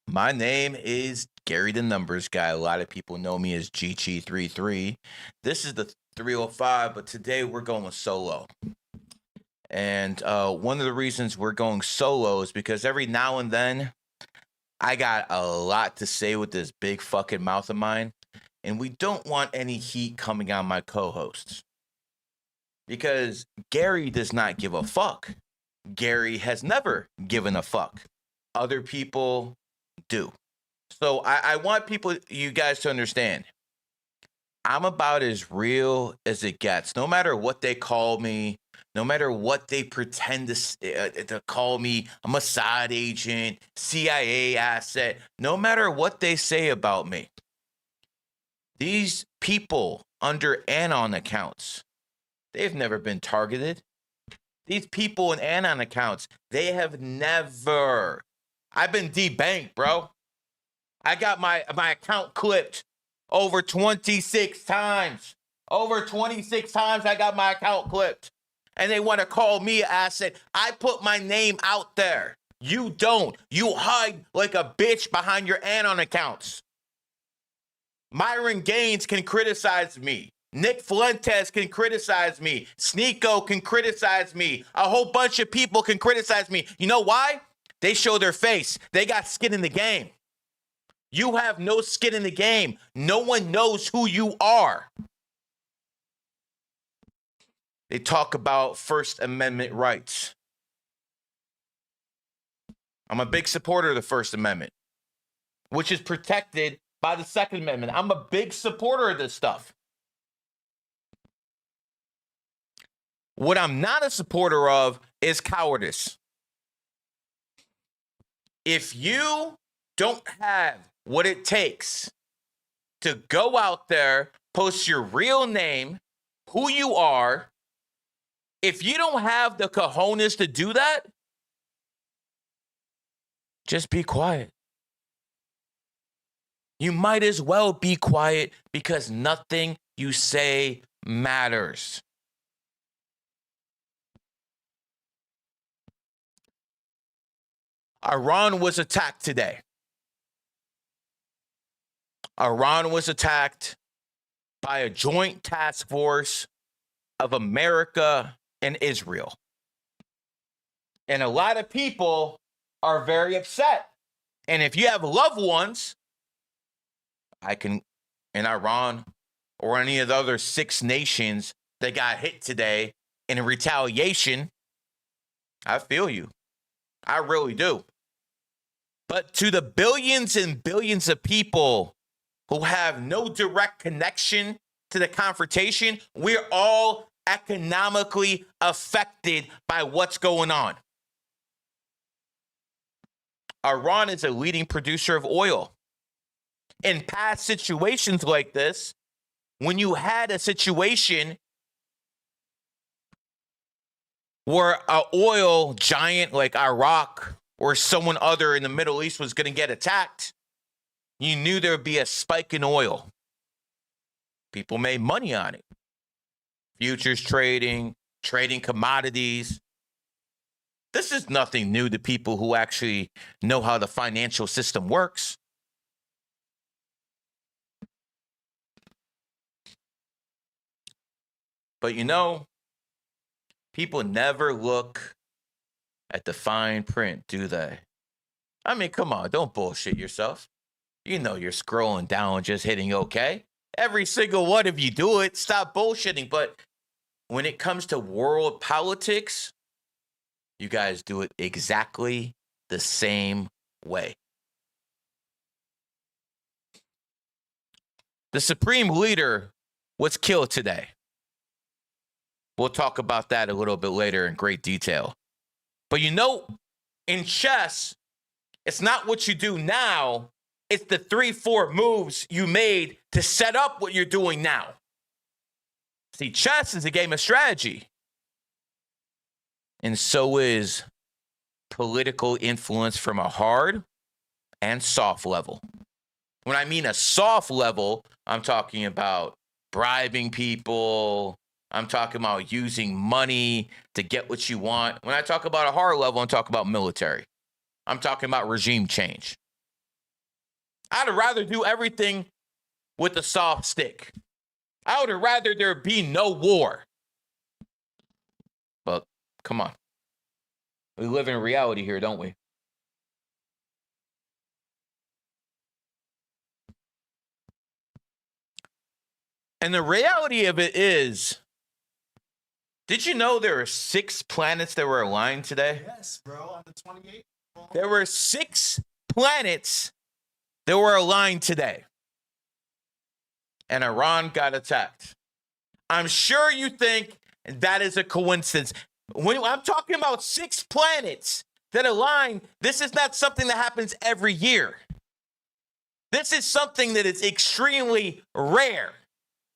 My name is Gary the Numbers Guy. A lot of people know me as GG33. This is the 305, but today we're going solo. And one of the reasons we're going solo is because every now and then I got a lot to say with this big fucking mouth of mine, and we don't want any heat coming on my co-hosts. Because Gary does not give a fuck. Gary has never given a fuck. Other people do. So I want you guys to understand, I'm about as real as it gets. No matter what they call me, no matter what they pretend to call me, a Mossad agent, CIA asset, no matter what they say about me, these people under Anon accounts, they've never been targeted. These people in Anon accounts, they have never. I've been debanked, bro. I got my account clipped over 26 times. Over 26 times I got my account clipped. And they want to call me an asset. I put my name out there. You don't. You hide like a bitch behind your Anon accounts. Myron Gaines can criticize me. Nick Fuentes can criticize me. Sneeko can criticize me. A whole bunch of people can criticize me. You know why? They show their face. They got skin in the game. You have no skin in the game. No one knows who you are. They talk about First Amendment rights. I'm a big supporter of the First Amendment, which is protected by the Second Amendment. I'm a big supporter of this stuff. What I'm not a supporter of is cowardice. If you don't have what it takes to go out there, post your real name, who you are, if you don't have the cojones to do that, just be quiet. You might as well be quiet because nothing you say matters. Iran was attacked today. Iran was attacked by a joint task force of America and Israel. And a lot of people are very upset. And if you have loved ones, in Iran or any of the other 6 nations that got hit today in retaliation, I feel you. I really do. But to the billions and billions of people who have no direct connection to the confrontation, we're all economically affected by what's going on. Iran is a leading producer of oil. In past situations like this, when you had a situation where an oil giant like Iraq or someone other in the Middle East was going to get attacked, you knew there would be a spike in oil. People made money on it. Futures trading commodities. This is nothing new to people who actually know how the financial system works. But people never look at the fine print, do they? I mean, come on, don't bullshit yourself. You know you're scrolling down, just hitting okay. Every single one of you do it. Stop bullshitting. But when it comes to world politics, you guys do it exactly the same way. The supreme leader was killed today. We'll talk about that a little bit later in great detail. But in chess, it's not what you do now. It's the 3-4 moves you made to set up what you're doing now. See, chess is a game of strategy. And so is political influence from a hard and soft level. When I mean a soft level, I'm talking about bribing people. I'm talking about using money to get what you want. When I talk about a hard level, I'm talking about military. I'm talking about regime change. I'd rather do everything with a soft stick. I would rather there be no war. But come on. We live in reality here, don't we? And the reality of it is, did you know there are 6 planets that were aligned today? Yes, bro, on the 28th. There were 6 planets that were aligned today. And Iran got attacked. I'm sure you think that is a coincidence. When I'm talking about 6 planets that align, this is not something that happens every year. This is something that is extremely rare.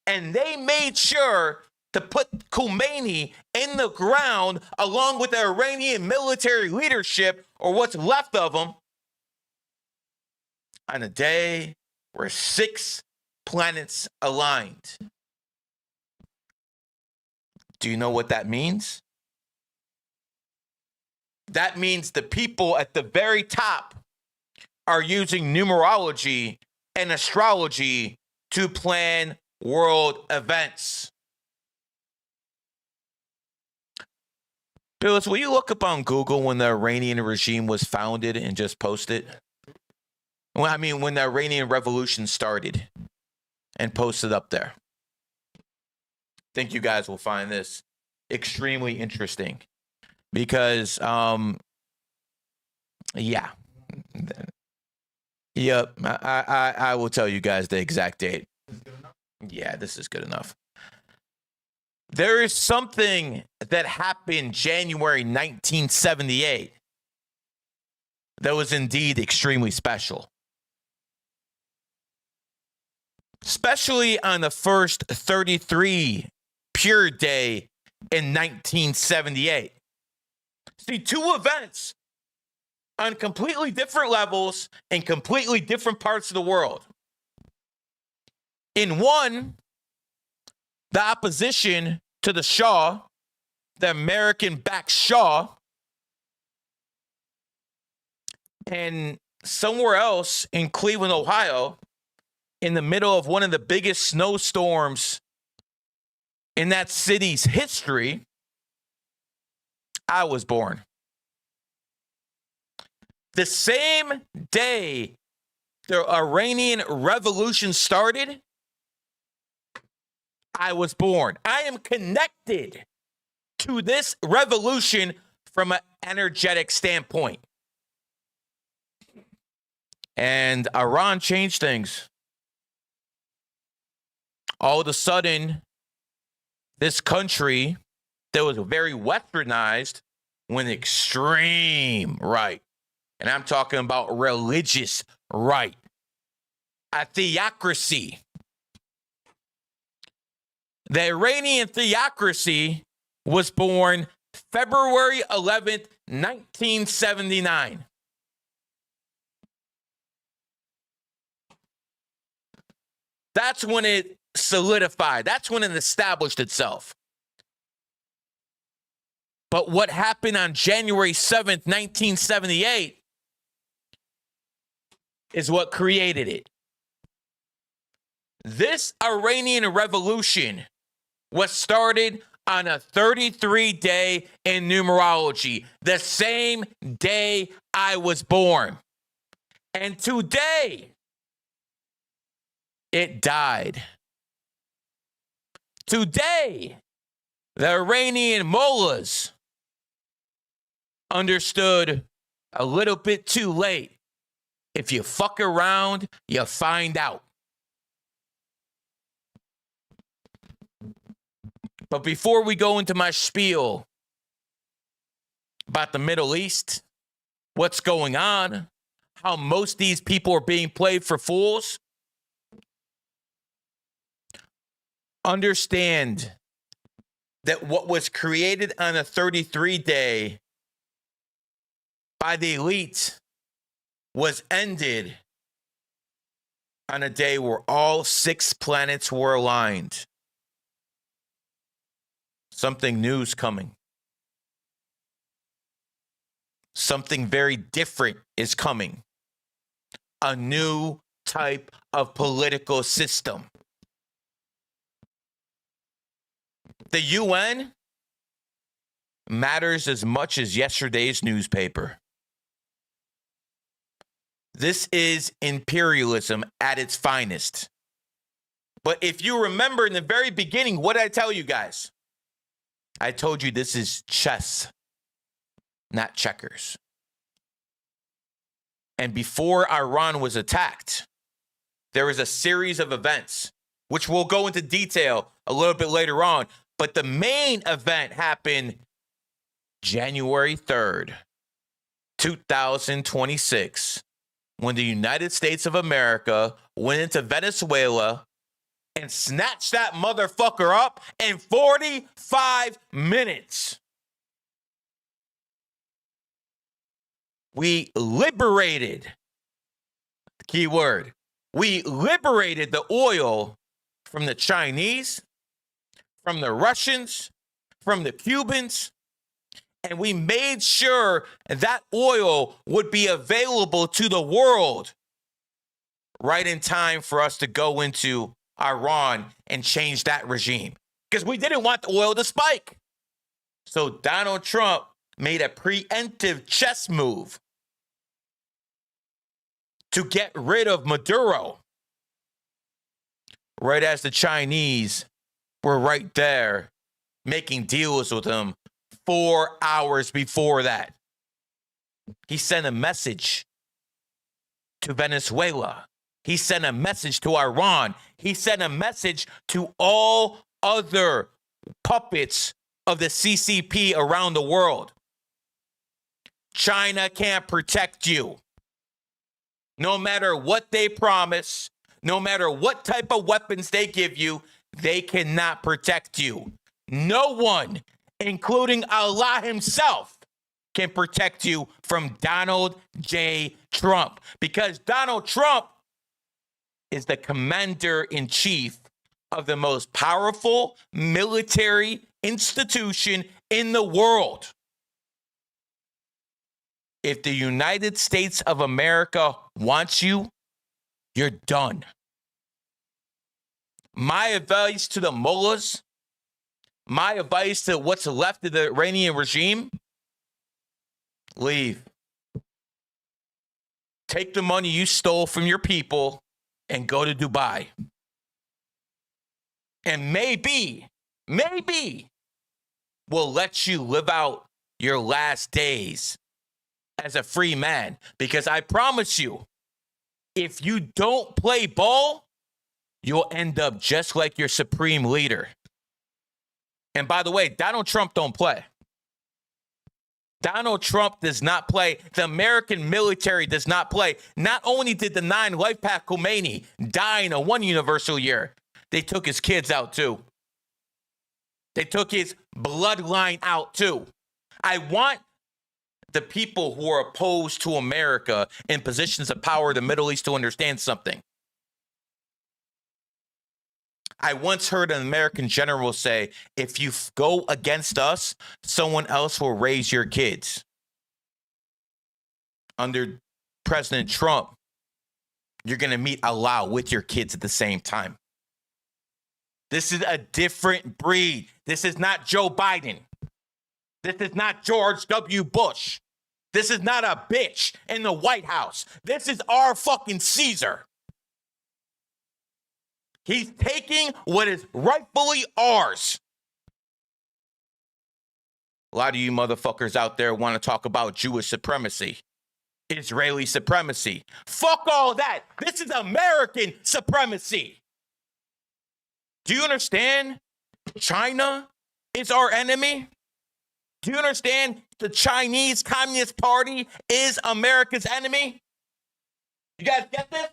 And they made sure to put Khomeini in the ground along with the Iranian military leadership, or what's left of them, on a day where 6 planets aligned. Do you know what that means? That means the people at the very top are using numerology and astrology to plan world events. Billis, will you look up on Google when the Iranian regime was founded and just post it? Well, I mean, when the Iranian Revolution started, and post it up there. I think you guys will find this extremely interesting because, yeah. Yep, I will tell you guys the exact date. Yeah, this is good enough. There is something that happened January 1978 that was indeed extremely special. Especially on the first 33 pure day in 1978. See, 2 events on completely different levels in completely different parts of the world. In one, the opposition to the Shah, the American-backed Shah, and somewhere else in Cleveland, Ohio, in the middle of one of the biggest snowstorms in that city's history, I was born. The same day the Iranian Revolution started, I was born. I am connected to this revolution from an energetic standpoint. And Iran changed things. All of a sudden, this country that was very westernized went extreme right. And I'm talking about religious right. A theocracy. The Iranian theocracy was born February 11th, 1979. That's when it solidified. That's when it established itself. But what happened on January 7th, 1978 is what created it. This Iranian Revolution was started on a 33-day in numerology, the same day I was born. And today, it died. Today, the Iranian mullahs understood a little bit too late. If you fuck around, you find out. But before we go into my spiel about the Middle East, what's going on, how most of these people are being played for fools, understand that what was created on a 33-day by the elite was ended on a day where all 6 planets were aligned. Something new's coming. Something very different is coming. A new type of political system. The UN matters as much as yesterday's newspaper. This is imperialism at its finest. But if you remember in the very beginning, what did I tell you guys? I told you this is chess, not checkers. And before Iran was attacked, there was a series of events, which we'll go into detail a little bit later on. But the main event happened January 3rd, 2026, when the United States of America went into Venezuela and snatched that motherfucker up in 45 minutes. We liberated, key word, we liberated the oil from the Chinese, from the Russians, from the Cubans, and we made sure that oil would be available to the world right in time for us to go into Iran and change that regime, because we didn't want the oil to spike. So Donald Trump made a preemptive chess move to get rid of Maduro, right as the Chinese were right there making deals with him 4 hours before that. He sent a message to Venezuela. He sent a message to Iran. He sent a message to all other puppets of the CCP around the world. China can't protect you. No matter what they promise, no matter what type of weapons they give you, they cannot protect you. No one, including Allah himself, can protect you from Donald J. Trump, because Donald Trump is the commander-in-chief of the most powerful military institution in the world. If the United States of America wants you, you're done. My advice to the mullahs, my advice to what's left of the Iranian regime, leave. Take the money you stole from your people and go to Dubai. And maybe we'll let you live out your last days as a free man. Because I promise you, if you don't play ball, you'll end up just like your supreme leader. And by the way, Donald Trump don't play. Donald Trump does not play. The American military does not play. Not only did the 9 Lifepath Khomeini die in a one universal year, they took his kids out too. They took his bloodline out too. I want the people who are opposed to America in positions of power in the Middle East to understand something. I once heard an American general say, if you go against us, someone else will raise your kids. Under President Trump, you're going to meet Allah with your kids at the same time. This is a different breed. This is not Joe Biden. This is not George W. Bush. This is not a bitch in the White House. This is our fucking Caesar. He's taking what is rightfully ours. A lot of you motherfuckers out there want to talk about Jewish supremacy, Israeli supremacy. Fuck all that. This is American supremacy. Do you understand? China is our enemy. Do you understand? The Chinese Communist Party is America's enemy. You guys get this?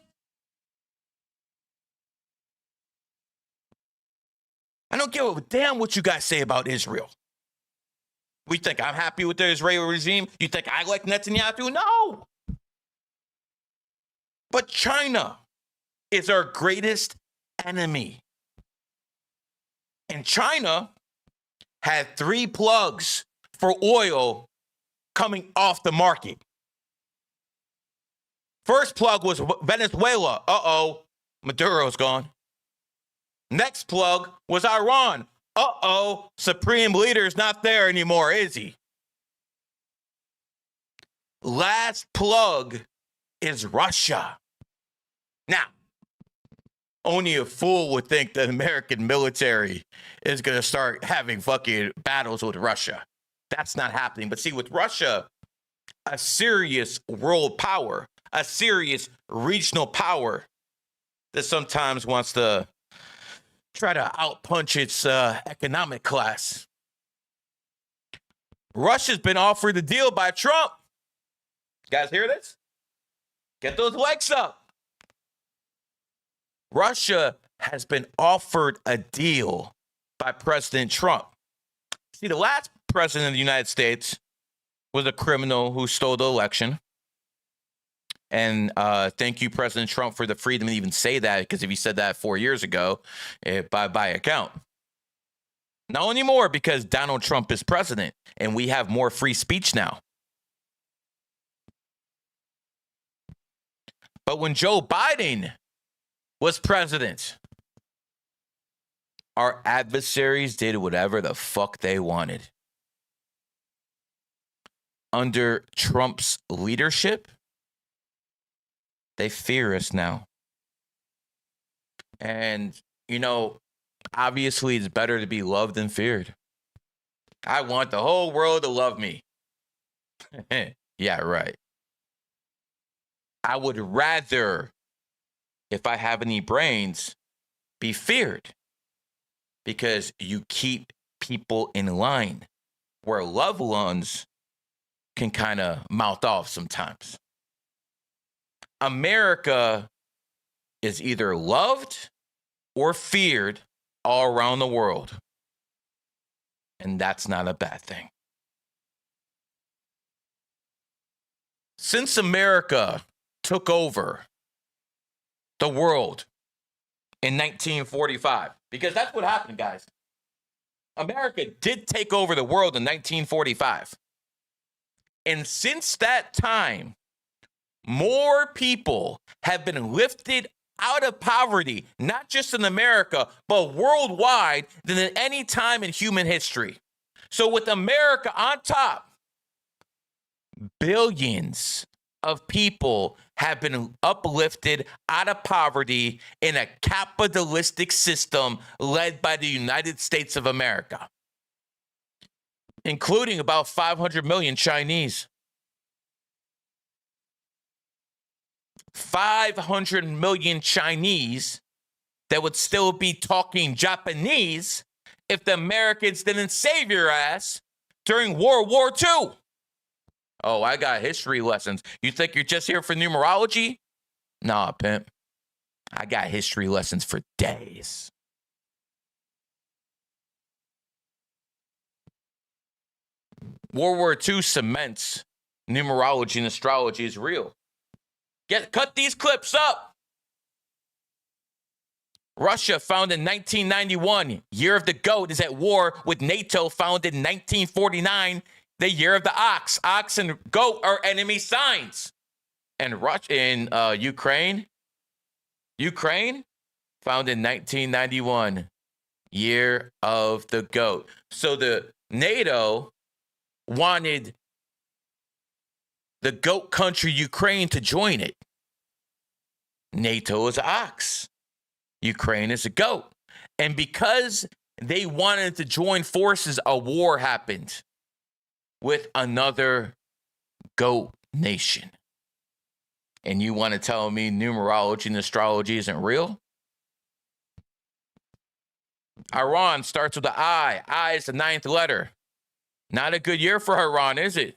I don't give a damn what you guys say about Israel. We think I'm happy with the Israeli regime? You think I like Netanyahu? No. But China is our greatest enemy. And China had 3 plugs for oil coming off the market. First plug was Venezuela. Uh-oh, Maduro's gone. Next plug was Iran. Uh-oh, Supreme Leader's not there anymore, is he? Last plug is Russia. Now, only a fool would think the American military is going to start having fucking battles with Russia. That's not happening. But see, with Russia, a serious world power, a serious regional power that sometimes wants to try to outpunch its economic class. Russia's been offered a deal by Trump. You guys hear this? Get those legs up. Russia has been offered a deal by President Trump. See, the last president of the United States was a criminal who stole the election. And thank you, President Trump, for the freedom to even say that, because if he said that 4 years ago, by account. Not anymore, because Donald Trump is president and we have more free speech now. But when Joe Biden was president, our adversaries did whatever the fuck they wanted. Under Trump's leadership, they fear us now. And, you know, obviously it's better to be loved than feared. I want the whole world to love me. Yeah, right. I would rather, if I have any brains, be feared, because you keep people in line, where loved ones can kind of mouth off sometimes. America is either loved or feared all around the world. And that's not a bad thing. Since America took over the world in 1945, because that's what happened, guys. America did take over the world in 1945. And since that time, more people have been lifted out of poverty, not just in America, but worldwide, than at any time in human history. So with America on top, billions of people have been uplifted out of poverty in a capitalistic system led by the United States of America, including about 500 million Chinese. 500 million Chinese that would still be talking Japanese if the Americans didn't save your ass during World War II. Oh, I got history lessons. You think you're just here for numerology? Nah, pimp. I got history lessons for days. World War II cements numerology and astrology is real. Cut these clips up. Russia, founded in 1991, year of the goat, is at war with NATO, founded in 1949, the year of the ox. Ox and goat are enemy signs. And Ukraine, founded in 1991, year of the goat. So the NATO wanted the goat country Ukraine to join it. NATO is an ox. Ukraine is a goat. And because they wanted to join forces, a war happened with another goat nation. And you want to tell me numerology and astrology isn't real? Iran starts with the I. I is the 9th letter. Not a good year for Iran, is it?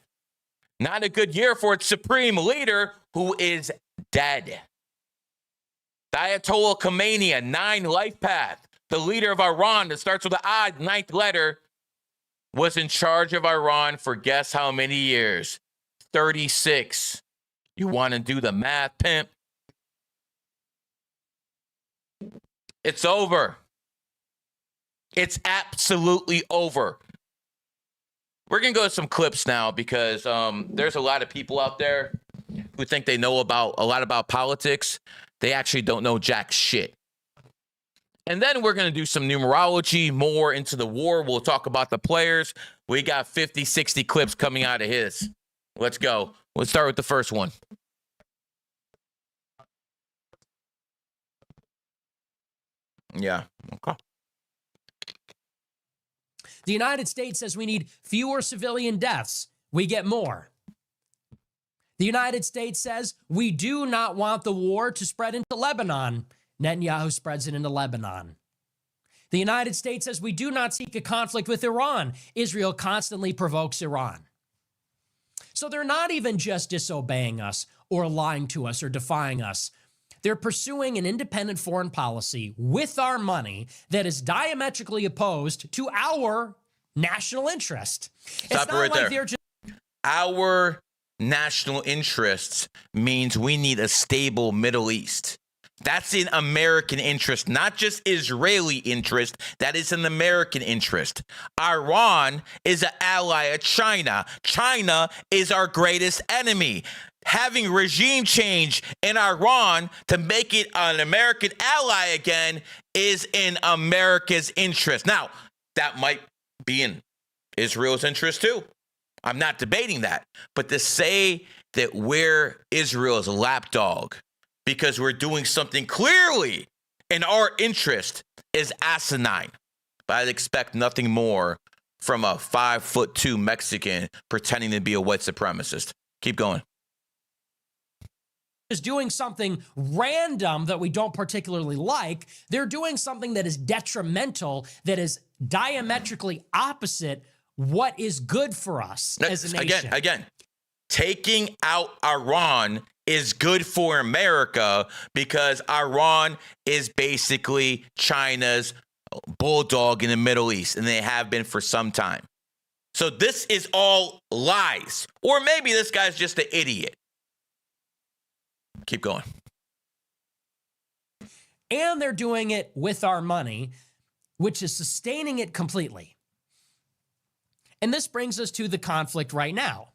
Not a good year for its supreme leader, who is dead. The Ayatollah Khomeini, 9 Lifepath, the leader of Iran that starts with the I, 9th letter, was in charge of Iran for guess how many years? 36. You want to do the math, pimp? It's over. It's absolutely over. We're going to go to some clips now because there's a lot of people out there who think they know about a lot about politics, they actually don't know jack shit. And then we're going to do some numerology, more into the war. We'll talk about the players. We got 50, 60 clips coming out of his. Let's go. Let's start with the first one. Yeah. Okay. The United States says we need fewer civilian deaths. We get more. The United States says we do not want the war to spread into Lebanon. Netanyahu spreads it into Lebanon. The United States says we do not seek a conflict with Iran. Israel constantly provokes Iran. So they're not even just disobeying us or lying to us or defying us. They're pursuing an independent foreign policy with our money that is diametrically opposed to our national interest. Stop it right there. Our national interests means we need a stable Middle East. That's in American interest, not just Israeli interest. That is an American interest. Iran is an ally of China. China is our greatest enemy. Having regime change in Iran to make it an American ally again is in America's interest. Now, that might be in Israel's interest too. I'm not debating that. But to say that we're Israel's lapdog because we're doing something clearly in our interest is asinine. But I'd expect nothing more from a 5'2" Mexican pretending to be a white supremacist. Keep going. Is doing something random that we don't particularly like. They're doing something that is detrimental, that is diametrically opposite what is good for us as a nation. Again, taking out Iran is good for America because Iran is basically China's bulldog in the Middle East, and they have been for some time. So this is all lies. Or maybe this guy's just an idiot. Keep going. And they're doing it with our money, which is sustaining it completely. And this brings us to the conflict right now.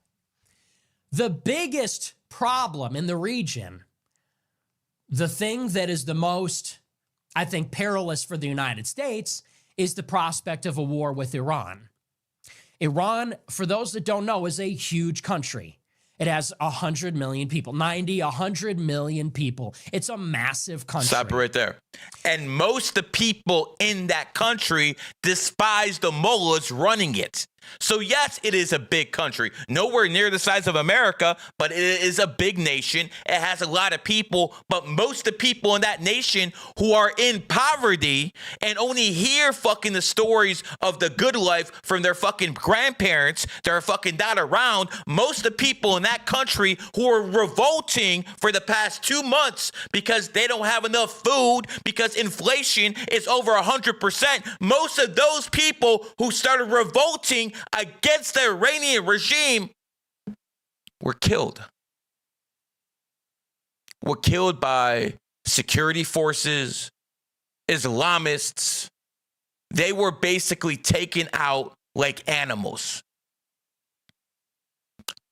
The biggest problem in the region, the thing that is the most, I think, perilous for the United States is the prospect of a war with Iran. Iran, for those that don't know, is a huge country. It has 100 million people, 100 million people. It's a massive country. Stop right there. And most of the people in that country despise the mullahs running it. So yes, it is a big country, nowhere near the size of America, but it is a big nation. It has a lot of people, but most of the people in that nation who are in poverty and only hear fucking the stories of the good life from their fucking grandparents that are fucking not around. Most of the people in that country who are revolting for the past 2 months because they don't have enough food, because inflation is over 100%. Most of those people who started revolting against the Iranian regime were killed. Were killed by security forces, Islamists. They were basically taken out like animals.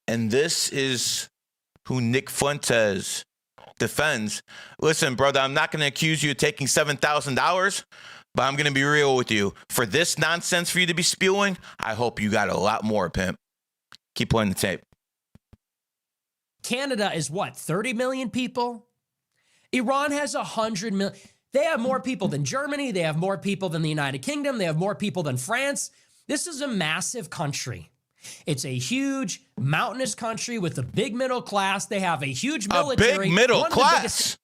And this is who Nick Fuentes defends. Listen, brother, I'm not going to accuse you of taking $7,000. But I'm going to be real with you. For this nonsense for you to be spewing, I hope you got a lot more, pimp. Keep playing the tape. Canada is what, 30 million people? Iran has 100 million. They have more people than Germany. They have more people than the United Kingdom. They have more people than France. This is a massive country. It's a huge mountainous country with a big middle class. They have a huge military. A big middle class.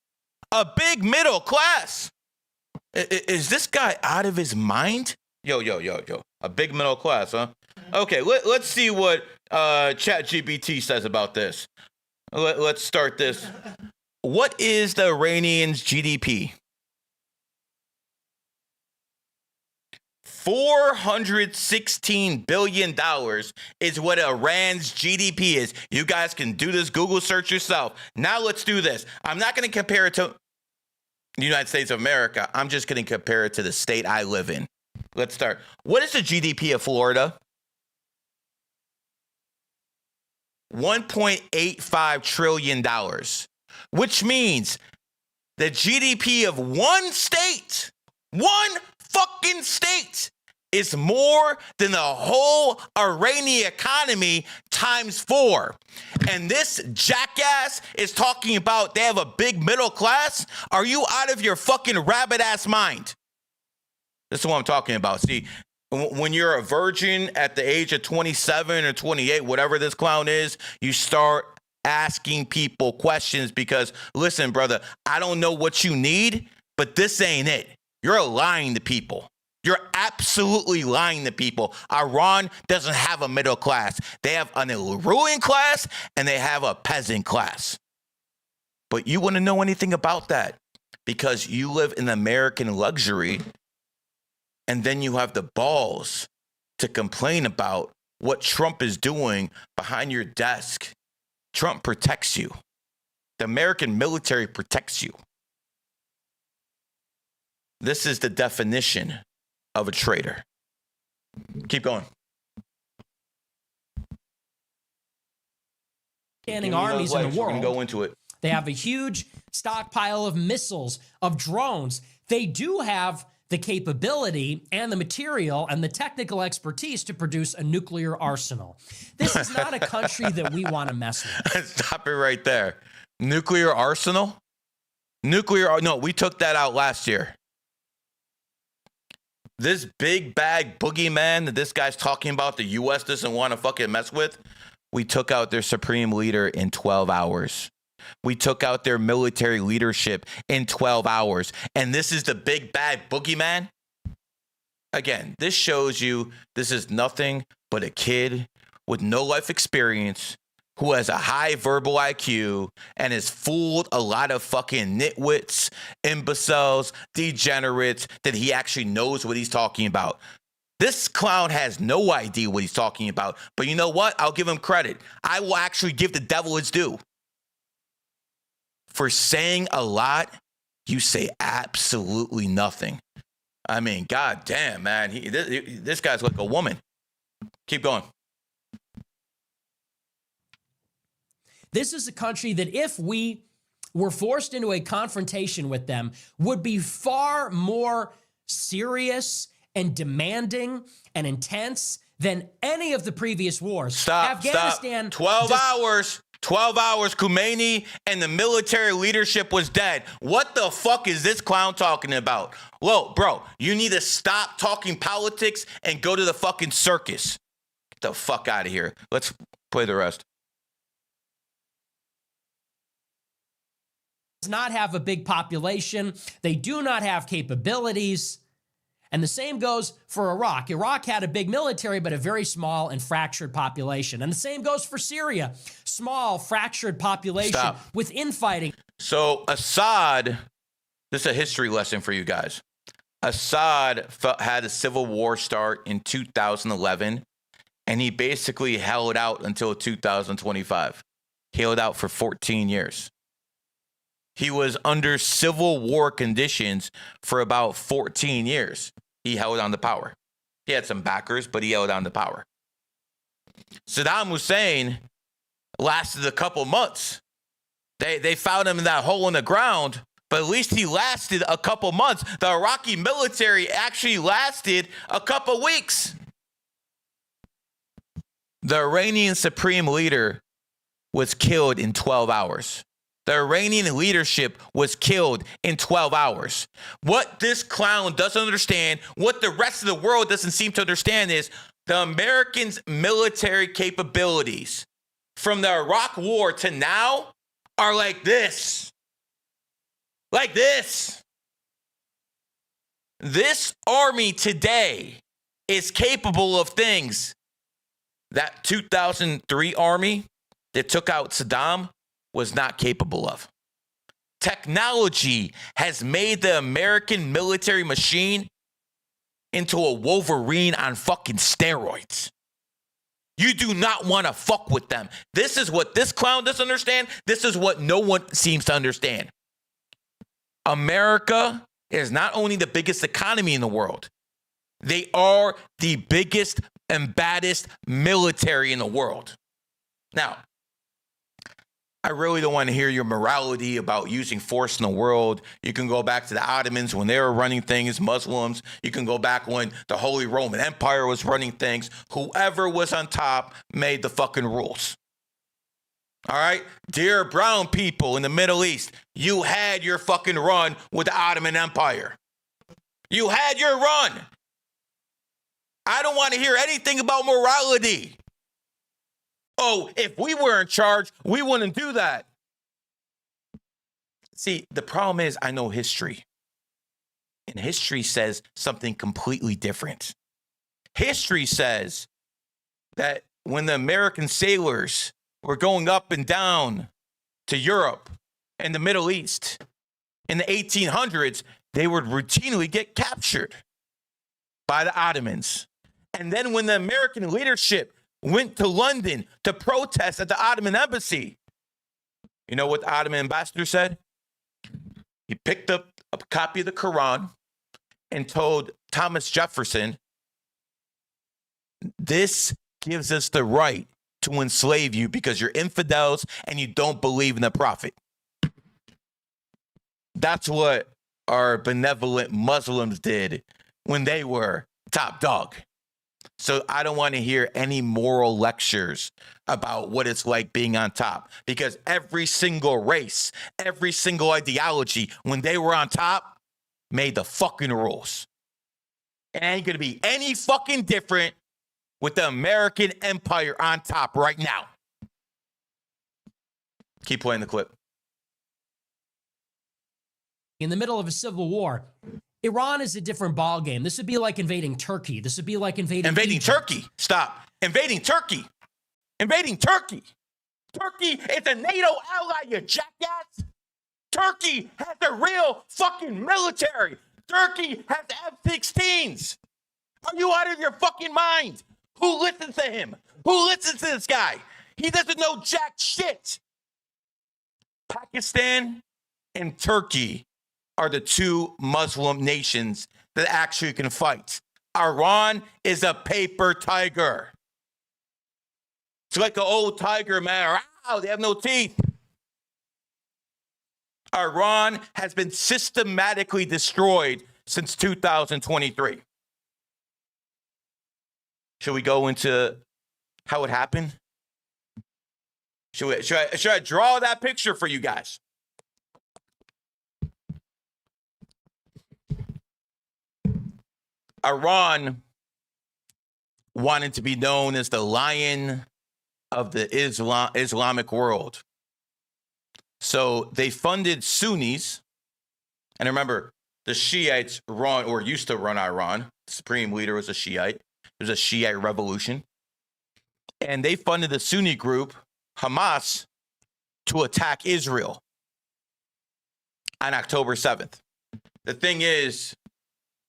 A big middle class. Is this guy out of his mind? Yo. A big middle class, huh? Okay, let's see what ChatGPT says about this. Let's start this. What is the Iranians' GDP? $416 billion is what Iran's GDP is. You guys can do this Google search yourself. Now let's do this. I'm not going to compare it to the United States of America. I'm just going to compare it to the state I live in. Let's start. What is the GDP of Florida? $1.85 trillion, which means the GDP of one fucking state, is more than the whole Iranian economy times 4. And this jackass is talking about they have a big middle class. Are you out of your fucking rabbit ass mind? This is what I'm talking about. See, when you're a virgin at the age of 27 or 28, whatever this clown is, you start asking people questions because, listen, brother, I don't know what you need, but this ain't it. You're lying to people. You're absolutely lying to people. Iran doesn't have a middle class. They have a ruling class and they have a peasant class. But you wouldn't know anything about that because you live in American luxury, and then you have the balls to complain about what Trump is doing behind your desk. Trump protects you. The American military protects you. This is the definition of a traitor. Keep going. Standing armies in the world. We're gonna go into it. They have a huge stockpile of missiles, of drones. They do have the capability and the material and the technical expertise to produce a nuclear arsenal. This is not a country that we want to mess with. Stop it right there. Nuclear arsenal? No, we took that out last year. This big bag boogeyman that this guy's talking about, the U.S. doesn't want to fucking mess with, we took out their supreme leader in 12 hours. We took out their military leadership in 12 hours. And this is the big bad boogeyman? Again, this shows you this is nothing but a kid with no life experience who has a high verbal IQ and has fooled a lot of fucking nitwits, imbeciles, degenerates that he actually knows what he's talking about. This clown has no idea what he's talking about. But you know what? I'll give him credit. I will actually give the devil his due. For saying a lot, you say absolutely nothing. I mean, goddamn, man. This guy's like a woman. Keep going. This is a country that if we were forced into a confrontation with them would be far more serious and demanding and intense than any of the previous wars. Stop. 12 hours. 12 hours, Khomeini and the military leadership was dead. What the fuck is this clown talking about? Whoa, bro, you need to stop talking politics and go to the fucking circus. Get the fuck out of here. Let's play the rest. Does not have a big population. They do not have capabilities. And the same goes for Iraq. Iraq had a big military, but a very small and fractured population. And the same goes for Syria. Small, fractured population with infighting. So Assad, this is a history lesson for you guys. Assad had a civil war start in 2011, and he basically held out until 2025. He held out for 14 years. He was under civil war conditions for about 14 years. He held on to power. He had some backers, but he held on to power. Saddam Hussein lasted a couple months. They found him in that hole in the ground, but at least he lasted a couple months. The Iraqi military actually lasted a couple weeks. The Iranian supreme leader was killed in 12 hours. The Iranian leadership was killed in 12 hours. What this clown doesn't understand, what the rest of the world doesn't seem to understand is the Americans' military capabilities from the Iraq war to now are like this. Like this. This army today is capable of things that 2003 army that took out Saddam was not capable of. Technology has made the American military machine into a Wolverine on fucking steroids. You do not want to fuck with them. This is what this clown doesn't understand. This is what no one seems to understand. America is not only the biggest economy in the world, they are the biggest and baddest military in the world. Now, I really don't want to hear your morality about using force in the world. You can go back to the Ottomans when they were running things, Muslims. You can go back when the Holy Roman Empire was running things. Whoever was on top made the fucking rules. All right? Dear brown people in the Middle East, you had your fucking run with the Ottoman Empire. You had your run. I don't want to hear anything about morality. Oh, if we were in charge, we wouldn't do that. See, the problem is I know history. And history says something completely different. History says that when the American sailors were going up and down to Europe and the Middle East in the 1800s, they would routinely get captured by the Ottomans. And then when the American leadership went to London to protest at the Ottoman embassy, you know what the Ottoman ambassador said? He picked up a copy of the Quran and told Thomas Jefferson, this gives us the right to enslave you because you're infidels and you don't believe in the prophet. That's what our benevolent Muslims did when they were top dog. So I don't want to hear any moral lectures about what it's like being on top, because every single race, every single ideology, when they were on top, made the fucking rules. It ain't going to be any fucking different with the American empire on top right now. Keep playing the clip. In the middle of a civil war, Iran is a different ballgame. This would be like invading Turkey. This would be like invading Egypt. Turkey. Stop. Invading Turkey. Invading Turkey. Turkey is a NATO ally, you jackass. Turkey has a real fucking military. Turkey has F-16s. Are you out of your fucking mind? Who listens to him? Who listens to this guy? He doesn't know jack shit. Pakistan and Turkey are the two Muslim nations that actually can fight. Iran is a paper tiger. It's like an old tiger, man. Wow, they have no teeth. Iran has been systematically destroyed since 2023. Should we go into how it happened? Should I draw that picture for you guys? Iran wanted to be known as the lion of the Islamic world. So they funded Sunnis. And remember, the Shiites run or used to run Iran. The supreme leader was a Shiite. There's a Shiite revolution. And they funded the Sunni group, Hamas, to attack Israel on October 7th. The thing is,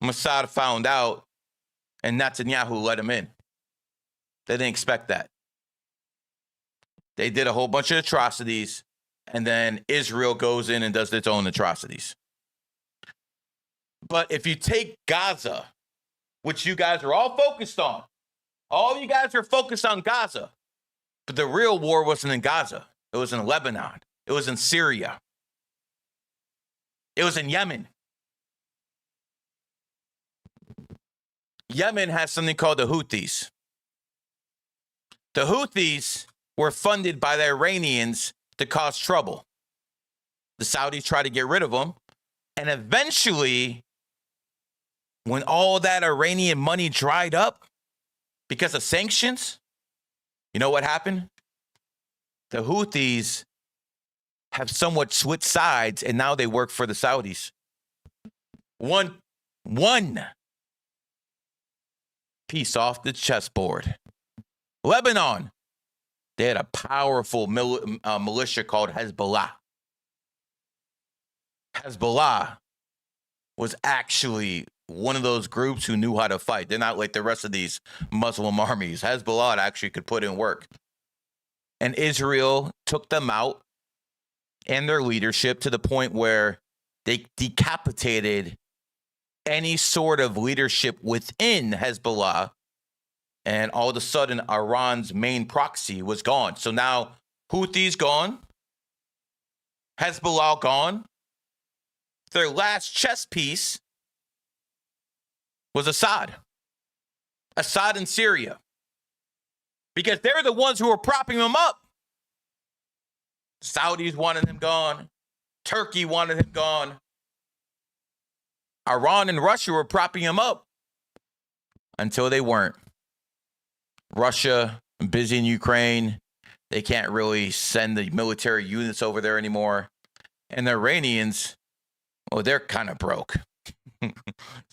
Mossad found out and Netanyahu let him in. They didn't expect that. They did a whole bunch of atrocities, and then Israel goes in and does its own atrocities. But if you take Gaza, which you guys are all focused on, all you guys are focused on Gaza, but the real war wasn't in Gaza. It was in Lebanon. It was in Syria. It was in Yemen. Yemen has something called the Houthis. The Houthis were funded by the Iranians to cause trouble. The Saudis tried to get rid of them. And eventually, when all that Iranian money dried up because of sanctions, you know what happened? The Houthis have somewhat switched sides, and now they work for the Saudis. One piece off the chessboard. Lebanon, they had a powerful militia called Hezbollah. Hezbollah was actually one of those groups who knew how to fight. They're not like the rest of these Muslim armies. Hezbollah actually could put in work. And Israel took them out and their leadership to the point where they decapitated any sort of leadership within Hezbollah. And all of a sudden, Iran's main proxy was gone. So now Houthis gone, Hezbollah gone. Their last chess piece was Assad. Assad in Syria. Because they're the ones who are propping him up. Saudis wanted him gone. Turkey wanted him gone. Iran and Russia were propping him up until they weren't. Russia, busy in Ukraine. They can't really send the military units over there anymore. And the Iranians, well, they're kind of broke.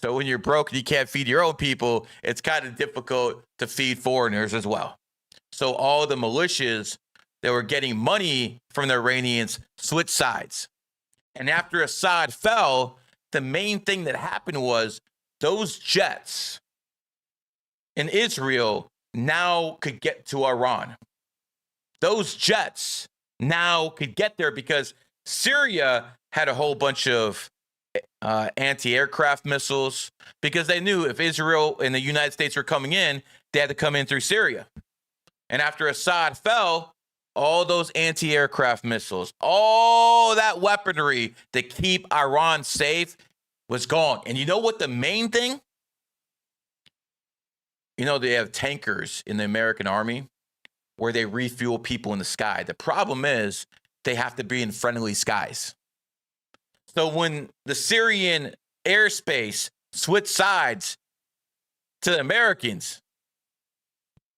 So when you're broke and you can't feed your own people, it's kind of difficult to feed foreigners as well. So all the militias that were getting money from the Iranians switched sides. And after Assad fell, the main thing that happened was those jets in Israel now could get to Iran. Those jets now could get there because Syria had a whole bunch of anti-aircraft missiles because they knew if Israel and the United States were coming in, they had to come in through Syria. And after Assad fell, all those anti-aircraft missiles, all that weaponry to keep Iran safe was gone. And you know what the main thing? You know, they have tankers in the American Army where they refuel people in the sky. The problem is they have to be in friendly skies. So when the Syrian airspace switched sides to the Americans,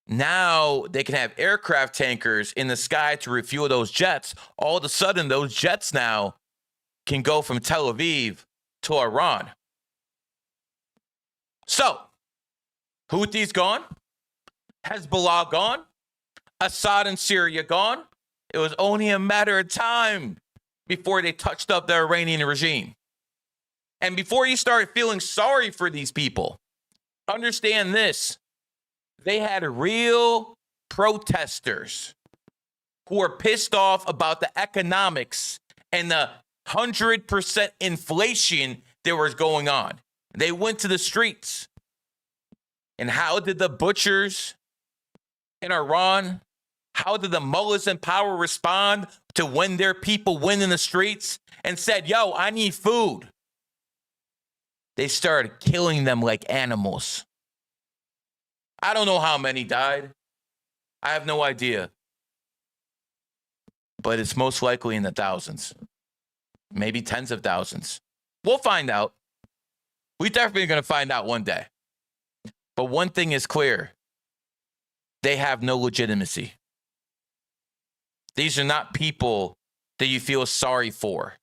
now they can have aircraft tankers in the sky to refuel those jets. All of a sudden, those jets now can go from Tel Aviv to Iran. So, Houthis gone. Hezbollah gone. Assad in Syria gone. It was only a matter of time before they touched up the Iranian regime. And before you start feeling sorry for these people, understand this. They had real protesters who were pissed off about the economics and the 100% inflation that was going on. They went to the streets. And how did the butchers in Iran, how did the mullahs in power respond to when their people went in the streets and said, yo, I need food? They started killing them like animals. I don't know how many died. I have no idea. But it's most likely in the thousands, maybe tens of thousands. We'll find out. We're definitely going to find out one day. But one thing is clear. They have no legitimacy. These are not people that you feel sorry for.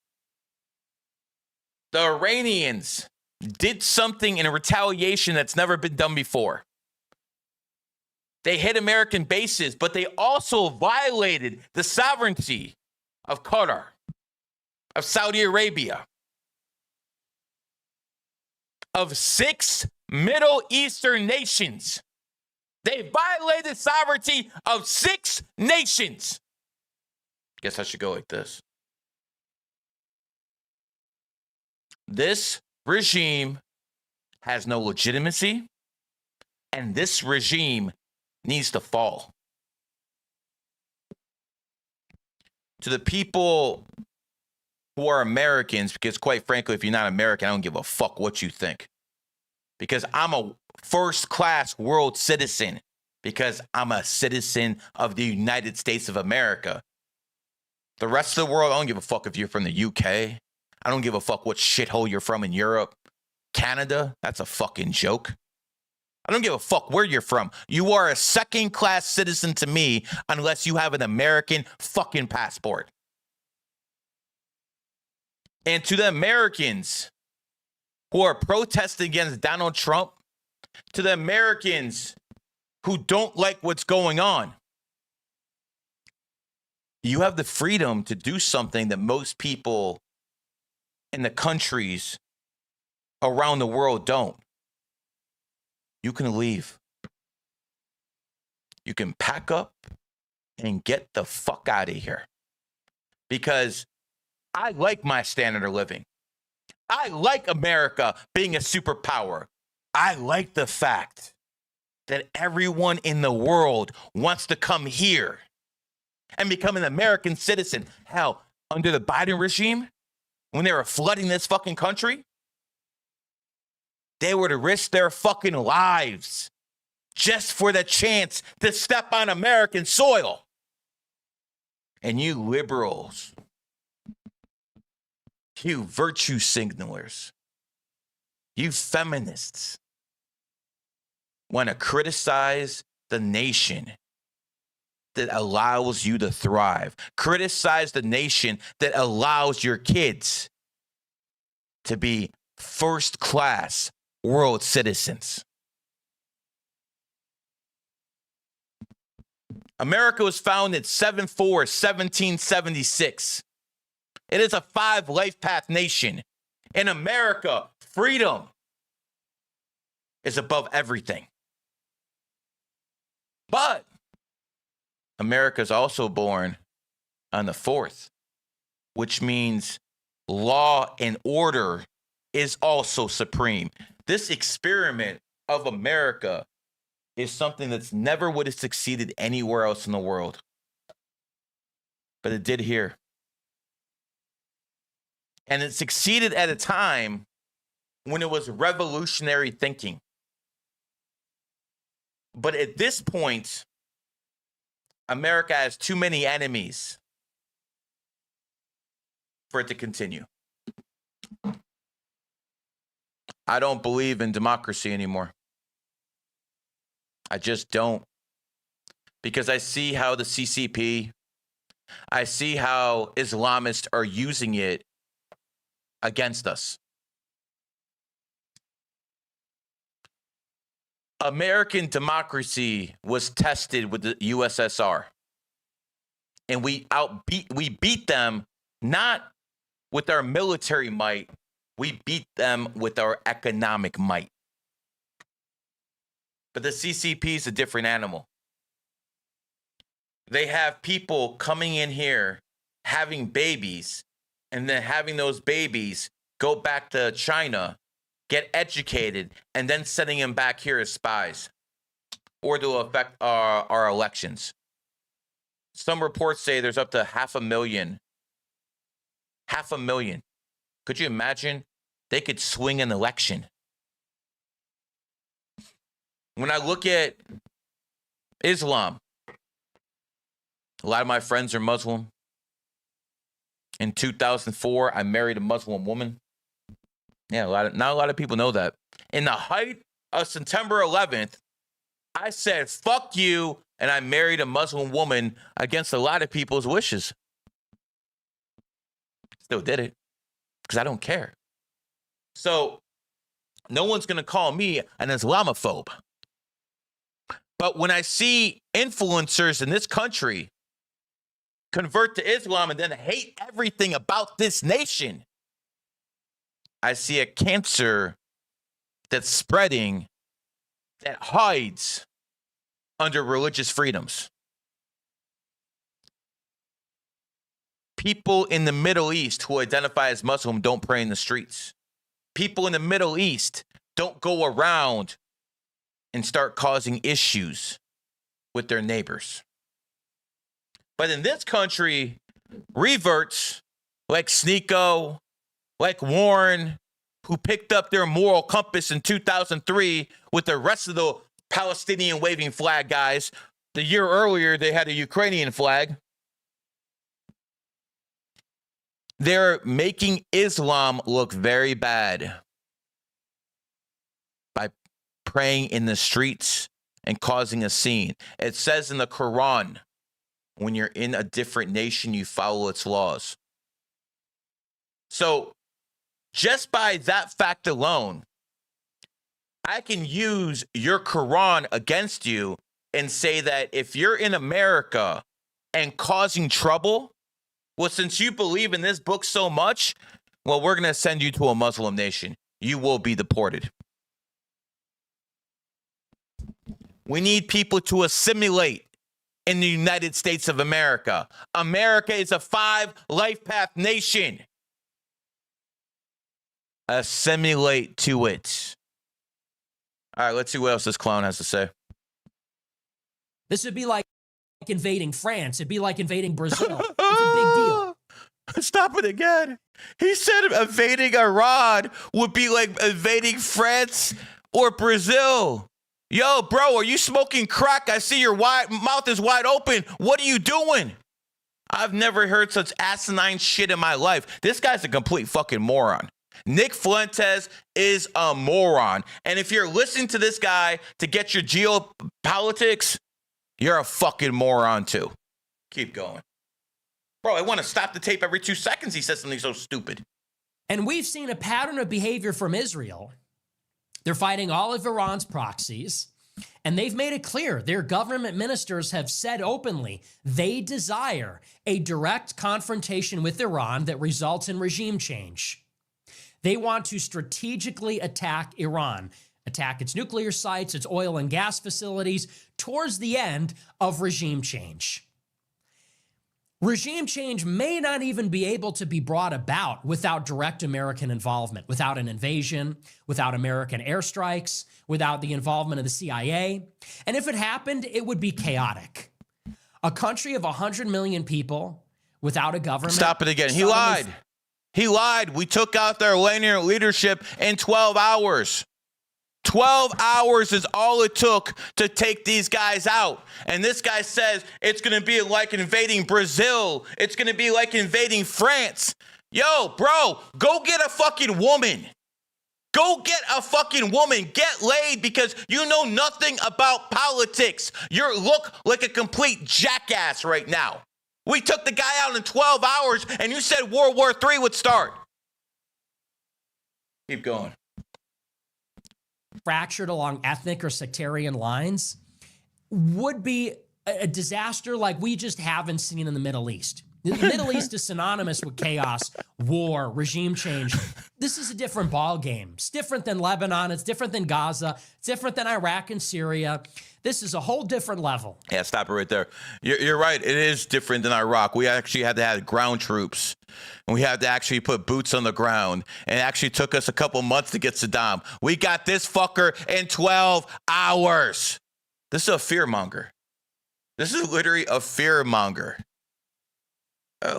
The Iranians did something in retaliation that's never been done before. They hit American bases, but they also violated the sovereignty of Qatar, of Saudi Arabia, of 6 Middle Eastern nations. They violated sovereignty of 6 nations. Guess I should go like this. This regime has no legitimacy, and this regime needs to fall. To the people who are Americans, because quite frankly, if you're not American, I don't give a fuck what you think. Because I'm a first-class world citizen. Because I'm a citizen of the United States of America. The rest of the world, I don't give a fuck if you're from the UK. I don't give a fuck what shithole you're from in Europe. Canada, that's a fucking joke. I don't give a fuck where you're from. You are a second-class citizen to me unless you have an American fucking passport. And to the Americans who are protesting against Donald Trump, to the Americans who don't like what's going on, you have the freedom to do something that most people in the countries around the world don't. You can leave. You can pack up and get the fuck out of here. Because I like my standard of living. I like America being a superpower. I like the fact that everyone in the world wants to come here and become an American citizen. Hell, under the Biden regime when they were flooding this fucking country. They were to risk their fucking lives just for the chance to step on American soil. And you liberals, you virtue signalers, you feminists want to criticize the nation that allows you to thrive. Criticize the nation that allows your kids to be first-class world citizens. America was founded 7/4/1776. It is a 5 life path nation. In America, freedom is above everything. But America is also born on the 4th, which means law and order is also supreme. This experiment of America is something that's never would have succeeded anywhere else in the world. But it did here. And it succeeded at a time when it was revolutionary thinking. But at this point, America has too many enemies for it to continue. I don't believe in democracy anymore. I just don't. Because I see how the CCP, I see how Islamists are using it against us. American democracy was tested with the USSR. And we beat them not with our military might, we beat them with our economic might. But the CCP is a different animal. They have people coming in here, having babies, and then having those babies go back to China, get educated, and then sending them back here as spies or to affect our elections. Some reports say there's up to 500,000. 500,000. Could you imagine? They could swing an election. When I look at Islam, a lot of my friends are Muslim. In 2004, I married a Muslim woman. Yeah, not a lot of people know that. In the height of September 11th, I said, fuck you, and I married a Muslim woman against a lot of people's wishes. Still did it, because I don't care. So, no one's going to call me an Islamophobe. But when I see influencers in this country convert to Islam and then hate everything about this nation, I see a cancer that's spreading that hides under religious freedoms. People in the Middle East who identify as Muslim don't pray in the streets. People in the Middle East don't go around and start causing issues with their neighbors. But in this country, reverts like Sneeko, like Warren, who picked up their moral compass in 2003 with the rest of the Palestinian waving flag guys. The year earlier, they had a Ukrainian flag. They're making Islam look very bad by praying in the streets and causing a scene. It says in the Quran, when you're in a different nation, you follow its laws. So just by that fact alone, I can use your Quran against you and say that if you're in America and causing trouble, well, since you believe in this book so much, well, we're going to send you to a Muslim nation. You will be deported. We need people to assimilate in the United States of America. America is a 5 life path nation. Assimilate to it. All right, let's see what else this clown has to say. This would be like invading France. It'd be like invading Brazil. It's a big deal. Stop it again. He said invading Iran would be like invading France or Brazil. Yo, bro, are you smoking crack? I see your mouth is wide open. What are you doing? I've never heard such asinine shit in my life. This guy's a complete fucking moron. Nick Fuentes is a moron. And if you're listening to this guy to get your geopolitics, you're a fucking moron too. Keep going. Bro, I want to stop the tape every 2 seconds. He says something so stupid. And we've seen a pattern of behavior from Israel. They're fighting all of Iran's proxies, and they've made it clear. Their government ministers have said openly they desire a direct confrontation with Iran that results in regime change. They want to strategically attack Iran, attack its nuclear sites, its oil and gas facilities, towards the end of regime change. Regime change may not even be able to be brought about without direct American involvement, without an invasion, without American airstrikes, without the involvement of the CIA. And if it happened, it would be chaotic. A country of 100 million people without a government. Stop it again. He lied. He lied. We took out their linear leadership in 12 hours. 12 hours is all it took to take these guys out. And this guy says it's going to be like invading Brazil. It's going to be like invading France. Yo, bro, go get a fucking woman. Go get a fucking woman. Get laid because you know nothing about politics. You look like a complete jackass right now. We took the guy out in 12 hours and you said World War III would start. Keep going. Fractured along ethnic or sectarian lines would be a disaster like we just haven't seen in the Middle East. The Middle East is synonymous with chaos, war, regime change. This is a different ball game. It's different than Lebanon. It's different than Gaza. It's different than Iraq and Syria. This is a whole different level. Yeah, stop it right there. You're right. It is different than Iraq. We actually had to have ground troops. And we had to actually put boots on the ground. And it actually took us a couple months to get Saddam. We got this fucker in 12 hours. This is a fearmonger. This is literally a fearmonger.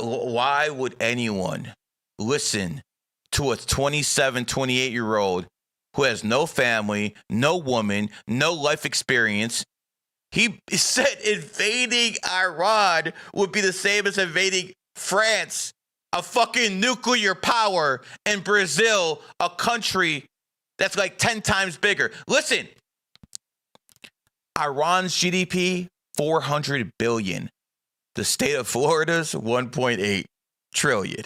Why would anyone listen to a 27, 28-year-old who has no family, no woman, no life experience? He said invading Iran would be the same as invading France, a fucking nuclear power, and Brazil, a country that's like 10 times bigger. Listen, Iran's GDP, 400 billion. The state of Florida's 1.8 trillion.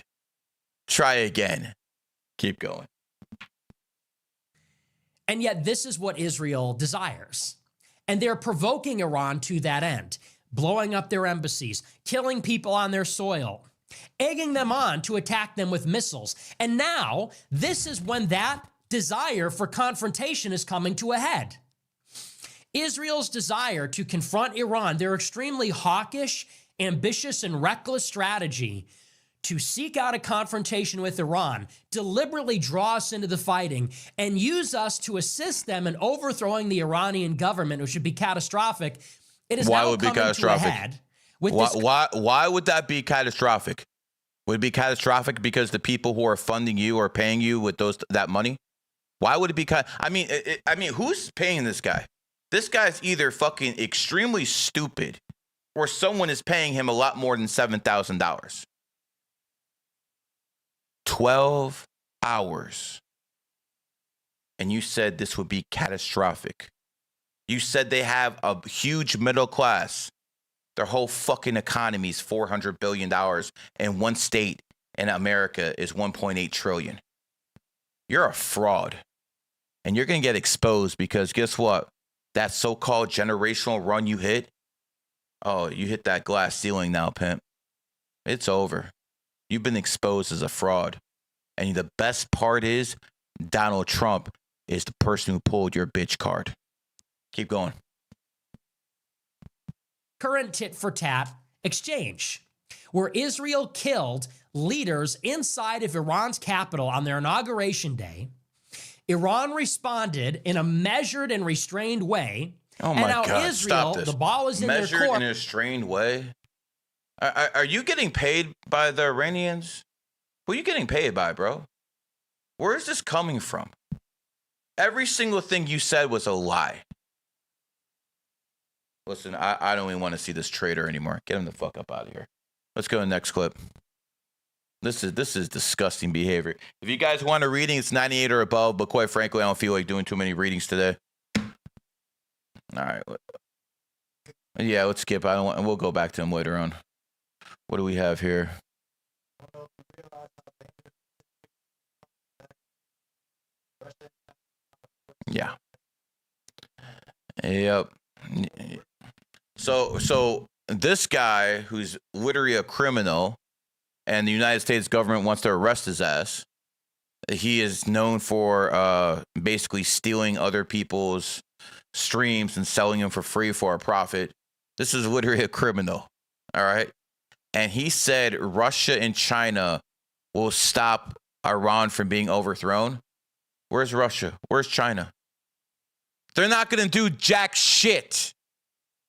Try again. Keep going. And yet this is what Israel desires. And they're provoking Iran to that end, blowing up their embassies, killing people on their soil, egging them on to attack them with missiles. And now this is when that desire for confrontation is coming to a head. Israel's desire to confront Iran, their extremely hawkish, ambitious, and reckless strategy to seek out a confrontation with Iran, deliberately draw us into the fighting, and use us to assist them in overthrowing the Iranian government, which would be catastrophic. It is now coming to a head. Why would that be catastrophic? Would it be catastrophic because the people who are funding you are paying you with that money? Why would it be? I mean, who's paying this guy? This guy's either fucking extremely stupid, or someone is paying him a lot more than $7,000. 12 hours. And you said this would be catastrophic. You said they have a huge middle class. Their whole fucking economy is $400 billion. And one state in America is 1.8 trillion. You're a fraud. And you're going to get exposed because guess what? That so-called generational run you hit, oh, you hit that glass ceiling now, pimp. It's over. You've been exposed as a fraud. And the best part is Donald Trump is the person who pulled your bitch card. Keep going. Current tit-for-tat exchange, where Israel killed leaders inside of Iran's capital on their inauguration day. Iran responded in a measured and restrained way. Oh my God, Israel, stop this. the ball is in their court. Measured in a restrained way? Are you getting paid by the Iranians? Who are you getting paid by, bro? Where is this coming from? Every single thing you said was a lie. Listen, I don't even want to see this traitor anymore. Get him the fuck up out of here. Let's go to the next clip. This is disgusting behavior. If you guys want a reading, it's 98 or above, but quite frankly, I don't feel like doing too many readings today. All right. Yeah, let's skip. I don't want, and we'll go back to him later on. What do we have here? Yeah. Yep. So this guy who's literally a criminal and the United States government wants to arrest his ass. He is known for basically stealing other people's streams and selling them for free for a profit. This is literally a criminal. All right. And he said Russia and China will stop Iran from being overthrown. Where's Russia? Where's China? They're not going to do jack shit.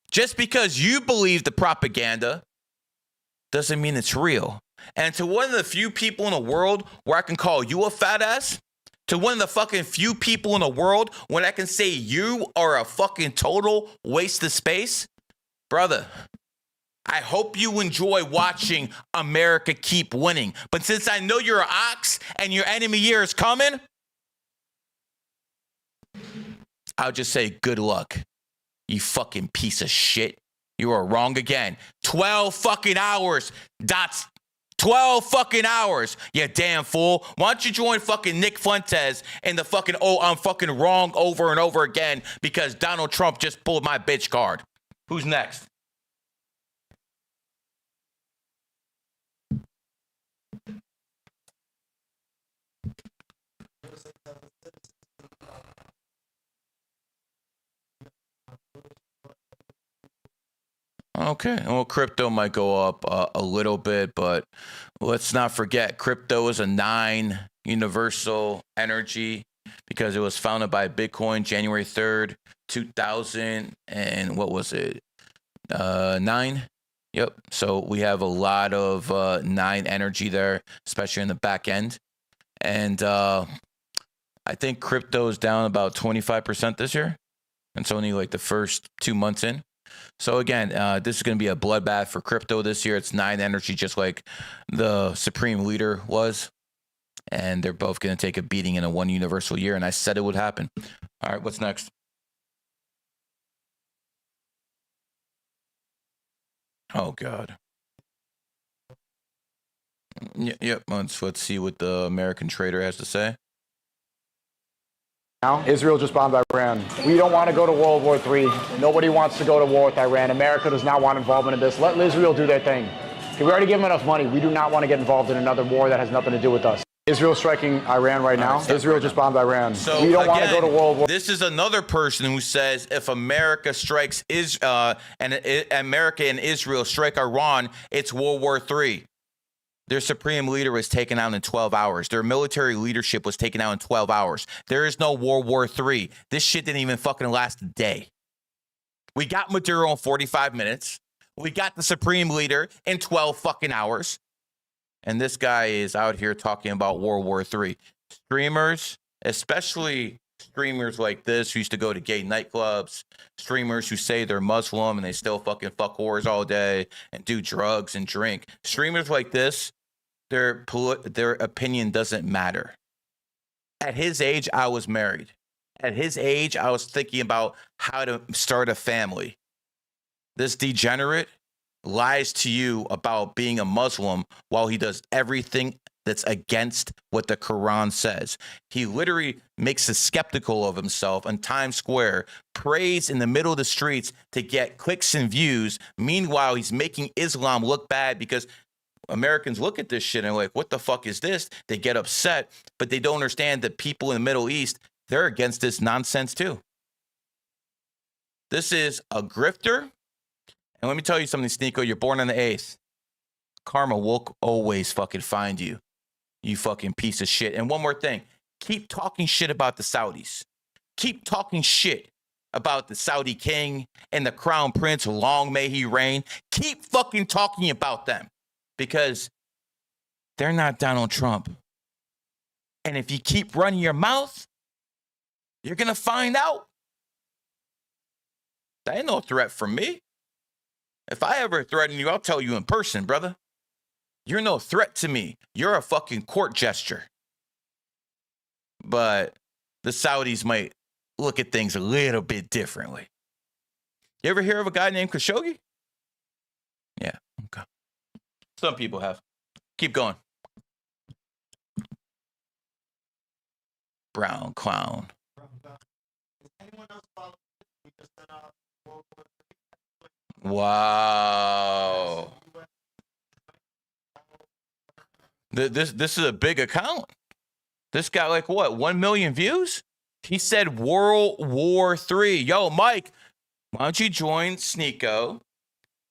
Just because you believe the propaganda doesn't mean it's real. And to one of the few people in the world where I can call you a fat ass, to one of the fucking few people in the world when I can say you are a fucking total waste of space, brother, I hope you enjoy watching America keep winning. But since I know you're an ox and your enemy year is coming, I'll just say good luck, you fucking piece of shit. You are wrong again. 12 fucking hours. 12 fucking hours, you damn fool. Why don't you join fucking Nick Fuentes in the fucking, oh, I'm fucking wrong over and over again because Donald Trump just pulled my bitch card. Who's next? Okay, well, crypto might go up a little bit, but let's not forget crypto is a 9 universal energy because it was founded by Bitcoin January 3rd, 2000, and what was it? 9? Yep. So we have a lot of 9 energy there, especially in the back end. And I think crypto is down about 25% this year. It's only like the first 2 months in. So again, this is going to be a bloodbath for crypto this year. It's 9 energy, just like the Supreme Leader was. And they're both going to take a beating in a 1 universal year. And I said it would happen. All right, what's next? Oh, God. Yep. Let's see what the American trader has to say. Now, Israel just bombed Iran. We don't want to go to World War III. Nobody wants to go to war with Iran. America does not want involvement in this. Let Israel do their thing. We already give them enough money. We do not want to get involved in another war that has nothing to do with us. Israel striking Iran right now. Israel just bombed Iran. So we don't want to go to World War. This is another person who says if America strikes America and Israel strike Iran, it's World War III. Their supreme leader was taken out in 12 hours. Their military leadership was taken out in 12 hours. There is no World War III. This shit didn't even fucking last a day. We got Maduro in 45 minutes. We got the supreme leader in 12 fucking hours. And this guy is out here talking about World War III. Streamers, especially streamers like this who used to go to gay nightclubs, streamers who say they're Muslim and they still fucking fuck whores all day and do drugs and drink. Streamers like this, their opinion doesn't matter. At his age, I was married. At his age, I was thinking about how to start a family. This degenerate lies to you about being a Muslim while he does everything that's against what the Quran says. He literally makes us skeptical of himself on Times Square, prays in the middle of the streets to get clicks and views. Meanwhile, he's making Islam look bad because Americans look at this shit and like, what the fuck is this? They get upset, but they don't understand that people in the Middle East, they're against this nonsense too. This is a grifter. And let me tell you something, Sneeko, you're born on the 8th. Karma will always fucking find you, you fucking piece of shit. And one more thing, keep talking shit about the Saudis. Keep talking shit. about the Saudi king and the crown prince, long may he reign. Keep fucking talking about them because they're not Donald Trump. And if you keep running your mouth, you're going to find out. That ain't no threat from me. If I ever threaten you, I'll tell you in person, brother. You're no threat to me. You're a fucking court gesture. But the Saudis might look at things a little bit differently. You ever hear of a guy named Khashoggi? Yeah, okay. Some people have. Keep going. Brown clown. Wow. This is a big account. This got like what, 1 million views? He said World War III. Yo, Mike, why don't you join Sneeko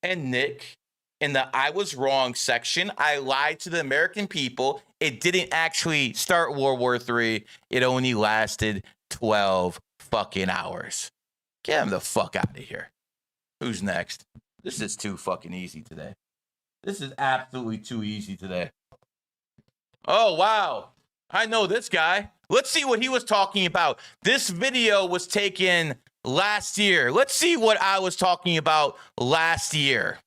and Nick in the I was wrong section? I lied to the American people. It didn't actually start World War III. It only lasted 12 fucking hours. Get him the fuck out of here. Who's next? This is too fucking easy today. This is absolutely too easy today. Oh, wow. I know this guy. Let's see what he was talking about. This video was taken last year. Let's see what I was talking about last year.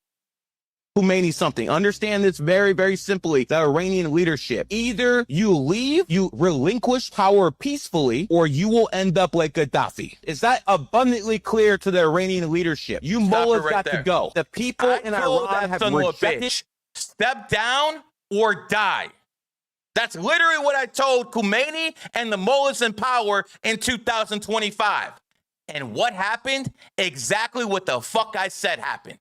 Khomeini something. Understand this very, very simply. The Iranian leadership. Either you leave, you relinquish power peacefully, or you will end up like Gaddafi. Is that abundantly clear to the Iranian leadership? You mullahs got to go. The people in Iran have rejected. Step down or die. That's literally what I told Khomeini and the mullahs in power in 2025. And what happened? Exactly what the fuck I said happened.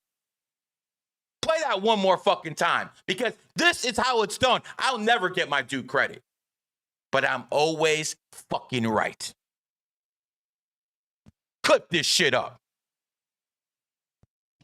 Play that one more fucking time because this is how it's done. I'll never get my due credit, but I'm always fucking right. Clip this shit up.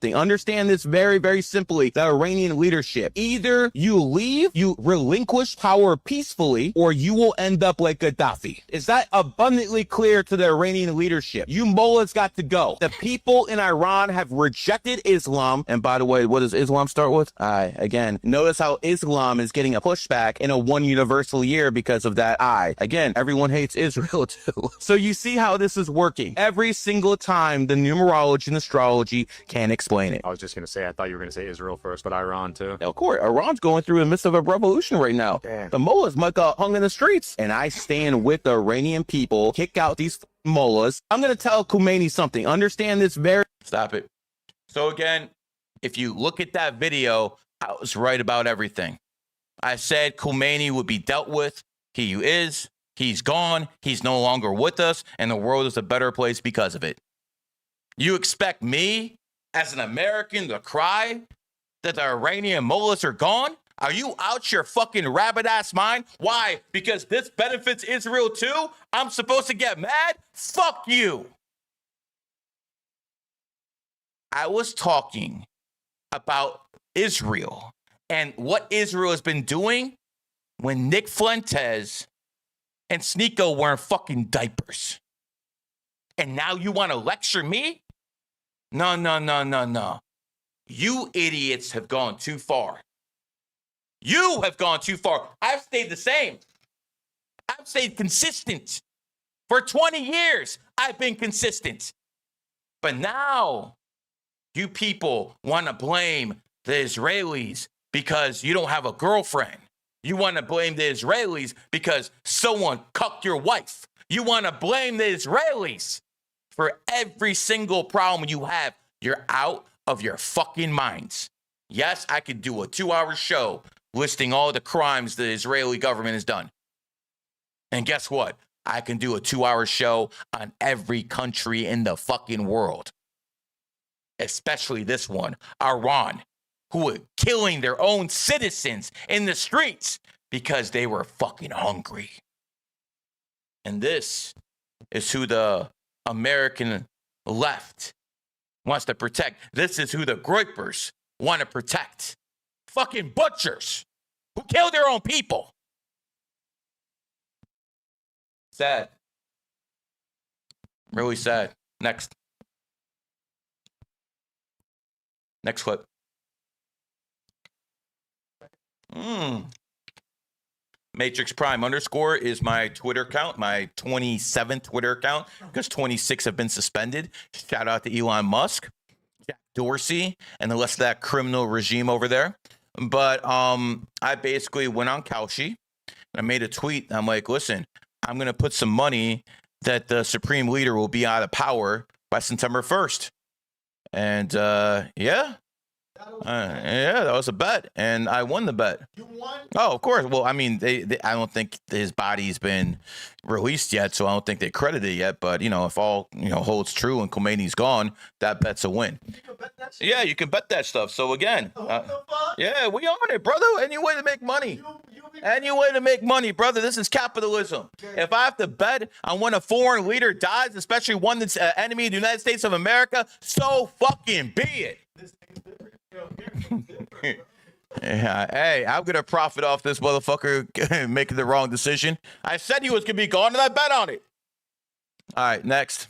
Understand this very, very simply. The Iranian leadership. Either you leave, you relinquish power peacefully, or you will end up like Gaddafi. Is that abundantly clear to the Iranian leadership? You mullahs got to go. The people in Iran have rejected Islam. And by the way, what does Islam start with? Again, notice how Islam is getting a pushback in a one universal year because of that Again, everyone hates Israel too. So you see how this is working. Every single time the numerology and astrology can explain it. I was just going to say, I thought you were going to say Israel first, but Iran too. Of course, Iran's going through the midst of a revolution right now. Damn. The mullahs might got hung in the streets. And I stand with the Iranian people. Kick out these mullahs. I'm going to tell Khomeini something. Understand this very... Stop it. So again, if you look at that video, I was right about everything. I said Khomeini would be dealt with. He is. He's gone. He's no longer with us. And the world is a better place because of it. You expect me as an American to cry that the Iranian mullahs are gone? Are you out your fucking rabbit ass mind? Why? Because this benefits Israel too? I'm supposed to get mad? Fuck you. I was talking about Israel and what Israel has been doing when Nick Fuentes and Sneeko wearing fucking diapers. And now you want to lecture me? No. You idiots have gone too far. You have gone too far. I've stayed the same. I've stayed consistent. For 20 years, I've been consistent. But now, you people want to blame the Israelis because you don't have a girlfriend. You want to blame the Israelis because someone cucked your wife. You want to blame the Israelis for every single problem you have. You're out of your fucking minds. Yes, I could do a 2-hour show listing all the crimes the Israeli government has done. And guess what? I can do a 2-hour show on every country in the fucking world. Especially this one, Iran, who were killing their own citizens in the streets because they were fucking hungry. And this is who the American left wants to protect. This is who the Groypers want to protect. Fucking butchers who kill their own people. Sad. Really sad. Next. Next clip. Matrix Prime underscore is my Twitter account, my 27th Twitter account, because 26 have been suspended. Shout out to Elon Musk, Jack Dorsey, and the rest of that criminal regime over there. But I basically went on Kalshi and I made a tweet. I'm like, listen, I'm going to put some money that the supreme leader will be out of power by September 1st. And yeah, that was a bet, and I won the bet. You won? Oh, of course. Well, I mean, they I don't think his body's been released yet, so I don't think they credit it yet. But you know, if all holds true and Khomeini's gone, that bet's a win. You can bet that shit? Yeah, you can bet that stuff. So again, yeah, we own it, brother. Any way to make money. Any way to make money, brother. This is capitalism. Okay. If I have to bet on when a foreign leader dies, especially one that's an enemy of the United States of America, so fucking be it. Yeah, hey, I'm gonna profit off this motherfucker making the wrong decision. I said he was gonna be gone, and I bet on it. All right, next.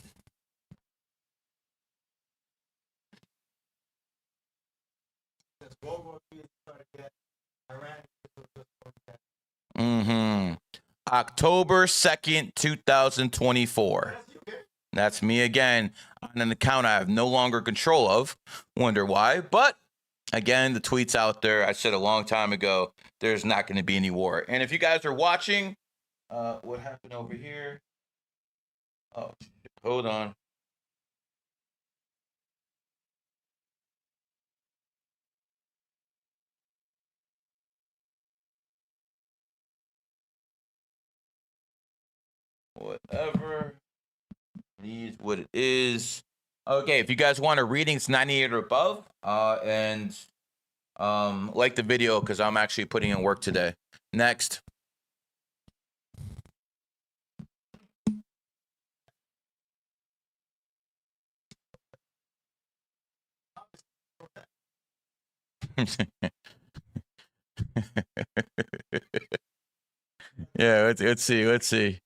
October 2nd, 2024. That's me again on an account I have no longer control of. Wonder why, but again, the tweet's out there. I said a long time ago, there's not going to be any war. And if you guys are watching, what happened over here? Oh, hold on. Whatever. Needs what it is. Okay, if you guys want a reading, it's 98 or above. And like the video because I'm actually putting in work today. Next. Yeah, let's see.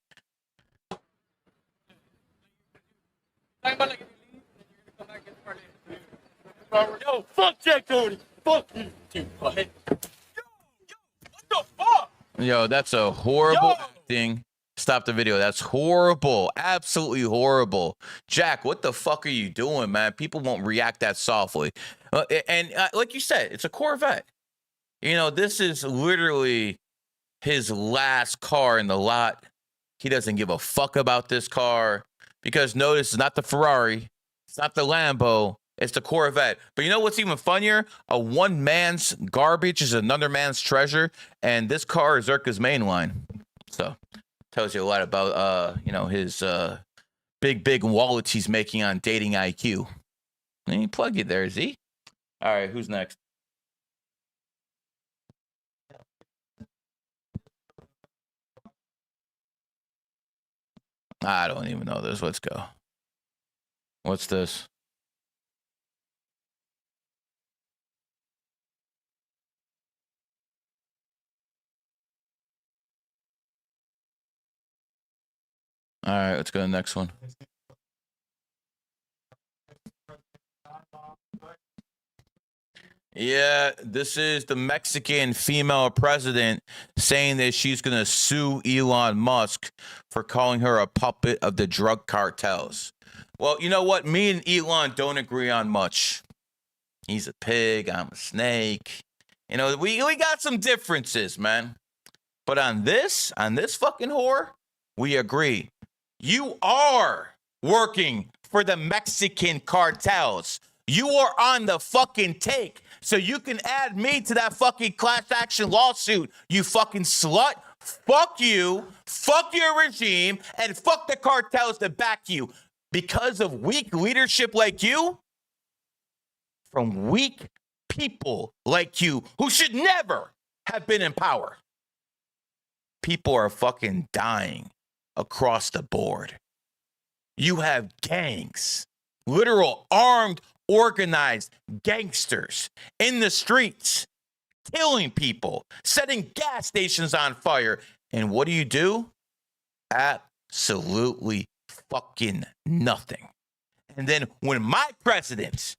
Yo, fuck Jack Doherty. Fuck you, dude. Yo, what the fuck? Yo, that's a horrible acting. Stop the video. That's horrible. Absolutely horrible. Jack, what the fuck are you doing, man? People won't react that softly. And like you said, it's a Corvette. This is literally his last car in the lot. He doesn't give a fuck about this car because notice it's not the Ferrari. It's not the Lambo. It's the Corvette. But you know what's even funnier? A one man's garbage is another man's treasure. And this car is Zerka's main line. So tells you a lot about, his big wallets he's making on dating IQ. Let me plug you there, Z. All right, who's next? I don't even know this. Let's go. What's this? All right, let's go to the next one. Yeah, this is the Mexican female president saying that she's going to sue Elon Musk for calling her a puppet of the drug cartels. Well, you know what? Me and Elon don't agree on much. He's a pig. I'm a snake. We got some differences, man. But on this fucking whore, we agree. You are working for the Mexican cartels. You are on the fucking take. So you can add me to that fucking class action lawsuit, you fucking slut. Fuck you. Fuck your regime. And fuck the cartels that back you. Because of weak leadership like you, from weak people like you who should never have been in power. People are fucking dying across the board. You have gangs, literal armed, organized gangsters in the streets, killing people, setting gas stations on fire. And what do? Absolutely fucking nothing. And then when my president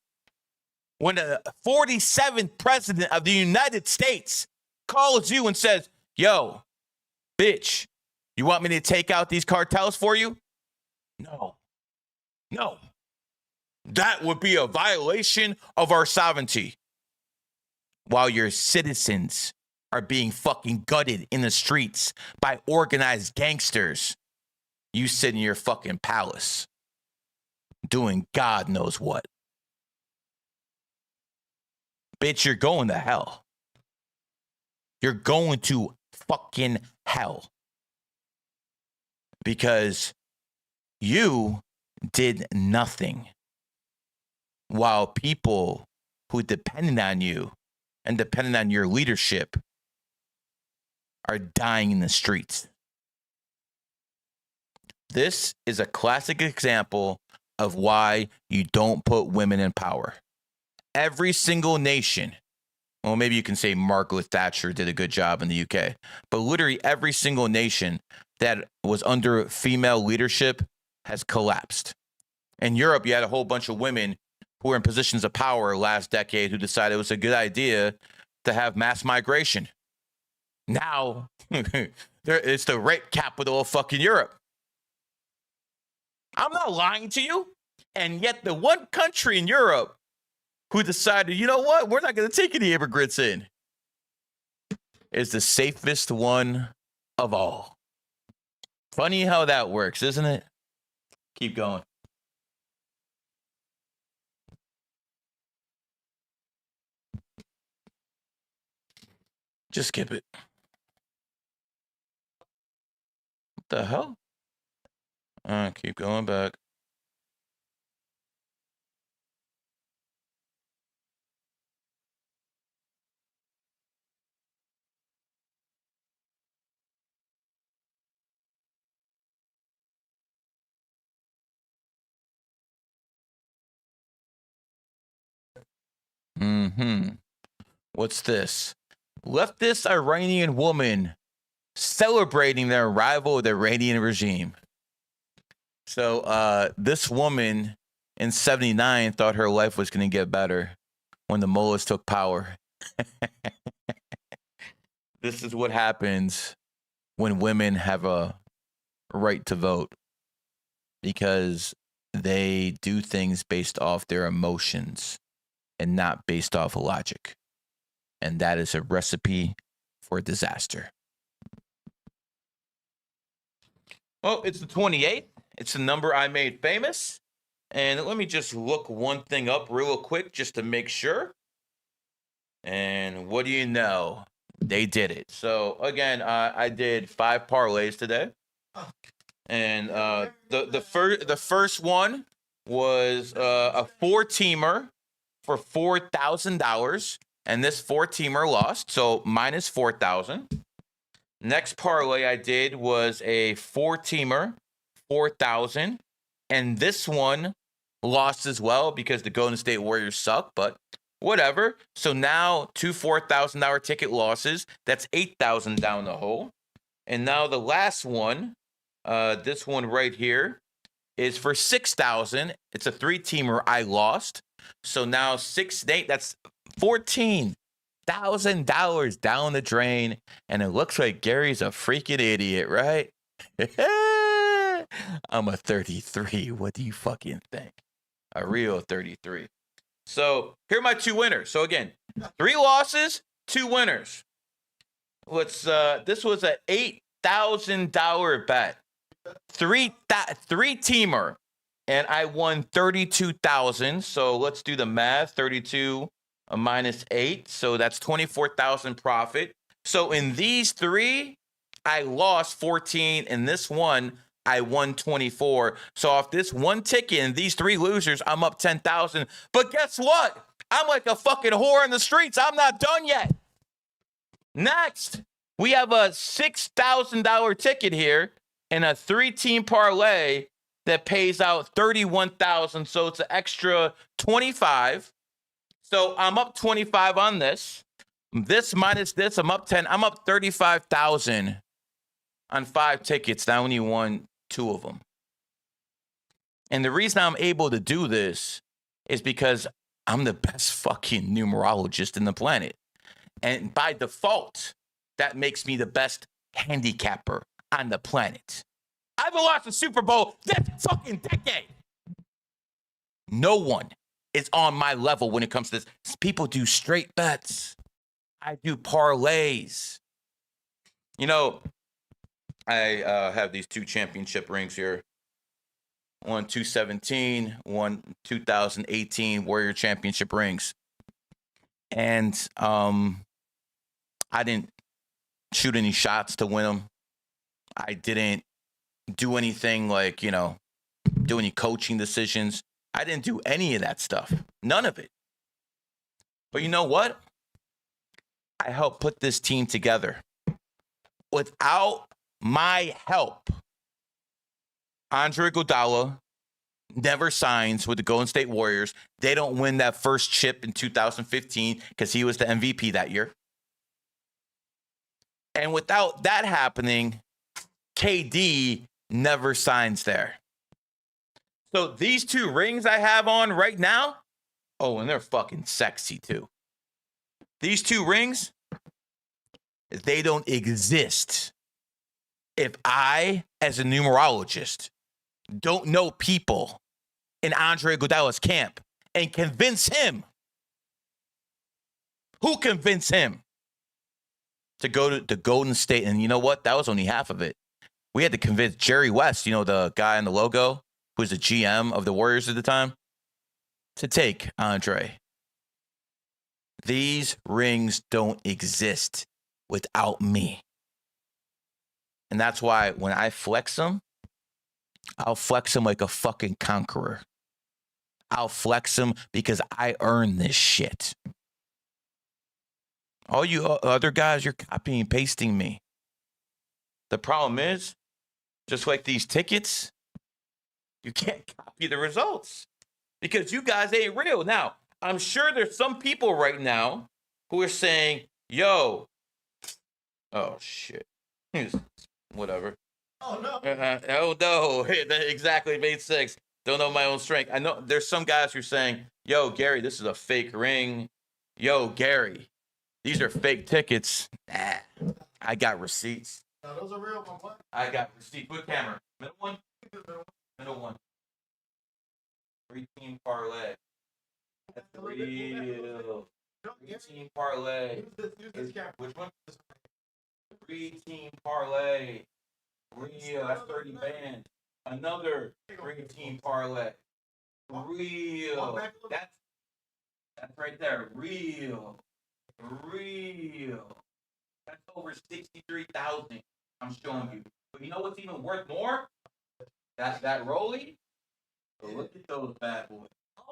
when the 47th president of the United States calls you and says, yo, bitch, you want me to take out these cartels for you? No. No. That would be a violation of our sovereignty. While your citizens are being fucking gutted in the streets by organized gangsters, you sit in your fucking palace doing God knows what. Bitch, you're going to hell. You're going to fucking hell. Because you did nothing while people who depended on you and depended on your leadership are dying in the streets. This is a classic example of why you don't put women in power. Every single nation, well, maybe you can say Margaret Thatcher did a good job in the UK, but literally every single nation that was under female leadership has collapsed. In Europe, you had a whole bunch of women who were in positions of power last decade who decided it was a good idea to have mass migration. Now, it's the rape capital of fucking Europe. I'm not lying to you. And yet the one country in Europe who decided, you know what, we're not going to take any immigrants in, is the safest one of all. Funny how that works, isn't it? Keep going. Just skip it. What the hell? Keep going back. What's this? Leftist Iranian woman celebrating the arrival of the Iranian regime. So this woman in 79 thought her life was going to get better when the mullahs took power. This is what happens when women have a right to vote, because they do things based off their emotions and not based off of logic. And that is a recipe for disaster. Well, it's the 28th. It's the number I made famous. And let me just look one thing up real quick just to make sure. And what do you know? They did it. So, again, I did 5 parlays today. And the first one was a 4-teamer for $4,000. And this 4-teamer lost, so minus 4,000. Next parlay I did was a 4-teamer, 4,000. And this one lost as well because the Golden State Warriors suck, but whatever. So now 2 $4,000 ticket losses. That's 8,000 down the hole. And now the last one, this one right here, is for 6,000. It's a 3-teamer. I lost. So now 6, 8, that's $14,000 down the drain, and it looks like Gary's a freaking idiot, right? I'm a 33. What do you fucking think? A real 33. So here are my 2 winners. So again, 3 losses, 2 winners. This was a $8,000 bet, 3-teamer, and I won 32,000. So let's do the math. 32 minus 8, so that's 24,000 profit. So in these 3, I lost 14. In this one, I won 24. So off this one ticket and these 3 losers, I'm up 10,000. But guess what? I'm like a fucking whore in the streets. I'm not done yet. Next, we have a $6,000 ticket here and a 3-team parlay that pays out 31,000. So it's an extra 25. So I'm up 25 on this. This minus this, I'm up 10. I'm up 35,000 on 5 tickets. I only won 2 of them. And the reason I'm able to do this is because I'm the best fucking numerologist in the planet. And by default, that makes me the best handicapper on the planet. I haven't lost a Super Bowl this fucking decade. No one is on my level when it comes to this. People do straight bets. I do parlays. You know, I have these 2 championship rings here. One 2017, one 2018 Warrior Championship rings. And I didn't shoot any shots to win them. I didn't do anything like, do any coaching decisions. I didn't do any of that stuff. None of it. But you know what? I helped put this team together. Without my help, Andre Iguodala never signs with the Golden State Warriors. They don't win that first chip in 2015 because he was the MVP that year. And without that happening, KD never signs there. So these 2 rings I have on right now, oh, and they're fucking sexy too. These 2 rings, they don't exist if I, as a numerologist, don't know people in Andre Iguodala's camp and convince him. Who convinced him to go to the Golden State? And you know what? That was only half of it. We had to convince Jerry West, the guy in the logo, who was the GM of the Warriors at the time, to take Andre. These rings don't exist without me. And that's why when I flex them, I'll flex them like a fucking conqueror. I'll flex them because I earned this shit. All you other guys, you're copying and pasting me. The problem is, just like these tickets, you can't copy the results because you guys ain't real. Now, I'm sure there's some people right now who are saying, yo, oh shit, whatever. Oh, no. Oh, no. That exactly made sense. Don't know my own strength. I know there's some guys who are saying, yo, Gary, this is a fake ring. Yo, Gary, these are fake tickets. Nah, I got receipts. No, those are real ones. What? I got receipts. What camera? Middle one? Middle one. 3-team parlay. That's real. 3-team parlay. Use this camera. Which one? 3-team parlay. Real. That's 30 bands. Another 3-team parlay. Real. That's right there. Real. That's over 63,000. I'm showing you. But you know what's even worth more? That Rolly. Look at those bad boys.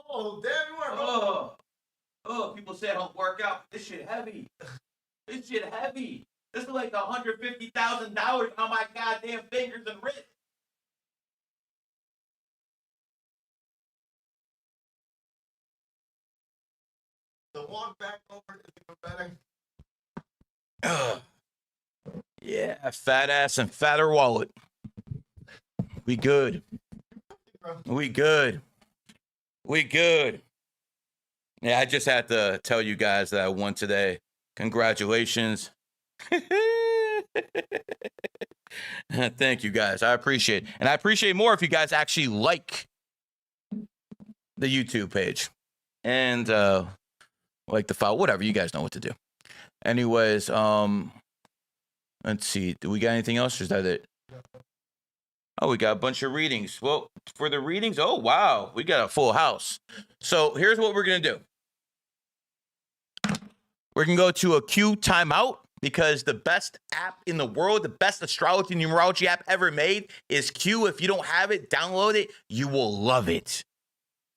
Oh, damn, you are. Oh, people say I don't work out. This shit heavy. This is like $150,000 on my goddamn fingers and wrists. The walk back over is even better. Yeah, fat ass and fatter wallet. We good. Yeah, I just had to tell you guys that I won today. Congratulations. Thank you guys. I appreciate it. And I appreciate more if you guys actually like the YouTube page and like the file, whatever. You guys know what to do. Anyways, let's see. Do we got anything else or is that it? Oh, we got a bunch of readings. Well, for the readings, oh, wow. We got a full house. So here's what we're going to do. We're going to go to a Q timeout because the best app in the world, the best astrology numerology app ever made is Q. If you don't have it, download it. You will love it.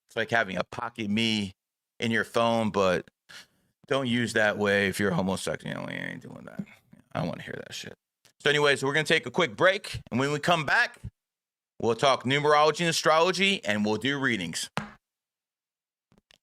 It's like having a pocket me in your phone, but don't use that way if you're homosexual. You ain't doing that. I don't want to hear that shit. So anyways, we're going to take a quick break. And when we come back, we'll talk numerology and astrology and we'll do readings.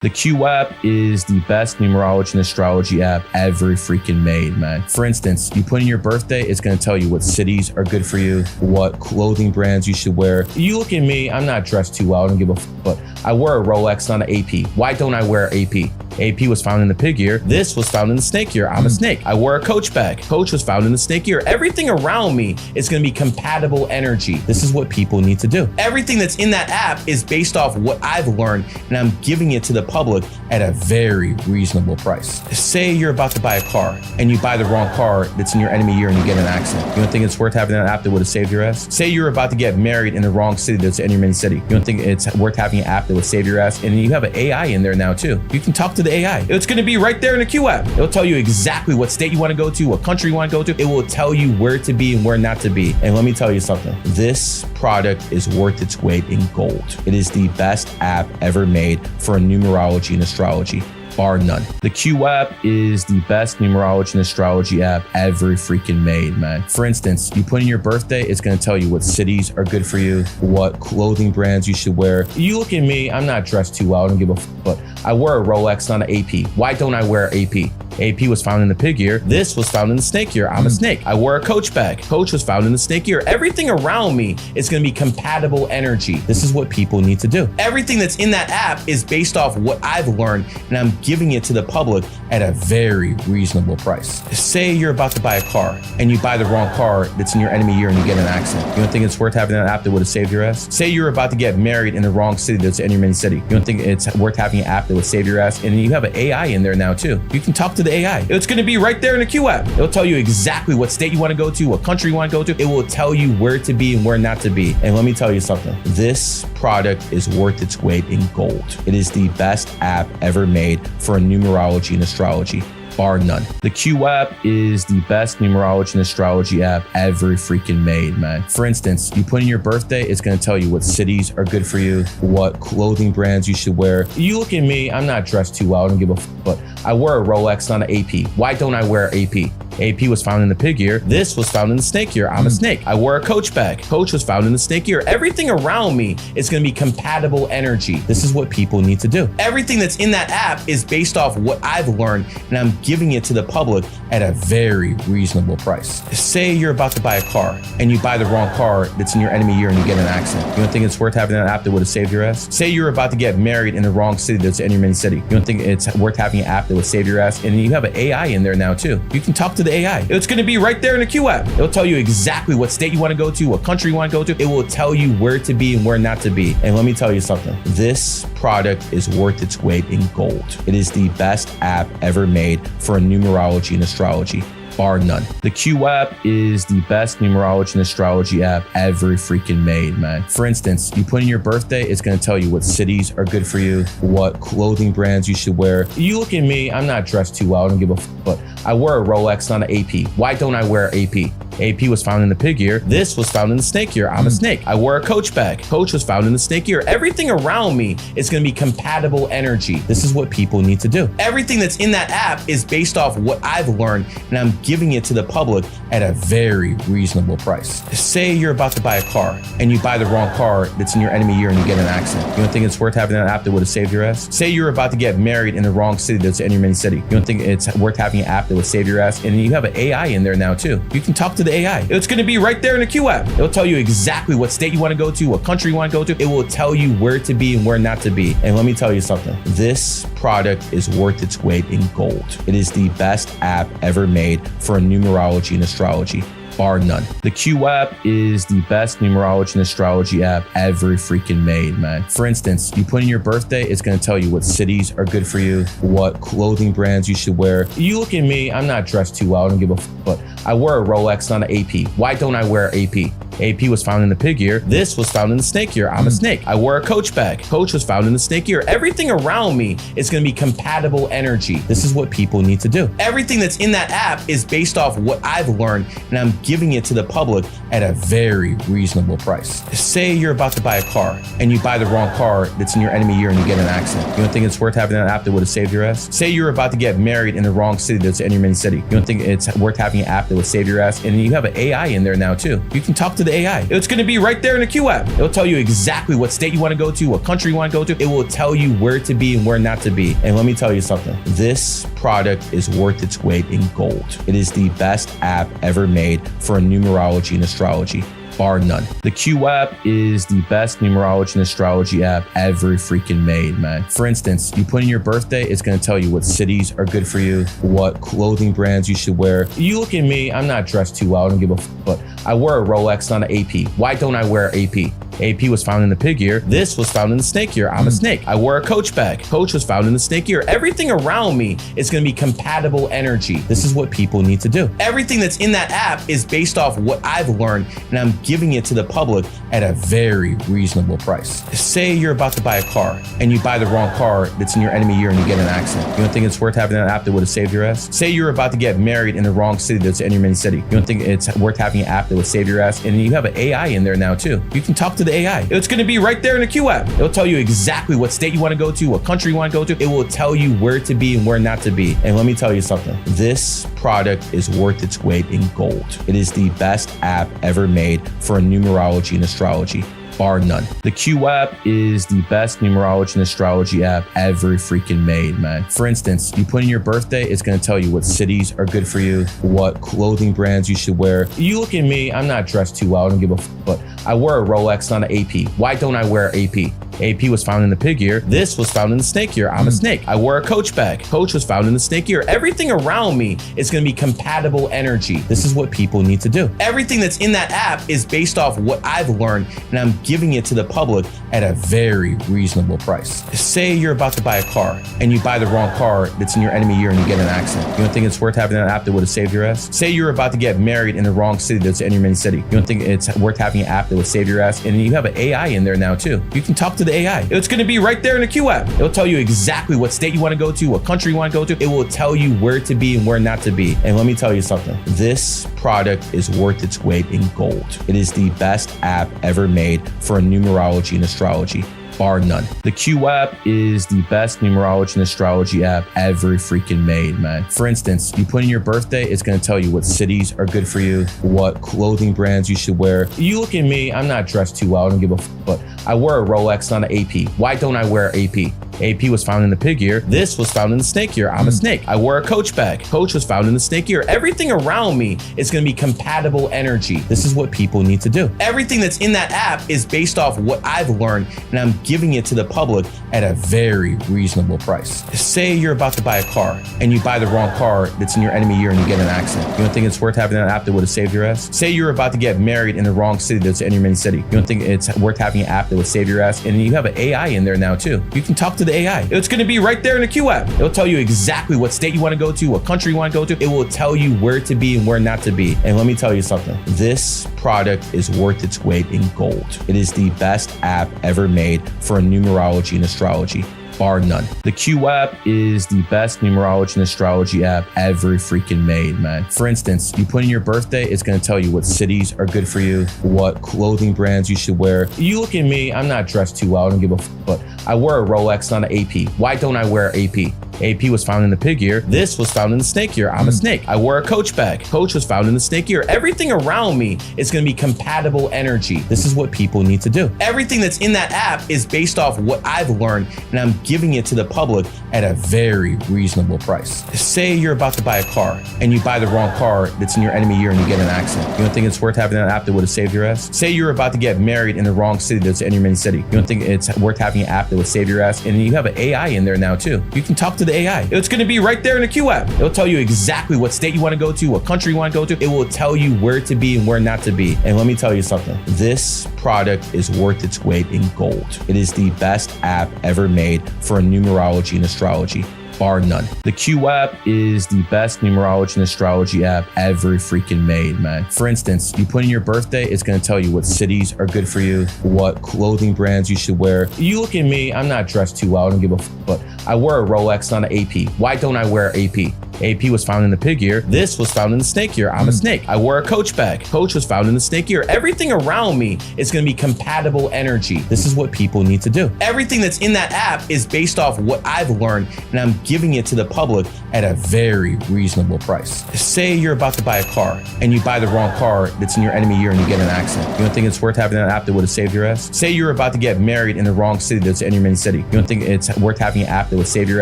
The Q app is the best numerology and astrology app ever freaking made, man. For instance, you put in your birthday, it's going to tell you what cities are good for you, what clothing brands you should wear. You look at me, I'm not dressed too well, I don't give a f, but I wear a Rolex, not an AP. Why don't I wear AP? AP was found in the pig year. This was found in the snake year. I'm a snake. I wear a Coach bag. Coach was found in the snake year. Everything around me is going to be compatible energy. This is what people need to do. Everything that's in that app is based off what I've learned, and I'm giving it to the public at a very reasonable price. Say you're about to buy a car and you buy the wrong car that's in your enemy year and you get in an accident. You don't think it's worth having an app that would have saved your ass? Say you're about to get married in the wrong city that's in your main city. You don't think it's worth having an app that would save your ass? And you have an AI in there now too. You can talk to the AI. It's going to be right there in the Q app. It'll tell you exactly what state you want to go to, what country you want to go to. It will tell you where to be and where not to be. And let me tell you something. This product is worth its weight in gold. It is the best app ever made for numerology and astrology, bar none. The Q app is the best numerology and astrology app ever freaking made, man. For instance, you put in your birthday, it's going to tell you what cities are good for you, what clothing brands you should wear. You look at me, I'm not dressed too well, I don't give a f, but I wear a Rolex, not an AP. Why don't I wear AP? AP was found in the pig year. This was found in the snake year. I'm a snake. I wear a Coach bag. Coach was found in the snake year. Everything around me is going to be compatible energy. This is what people need to do. Everything that's in that app is based off what I've learned, and I'm giving it to the public at a very reasonable price. Say you're about to buy a car and you buy the wrong car that's in your enemy year and you get in an accident. You don't think it's worth having an app that would have saved your ass? Say you're about to get married in the wrong city that's in your main city. You don't think it's worth having an app that would save your ass? And you have an AI in there now too. You can talk to the AI. It's going to be right there in the Q app. It'll tell you exactly what state you want to go to, what country you want to go to. It will tell you where to be and where not to be. And let me tell you something. This product is worth its weight in gold. It is the best app ever made for numerology and astrology, bar none. The Q app is the best numerology and astrology app ever freaking made, man. For instance, you put in your birthday, it's going to tell you what cities are good for you, what clothing brands you should wear. You look at me, I'm not dressed too well, I don't give a f, but I wear a Rolex, not an AP. Why don't I wear AP? AP was found in the pig year. This was found in the snake year. I'm a snake. I wear a Coach bag. Coach was found in the snake year. Everything around me is going to be compatible energy. This is what people need to do. Everything that's in that app is based off what I've learned, and I'm giving it to the public at a very reasonable price. Say you're about to buy a car and you buy the wrong car that's in your enemy year and you get in an accident. You don't think it's worth having an app that would have saved your ass? Say you're about to get married in the wrong city that's in your main city. You don't think it's worth having an app that would save your ass? And you have an AI in there now too. You can talk to the AI. It's going to be right there in the Q app. It'll tell you exactly what state you want to go to, what country you want to go to. It will tell you where to be and where not to be. And let me tell you something. This product is worth its weight in gold. It is the best app ever made for numerology and astrology, bar none. The Q app is the best numerology and astrology app ever freaking made, man. For instance, you put in your birthday, it's going to tell you what cities are good for you, what clothing brands you should wear. You look at me, I'm not dressed too well, I don't give a f, but I wear a Rolex, not an AP. Why don't I wear AP? AP was found in the pig year. This was found in the snake year. I'm a snake. I wear a Coach bag. Coach was found in the snake year. Everything around me is going to be compatible energy. This is what people need to do. Everything that's in that app is based off what I've learned, and I'm giving it to the public at a very reasonable price. Say you're about to buy a car and you buy the wrong car that's in your enemy year and you get in an accident. You don't think it's worth having an app that would have saved your ass? Say you're about to get married in the wrong city that's in your main city. You don't think it's worth having an app that would save your ass? And you have an AI in there now too. You can talk to the AI. It's going to be right there in the Q app. It'll tell you exactly what state you want to go to, what country you want to go to. It will tell you where to be and where not to be. And let me tell you something. This product is worth its weight in gold. It is the best app ever made for numerology and astrology, bar none. The Q app is the best numerology and astrology app ever freaking made, man. For instance, you put in your birthday, it's going to tell you what cities are good for you, what clothing brands you should wear. You look at me, I'm not dressed too well, I don't give a f, but I wear a Rolex, not an AP. Why don't I wear AP? AP was found in the pig year. This was found in the snake year. I'm a snake. I wear a Coach bag. Coach was found in the snake year. Everything around me is going to be compatible energy. This is what people need to do. Everything that's in that app is based off what I've learned, and I'm giving it to the public at a very reasonable price. Say you're about to buy a car and you buy the wrong car that's in your enemy year and you get in an accident. You don't think it's worth having an app that would have saved your ass? Say you're about to get married in the wrong city that's in your main city. You don't think it's worth having an app that would save your ass? And you have an AI in there now too. You can talk to the AI. It's going to be right there in the Q app. It'll tell you exactly what state you want to go to, what country you want to go to. It will tell you where to be and where not to be. And let me tell you something. This product is worth its weight in gold. It is the best app ever made for numerology and astrology, bar none. The Q app is the best numerology and astrology app ever freaking made, man. For instance, you put in your birthday, it's going to tell you what cities are good for you, what clothing brands you should wear. You look at me, I'm not dressed too well, I don't give a f, but I wear a Rolex, not an AP. Why don't I wear AP? AP was found in the pig year. This was found in the snake year. I'm a snake. I wear a Coach bag. Coach was found in the snake year. Everything around me is going to be compatible energy. This is what people need to do. Everything that's in that app is based off what I've learned, and I'm giving it to the public at a very reasonable price. Say you're about to buy a car and you buy the wrong car that's in your enemy year and you get in an accident. You don't think it's worth having an app that would have saved your ass? Say you're about to get married in the wrong city that's in your main city. You don't think it's worth having an app that would save your ass? And you have an AI in there now too. You can talk to the AI. It's going to be right there in the Q app. It'll tell you exactly what state you want to go to, what country you want to go to. It will tell you where to be and where not to be. And let me tell you something. This product is worth its weight in gold. It is the best app ever made for numerology and astrology, bar none. The Q app is the best numerology and astrology app ever freaking made, man. For instance, you put in your birthday, it's going to tell you what cities are good for you, what clothing brands you should wear. You look at me, I'm not dressed too well, I don't give a f, but I wear a Rolex, not an AP. Why don't I wear AP? AP was found in the pig year. This was found in the snake year. I'm a snake. I wear a Coach bag. Coach was found in the snake year. Everything around me is going to be compatible energy. This is what people need to do. Everything that's in that app is based off what I've learned, and I'm giving it to the public at a very reasonable price. Say you're about to buy a car and you buy the wrong car that's in your enemy year and you get in an accident. You don't think it's worth having an app that would have saved your ass? Say you're about to get married in the wrong city that's in your main city. You don't think it's worth having an app that would save your ass? And you have an AI in there now too. You can talk to the AI. It's going to be right there in the Q app. It'll tell you exactly what state you want to go to, what country you want to go to. It will tell you where to be and where not to be. And let me tell you something. This product is worth its weight in gold. It is the best app ever made for numerology and astrology, bar none. The Q app is the best numerology and astrology app ever freaking made, man. For instance, you put in your birthday, it's going to tell you what cities are good for you, what clothing brands you should wear. You look at me, I'm not dressed too well, I don't give a f, but I wear a Rolex, not an AP. Why don't I wear AP? AP was found in the pig year. This was found in the snake year. I'm a snake. I wear a Coach bag. Coach was found in the snake year. Everything around me is going to be compatible energy. This is what people need to do. Everything that's in that app is based off what I've learned, and I'm giving it to the public at a very reasonable price. Say you're about to buy a car and you buy the wrong car that's in your enemy year and you get in an accident. You don't think it's worth having an app that would have saved your ass? Say you're about to get married in the wrong city that's in your main city. You don't think it's worth having an app that would save your ass? And you have an AI in there now too. You can talk to the AI. It's going to be right there in the Q app. It'll tell you exactly what state you want to go to, what country you want to go to. It will tell you where to be and where not to be. And let me tell you something. This product is worth its weight in gold. It is the best app ever made for numerology and astrology, bar none. The Q app is the best numerology and astrology app ever freaking made, man. For instance, you put in your birthday, it's going to tell you what cities are good for you, what clothing brands you should wear. You look at me, I'm not dressed too well, I don't give a f, but I wear a Rolex, not an AP. Why don't I wear AP? AP was found in the pig year. This was found in the snake year. I'm a snake. I wear a Coach bag. Coach was found in the snake year. Everything around me is going to be compatible energy. This is what people need to do. Everything that's in that app is based off what I've learned, and I'm giving it to the public at a very reasonable price. Say you're about to buy a car and you buy the wrong car that's in your enemy year and you get in an accident. You don't think it's worth having an app that would have saved your ass? Say you're about to get married in the wrong city that's in your main city. You don't think it's worth having an app that would save your ass? And you have an AI in there now too. You can talk to the AI. It's going to be right there in the Q app. It'll tell you exactly what state you want to go to, what country you want to go to. It will tell you where to be and where not to be. And let me tell you something. This product is worth its weight in gold. It is the best app ever made for numerology and astrology, bar none. The Q app is the best numerology and astrology app ever freaking made, man. For instance, you put in your birthday, it's going to tell you what cities are good for you, what clothing brands you should wear. You look at me, I'm not dressed too well, I don't give a f, but I wear a Rolex, not an AP. Why don't I wear AP? AP was found in the pig year. This was found in the snake year. I'm a snake. I wear a Coach bag. Coach was found in the snake year. Everything around me is going to be compatible energy. This is what people need to do. Everything that's in that app is based off what I've learned, and I'm giving it to the public at a very reasonable price. Say you're about to buy a car and you buy the wrong car that's in your enemy year and you get in an accident. You don't think it's worth having an app that would have saved your ass? Say you're about to get married in the wrong city that's in your main city. You don't think it's worth having an app that would save your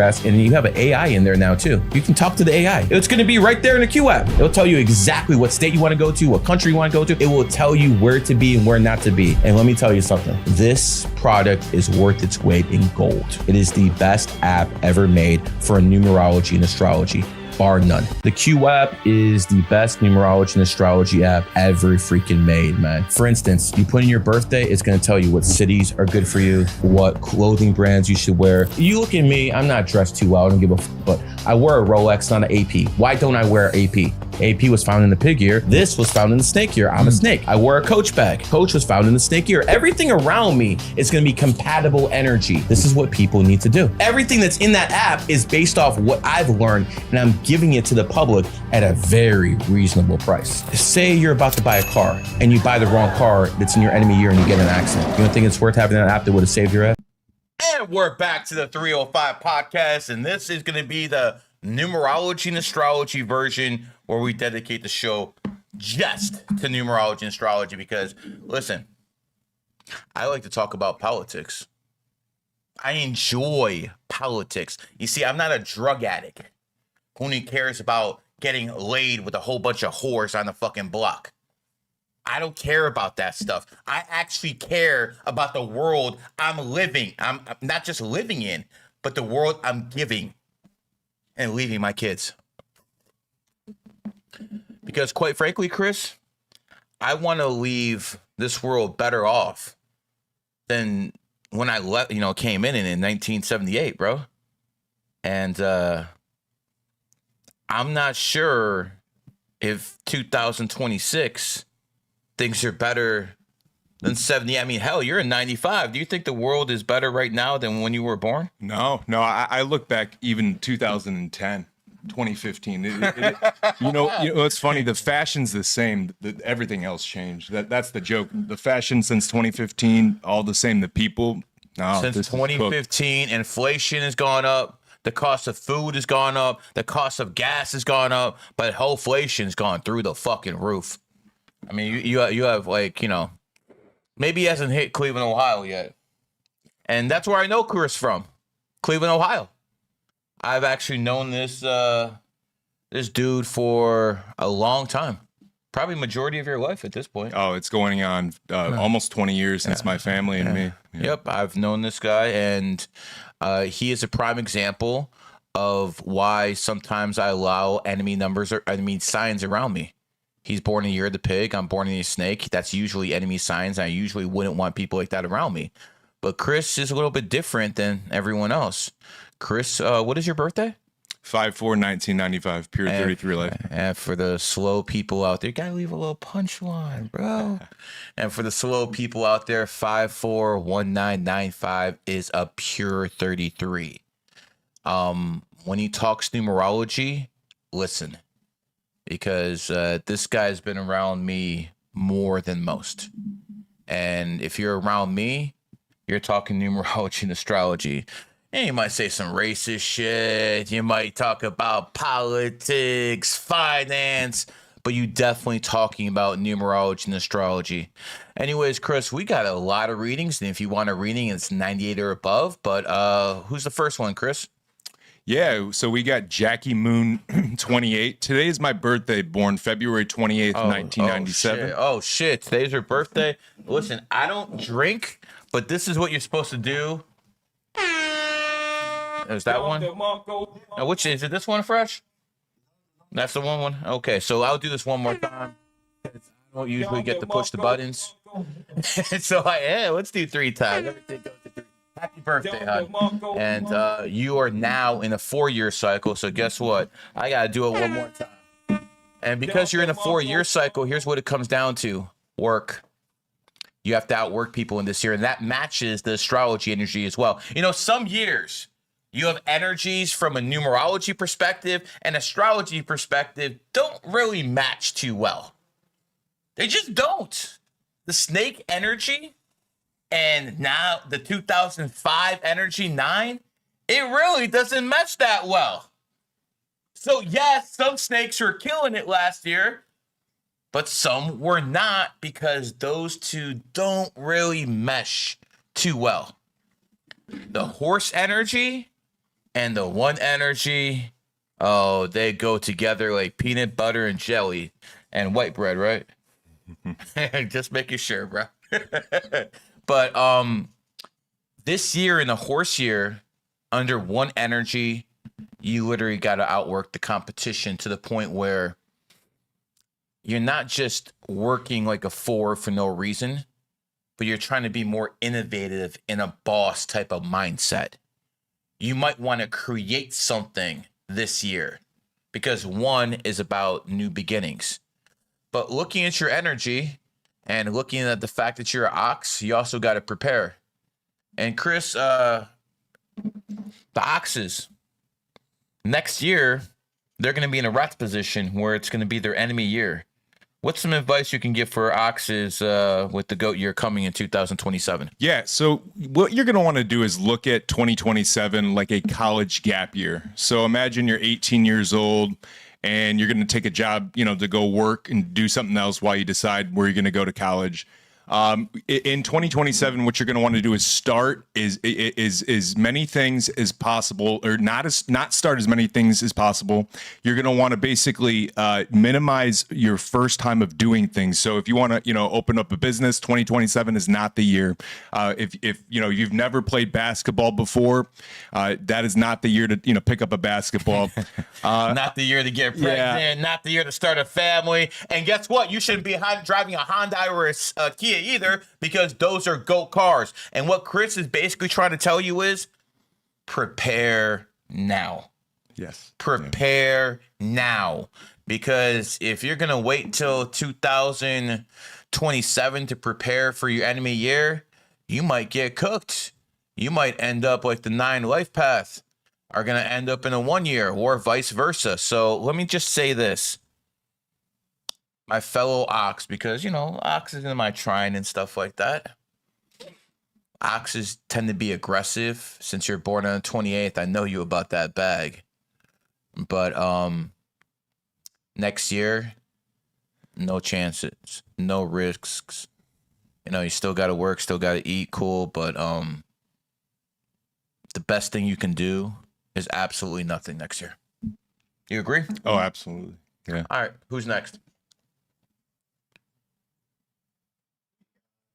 ass? And you have an AI in there now too. You can talk to the AI. It's going to be right there in the Q app. It'll tell you exactly what state you want to go to, what country you want to go to. It will tell you where to be and where not to be. And let me tell you something. This product is worth its weight in gold. It is the best app ever made for numerology and astrology, bar none. The Q app is the best numerology and astrology app ever freaking made, man. For instance, you put in your birthday, it's going to tell you what cities are good for you, what clothing brands you should wear. You look at me, I'm not dressed too well, I don't give a f, but I wear a Rolex, not an AP. Why don't I wear AP? AP was found in the pig year. This was found in the snake year. I'm a snake. I wear a Coach bag. Coach was found in the snake year. Everything around me is going to be compatible energy. This is what people need to do. Everything that's in that app is based off what I've learned, and I'm giving it to the public at a very reasonable price. Say you're about to buy a car and you buy the wrong car that's in your enemy year and you get in an accident. You don't think it's worth having an app that would have saved your ass? And we're back to the 305 podcast, and this is going to be the numerology and astrology version where we dedicate the show just to numerology and astrology because, listen, I like to talk about politics. I enjoy politics. You see, I'm not a drug addict who only cares about getting laid with a whole bunch of whores on the fucking block. I don't care about that stuff. I actually care about the world I'm living. I'm not just living in, but the world I'm giving and leaving my kids. Because quite frankly, Chris, I want to leave this world better off than when I came in 1978, bro. And I'm not sure if 2026 things are better than 70. I mean, hell, you're in 95. Do you think the world is better right now than when you were born? No. I look back even 2010, 2015. You know, it's funny. The fashion's the same. Everything else changed. That's the joke. The fashion since 2015, all the same. The people. No, since 2015, inflation has gone up. The cost of food has gone up. The cost of gas has gone up. But whole inflation's gone through the fucking roof. I mean, you have maybe he hasn't hit Cleveland, Ohio yet. And that's where I know Chris from, Cleveland, Ohio. I've actually known this dude for a long time. Probably majority of your life at this point. Oh, it's going on almost 20 years since my family and me. Yeah. Yep, I've known this guy, and he is a prime example of why sometimes I allow enemy signs around me. He's born in the year of the pig. I'm born in the snake. That's usually enemy signs. I usually wouldn't want people like that around me. But Chris is a little bit different than everyone else. Chris, what is your birthday? 5/4/1995, pure 33 life. And for the slow people out there, you gotta leave a little punchline, bro. And for the slow people out there, 5/4/1995 is a pure 33. When he talks numerology, listen, because this guy's been around me more than most. And if you're around me, you're talking numerology and astrology. And you might say some racist shit. You might talk about politics, finance, but you definitely talking about numerology and astrology. Anyways, Chris, we got a lot of readings. And if you want a reading, it's 98 or above. But who's the first one, Chris? Yeah, so we got Jackie Moon 28. Today is my birthday, born February 28th, 1997. Oh, shit. Today's her birthday. Listen, I don't drink, but this is what you're supposed to do. Is that one? Which is it? This one, Fresh? That's the one. Okay, so I'll do this one more time. I don't usually get to push the buttons. So let's do 3 times. Everything goes to 3. Happy birthday, hon. And you are now in a 4-year cycle. So guess what? I gotta do it one more time. And because you're in a 4-year cycle, here's what it comes down to: work. You have to outwork people in this year, and that matches the astrology energy as well. You know, some years You have energies from a numerology perspective and astrology perspective don't really match too well. They just don't. The snake energy and now the 2005 energy 9, it really doesn't match that well. So yes, some snakes were killing it last year, but some were not because those two don't really mesh too well. The horse energy and the one energy, oh, they go together like peanut butter and jelly and white bread, right? Just making sure, bro. But this year in the horse year, under one energy, you literally got to outwork the competition to the point where you're not just working like a 4 for no reason, but you're trying to be more innovative in a boss type of mindset. You might want to create something this year because 1 is about new beginnings. But looking at your energy and looking at the fact that you're an ox, you also got to prepare. And Chris, the oxes, next year, they're going to be in a rat's position where it's going to be their enemy year. What's some advice you can give for oxes with the goat year coming in 2027? Yeah, so what you're going to want to do is look at 2027 like a college gap year. So imagine you're 18 years old and you're going to take a job, to go work and do something else while you decide where you're going to go to college. In 2027, what you're going to want to do is start is many things as possible, or not start as many things as possible. You're going to want to basically minimize your first time of doing things. So if you want to, open up a business, 2027 is not the year. If you've never played basketball before, that is not the year to pick up a basketball. Not the year to get pregnant, not the year to start a family. And guess what? You shouldn't be driving a Hyundai or a Kia either, because those are GOAT cars. And what Chris is basically trying to tell you is prepare now. Yes. Prepare now. Because if you're going to wait till 2027 to prepare for your enemy year, you might get cooked. You might end up like the 9 Lifepath are going to end up in a 1 year, or vice versa. So let me just say this. My fellow ox, because, ox is in my trine and stuff like that. Oxes tend to be aggressive. Since you're born on the 28th, I know you about that bag. But next year, no chances, no risks. You still got to work, still got to eat, cool. But the best thing you can do is absolutely nothing next year. You agree? Oh, absolutely. Yeah. All right, who's next?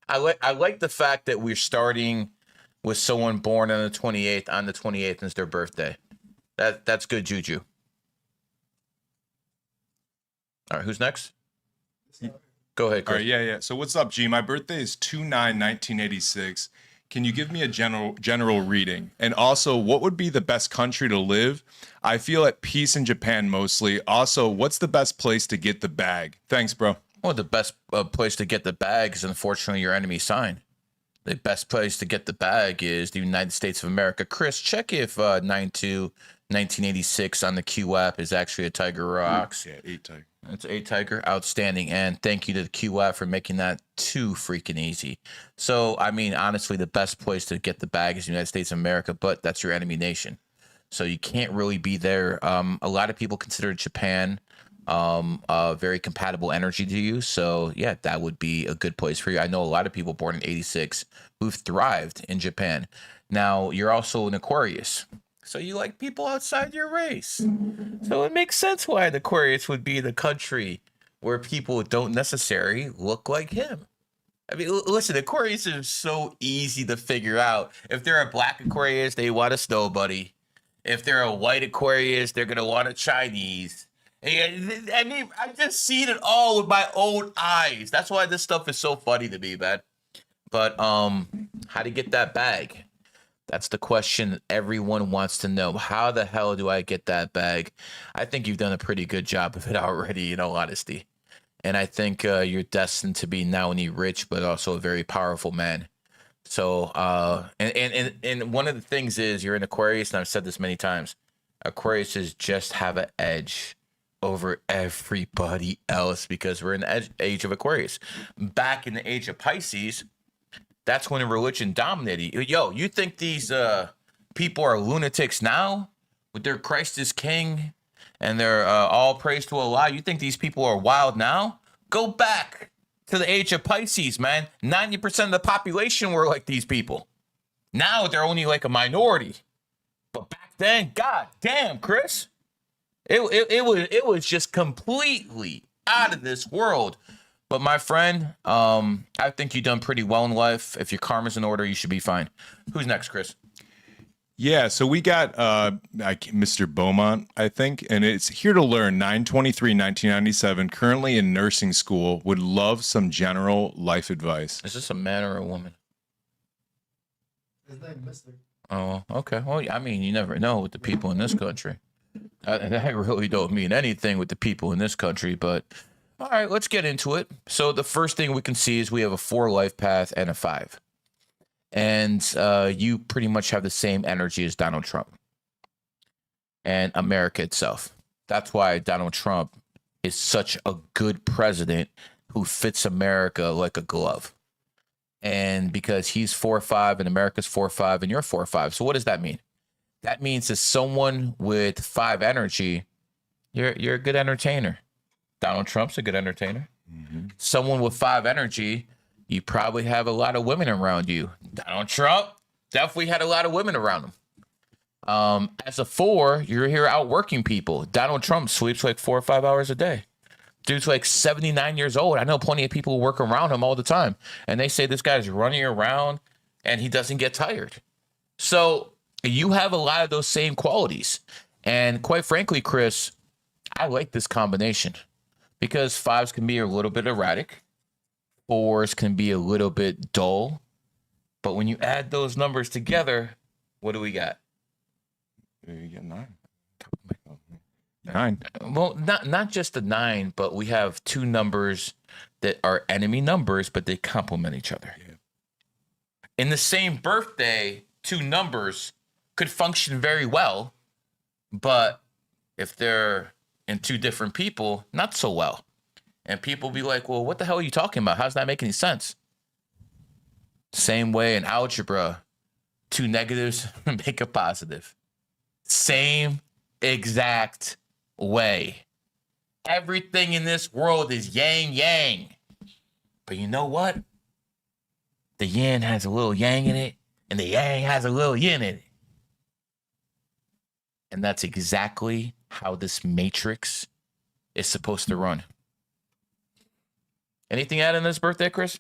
I like the fact that we're starting with someone born on the 28th. On the 28th is their birthday. That's good juju. All right, who's next? Go ahead, Chris. All right, yeah. So what's up, G? My birthday is 2/9/1986. Can you give me a general reading? And also, what would be the best country to live? I feel at peace in Japan mostly. Also, what's the best place to get the bag? Thanks, bro. Well, the best place to get the bag is unfortunately your enemy sign. The best place to get the bag is the United States of America. Chris, check if 9/2/1986 on the Q app is actually a tiger or ox. Yeah, 8 tiger. It's 8 tiger. Outstanding. And thank you to the Q app for making that too freaking easy. So, I mean, honestly, the best place to get the bag is the United States of America, but that's your enemy nation. So you can't really be there. A lot of people consider Japan a very compatible energy to you. So yeah, that would be a good place for you. I know a lot of people born in 86 who've thrived in Japan. Now, you're also an Aquarius. So you like people outside your race. So it makes sense why the Aquarius would be the country where people don't necessarily look like him. I mean, listen, Aquarius is so easy to figure out. If they're a black Aquarius, they want a snow buddy. If they're a white Aquarius, they're going to want a Chinese. I mean, I've just seen it all with my own eyes. That's why this stuff is so funny to me, man. But how to get that bag? That's the question that everyone wants to know. How the hell do I get that bag? I think you've done a pretty good job of it already, in all honesty. And I think you're destined to be not only rich, but also a very powerful man. So, and one of the things is you're in Aquarius, and I've said this many times. Aquariuses just have an edge over everybody else because we're in the age of Aquarius. Back in the age of Pisces, that's when religion dominated. Yo, you think these people are lunatics now with their Christ is King and they're all praise to Allah? You think these people are wild now? Go back to the age of Pisces, man. 90% of the population were like these people. Now they're only like a minority. But back then, god damn, Chris, it was just completely out of this world. But my friend, I think you've done pretty well in life. If your karma's in order, you should be fine. Who's next, Chris? Yeah, so we got Mr. Beaumont, I think, and it's here to learn, 9/23/1997, currently in nursing school, would love some general life advice. Is this a man or a woman? His name Mister. Oh, okay. Well, I mean, you never know with the people in this country. That really don't mean anything with the people in this country, but all right, let's get into it. So the first thing we can see is we have a 4 life path and a 5. And you pretty much have the same energy as Donald Trump and America itself. That's why Donald Trump is such a good president who fits America like a glove. And because he's 4-5 and America's 4-5 and you're 4-5. So what does that mean? That means as someone with 5 energy, you're a good entertainer. Donald Trump's a good entertainer. Mm-hmm. Someone with 5 energy, you probably have a lot of women around you. Donald Trump definitely had a lot of women around him. As a 4, you're here out working people. Donald Trump sleeps like 4 or 5 hours a day. Dude's like 79 years old. I know plenty of people who work around him all the time. And they say this guy's running around and he doesn't get tired. So you have a lot of those same qualities. And quite frankly, Chris, I like this combination because 5s can be a little bit erratic. 4s can be a little bit dull. But when you add those numbers together, what do we got? You get 9. 9. Well, not just the 9, but we have 2 numbers that are enemy numbers, but they complement each other. Yeah. In the same birthday, 2 numbers could function very well, but if they're in 2 different people, not so well. And people be like, well, what the hell are you talking about? How does that make any sense? Same way in algebra, 2 negatives make a positive. Same exact way. Everything in this world is yang yang. But you know what? The yin has a little yang in it, and the yang has a little yin in it. And that's exactly how this matrix is supposed to run. Anything add in this birthday, Chris?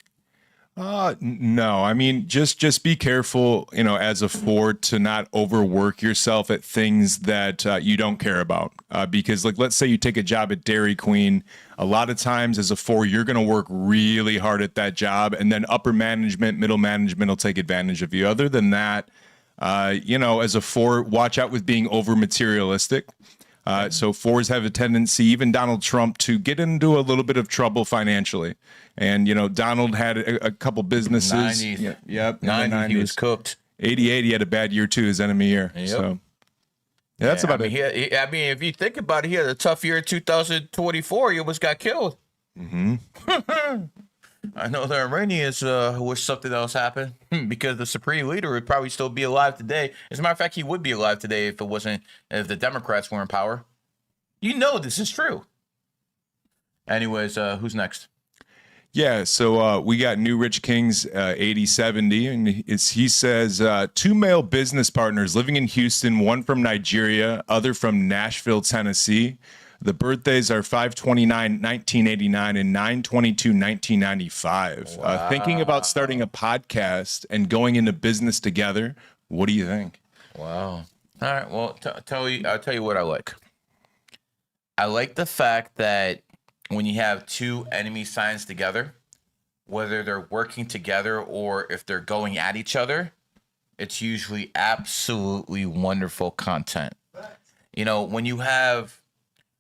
No, I mean, just be careful, as a 4 to not overwork yourself at things that you don't care about. Because like, let's say you take a job at Dairy Queen. A lot of times as a 4, you're going to work really hard at that job. And then upper management, middle management will take advantage of you. Other than that, as a 4, watch out with being over materialistic. So 4s have a tendency, even Donald Trump, to get into a little bit of trouble financially. And, Donald had a couple businesses. 90s. Yep. 90s, he was cooked. 88, he had a bad year too, his enemy year. Yep. So that's about it. If you think about it, he had a tough year in 2024. He almost got killed. Mm-hmm. I know the Iranians wish something else happened because the supreme leader would probably still be alive today. As a matter of fact, he would be alive today if the Democrats were in power. You know this is true. Anyways, who's next? Yeah, so we got New Rich Kings 8070, and he says 2 male business partners living in Houston, one from Nigeria, other from Nashville, Tennessee. The birthdays are 5/29/1989 and 9/22/1995. Wow. Thinking about starting a podcast and going into business together. What do you think? Wow. All right. Well, I'll tell you what I like. I like the fact that when you have 2 enemy signs together, whether they're working together or if they're going at each other, it's usually absolutely wonderful content. When you have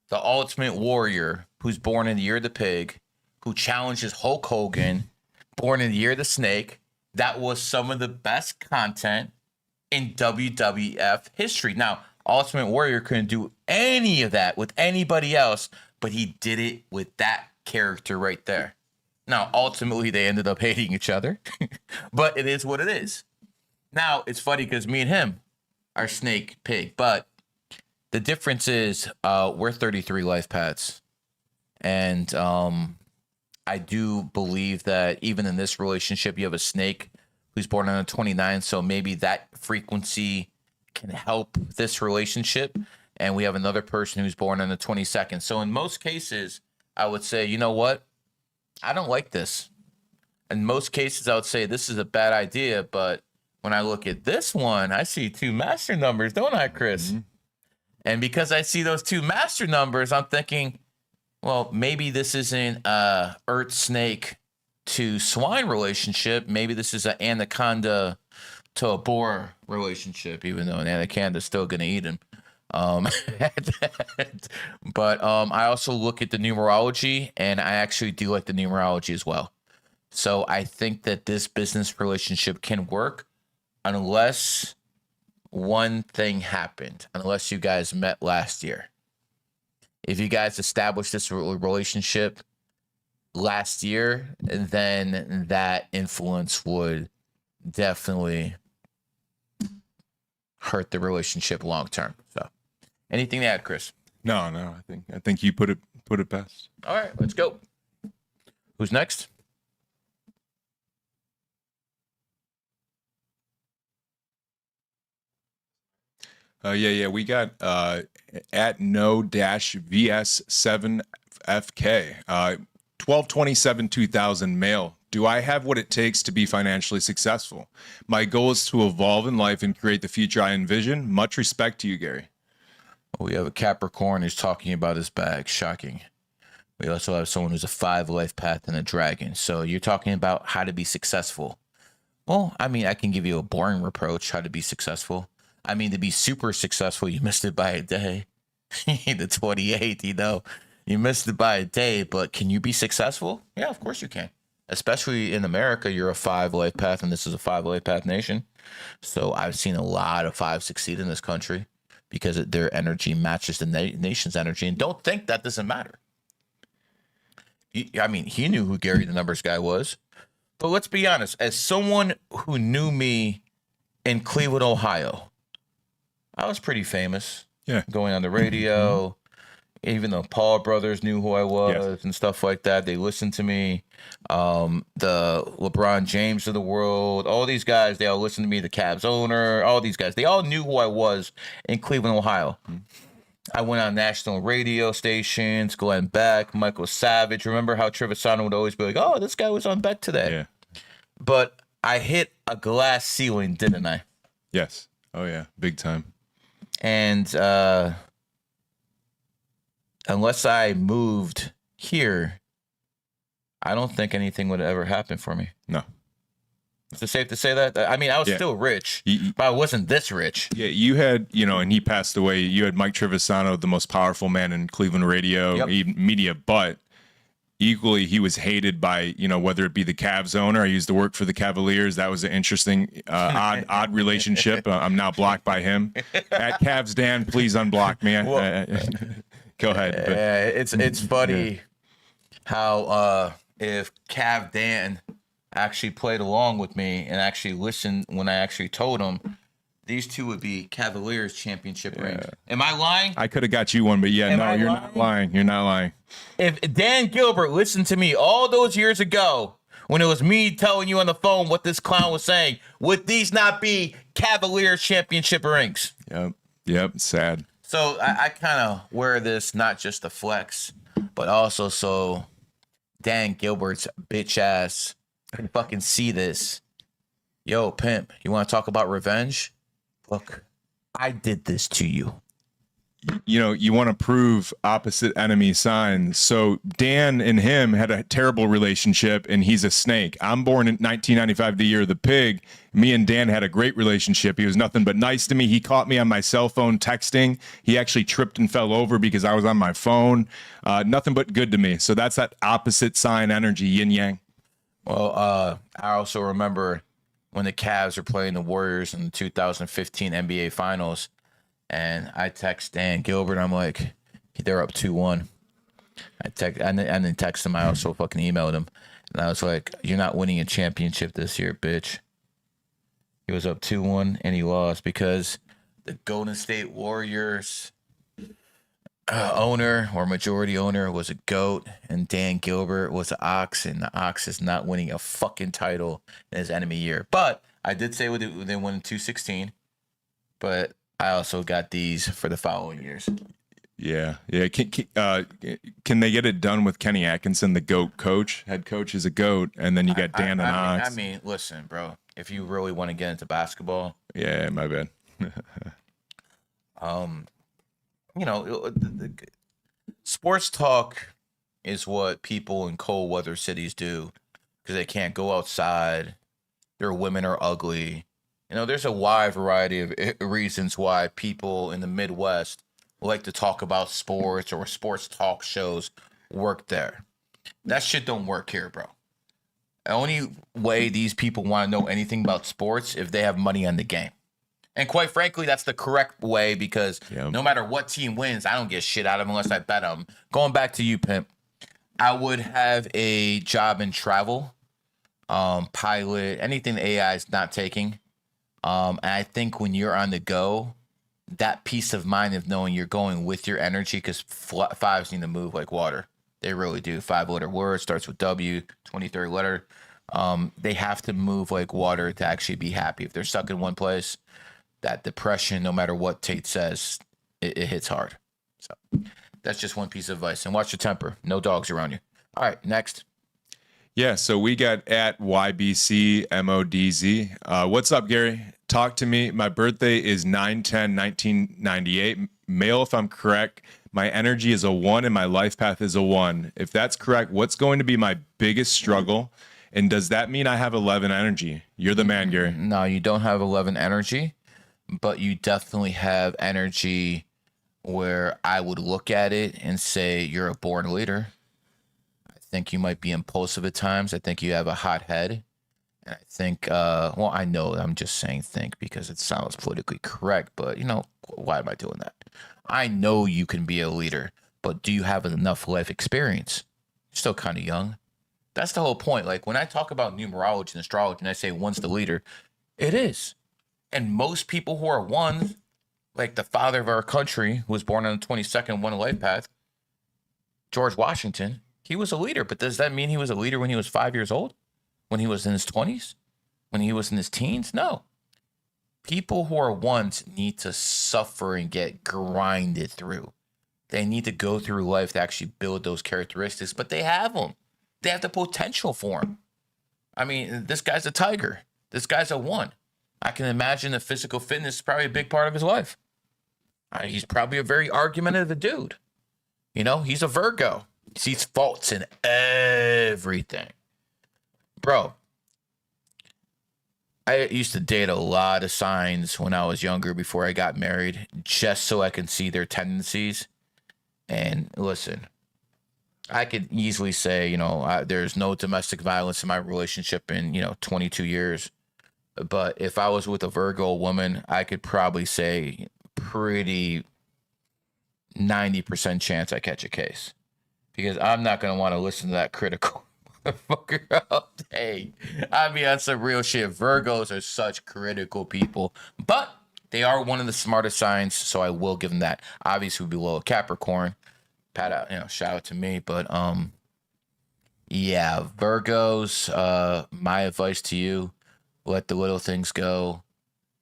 the Ultimate Warrior, who's born in the year of the pig, who challenges Hulk Hogan, born in the year of the snake, that was some of the best content in WWF history. Now, Ultimate Warrior couldn't do any of that with anybody else, but he did it with that character right there. Now, ultimately, they ended up hating each other, but it is what it is. Now, it's funny because me and him are snake pig, but the difference is we're 33 life paths. And I do believe that even in this relationship, you have a snake who's born on the 29th. So maybe that frequency can help this relationship. And we have another person who's born on the 22nd. So in most cases, I would say, you know what? I don't like this. In most cases, I would say this is a bad idea. But when I look at this one, I see 2 master numbers, don't I, Chris? Mm-hmm. And because I see those 2 master numbers, I'm thinking, well, maybe this isn't a earth snake to swine relationship. Maybe this is an anaconda to a boar relationship, even though an anaconda is still going to eat him. But I also look at the numerology, and I actually do like the numerology as well. So I think that this business relationship can work unless one thing happened, unless you guys met last year. If you guys established this relationship last year, then that influence would definitely hurt the relationship long term. So, anything to add, Chris? No. I think you put it best. All right, let's go. Who's next? Yeah. We got at no-vs7fk 12/27/2000 male. Do I have what it takes to be financially successful? My goal is to evolve in life and create the future I envision. Much respect to you, Gary. We have a Capricorn who's talking about his bag. Shocking. We also have someone who's a 5 life path and a dragon. So you're talking about how to be successful. Well, I mean, I can give you a boring reproach, how to be successful. I mean, to be super successful, you missed it by a day. The 28th, you know, you missed it by a day, but can you be successful? Yeah, of course you can. Especially in America, you're a 5 life path, and this is a 5 life path nation. So I've seen a lot of 5 succeed in this country because their energy matches the nation's energy. And don't think that doesn't matter. I mean, he knew who Gary the Numbers guy was. But let's be honest, as someone who knew me in Cleveland, Ohio, I was pretty famous. Yeah. Going on the radio. Even the Paul brothers knew who I was and stuff like that. They listened to me. The LeBron James of the world, all these guys, they all listened to me. The Cavs owner, all these guys, they all knew who I was in Cleveland, Ohio. I went on national radio stations, Glenn Beck, Michael Savage. Remember how Trevisano would always be like, oh, this guy was on Beck today. Yeah. But I hit a glass ceiling, didn't I? Yes. Oh, yeah. Big time. And unless I moved here, I don't think anything would ever happen for me. No. Is it safe to say that? I mean, I was still rich, but I wasn't this rich. Yeah, you had, and he passed away. You had Mike Trevisano, the most powerful man in Cleveland radio media, but equally he was hated by, whether it be the Cavs owner. I used to work for the Cavaliers. That was an interesting, odd relationship. I'm now blocked by him. At Cavs Dan, please unblock me. Go ahead. It's funny how if Cav Dan actually played along with me and actually listened when I actually told him, these two would be Cavaliers championship rings. Am I lying? I could have got you one, but you're not lying. You're not lying. If Dan Gilbert listened to me all those years ago when it was me telling you on the phone what this clown was saying, would these not be Cavaliers championship rings? Yep. Sad. So I kind of wear this not just to flex, but also so Dan Gilbert's bitch ass can fucking see this. Yo, pimp, you want to talk about revenge? Look, I did this to you. You want to prove opposite enemy signs. So Dan and him had a terrible relationship, and he's a snake. I'm born in 1995, the year of the pig. Me and Dan had a great relationship. He was nothing but nice to me. He caught me on my cell phone texting. He actually tripped and fell over because I was on my phone. Nothing but good to me. So that's that opposite sign energy, yin yang. Well, I also remember when the Cavs were playing the Warriors in the 2015 NBA Finals, and I text Dan Gilbert. I'm like, they're up 2-1. I didn't text him. I also fucking emailed him, and I was like, "You're not winning a championship this year, bitch." He was up 2-1 and he lost because the Golden State Warriors owner or majority owner was a goat, and Dan Gilbert was an ox, and the ox is not winning a fucking title in his enemy year. But I did say they won in 216, but I also got these for the following years. Yeah. Can they get it done with Kenny Atkinson, the GOAT coach? Head coach is a GOAT, and then you got Dan and Ox. I mean, listen, bro. If you really want to get into basketball, yeah, my bad. Sports talk is what people in cold weather cities do because they can't go outside. Their women are ugly. There's a wide variety of reasons why people in the Midwest like to talk about sports, or sports talk shows work there. That shit don't work here, bro. The only way these people want to know anything about sports if they have money on the game. And quite frankly, that's the correct way because no matter what team wins, I don't get shit out of them unless I bet them. Going back to you, Pimp, I would have a job in travel, pilot, anything the AI is not taking. And I think when you're on the go, that peace of mind of knowing you're going with your energy, because fives need to move like water. They really do. 5-letter word starts with W, 23rd letter. They have to move like water to actually be happy. If they're stuck in one place, that depression, no matter what Tate says, it hits hard. So that's just one piece of advice. And watch your temper. No dogs around you. All right, next. Yeah, so we got at YBCMODZ. What's up, Gary? Talk to me. My birthday is 9/10/1998. Male, if I'm correct. My energy is a 1 and my life path is a 1. If that's correct, what's going to be my biggest struggle? And does that mean I have 11 energy? You're the man, Gary. No, you don't have 11 energy, but you definitely have energy where I would look at it and say you're a born leader. I think you might be impulsive at times. I think you have a hot head. And I think, I know I'm just saying think because it sounds politically correct, but why am I doing that? I know you can be a leader, but do you have enough life experience? You're still kind of young. That's the whole point. Like when I talk about numerology and astrology and I say one's the leader, it is. And most people who are ones, like the father of our country, who was born on the 22nd, won a life path, George Washington, he was a leader. But does that mean he was a leader when he was 5 years old? When he was in his 20s? When he was in his teens? No. People who are ones need to suffer and get grinded through. They need to go through life to actually build those characteristics, but they have them. They have the potential for them. I mean, this guy's a tiger. This guy's a 1. I can imagine the physical fitness is probably a big part of his life. He's probably a very argumentative dude. He's a Virgo. He sees faults in everything. Bro, I used to date a lot of signs when I was younger before I got married, just so I can see their tendencies. And listen, I could easily say, there's no domestic violence in my relationship in, 22 years. But if I was with a Virgo woman, I could probably say pretty 90% chance I catch a case. Because I'm not going to want to listen to that critical motherfucker all day. I mean, that's some real shit. Virgos are such critical people. But they are one of the smartest signs, so I will give them that. Obviously, below a Capricorn. Pat out, shout out to me. But, yeah, Virgos, my advice to you, let the little things go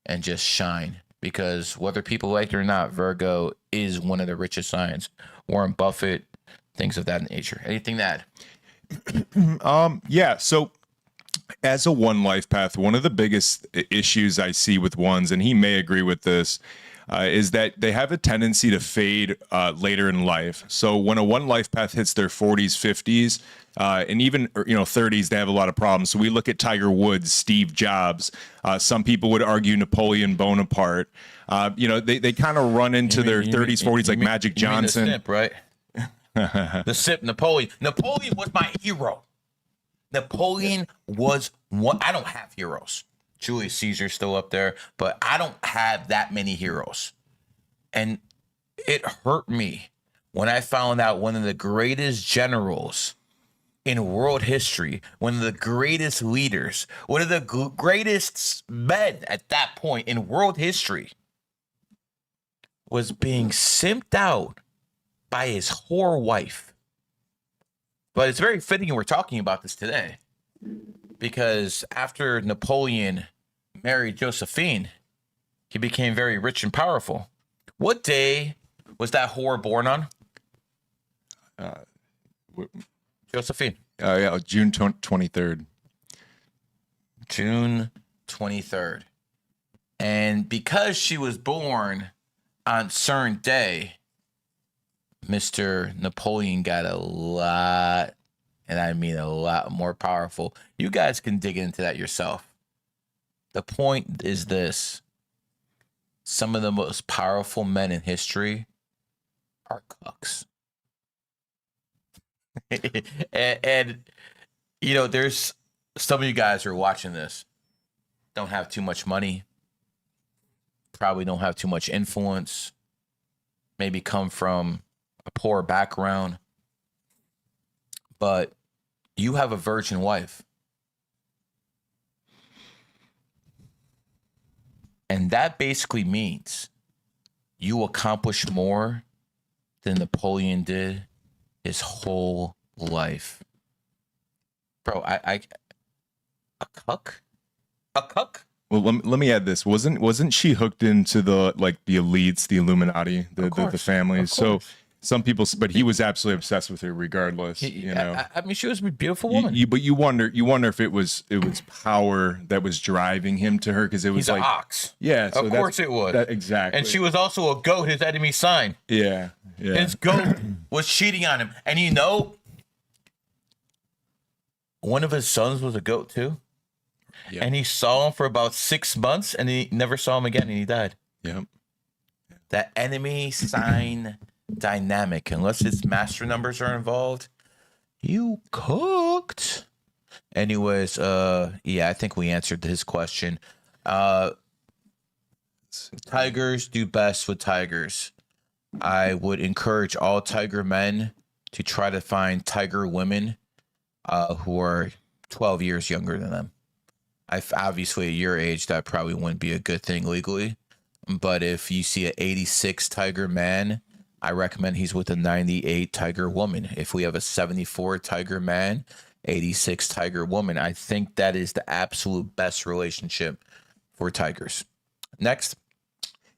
and just shine. Because whether people like it or not, Virgo is one of the richest signs. Warren Buffett, things of that nature. Anything to add? Yeah. So as a 1 life path, one of the biggest issues I see with ones, and he may agree with this, is that they have a tendency to fade later in life. So when a 1 life path hits their 40s, 50s, and even 30s, they have a lot of problems. So we look at Tiger Woods, Steve Jobs. Some people would argue Napoleon Bonaparte. They kind of run into their 30s, 40s, like Magic Johnson. The Sip, right? The Sip, Napoleon. Napoleon was my hero. Napoleon was one. I don't have heroes. Julius Caesar's still up there, but I don't have that many heroes. And it hurt me when I found out one of the greatest generals in world history, one of the greatest leaders, one of the greatest men at that point in world history was being simped out by his whore wife. But it's very fitting we're talking about this today, because after Napoleon married Josephine, he became very rich and powerful. What day was that whore born on? Josephine. Yeah, June 23rd. June 23rd. And because she was born on certain day, Mr. Napoleon got a lot, and I mean a lot more powerful. You guys can dig into that yourself. The point is this. Some of the most powerful men in history are cucks. and you know, there's some of you guys who are watching this, don't have too much money, probably don't have too much influence, maybe come from a poor background, but you have a virgin wife. And that basically means you accomplish more than Napoleon did his whole life. Bro, a cuck? A cuck? Well, let me add this. Wasn't she hooked into the elites, the Illuminati, the families? So some people, but he was absolutely obsessed with her, regardless. I mean, she was a beautiful woman. But you wonder if it was power that was driving him to her, because it was He's an ox. Yeah, so of course it was. Exactly. And she was also a goat, his enemy sign. Yeah. His goat was cheating on him, and you know, one of his sons was a goat too. Yep. And he saw him for about 6 months, and he never saw him again, and he died. Yep. That enemy sign dynamic, unless his master numbers are involved, you cooked. Anyways, yeah, I think we answered his question. Tigers do best with tigers. I would encourage all tiger men to try to find tiger women who are 12 years younger than them. Obviously, at your age, that probably wouldn't be a good thing legally. But if you see an 86 tiger man, I recommend he's with a 98 tiger woman. If we have a 74 tiger man, 86 tiger woman, I think that is the absolute best relationship for tigers. Next.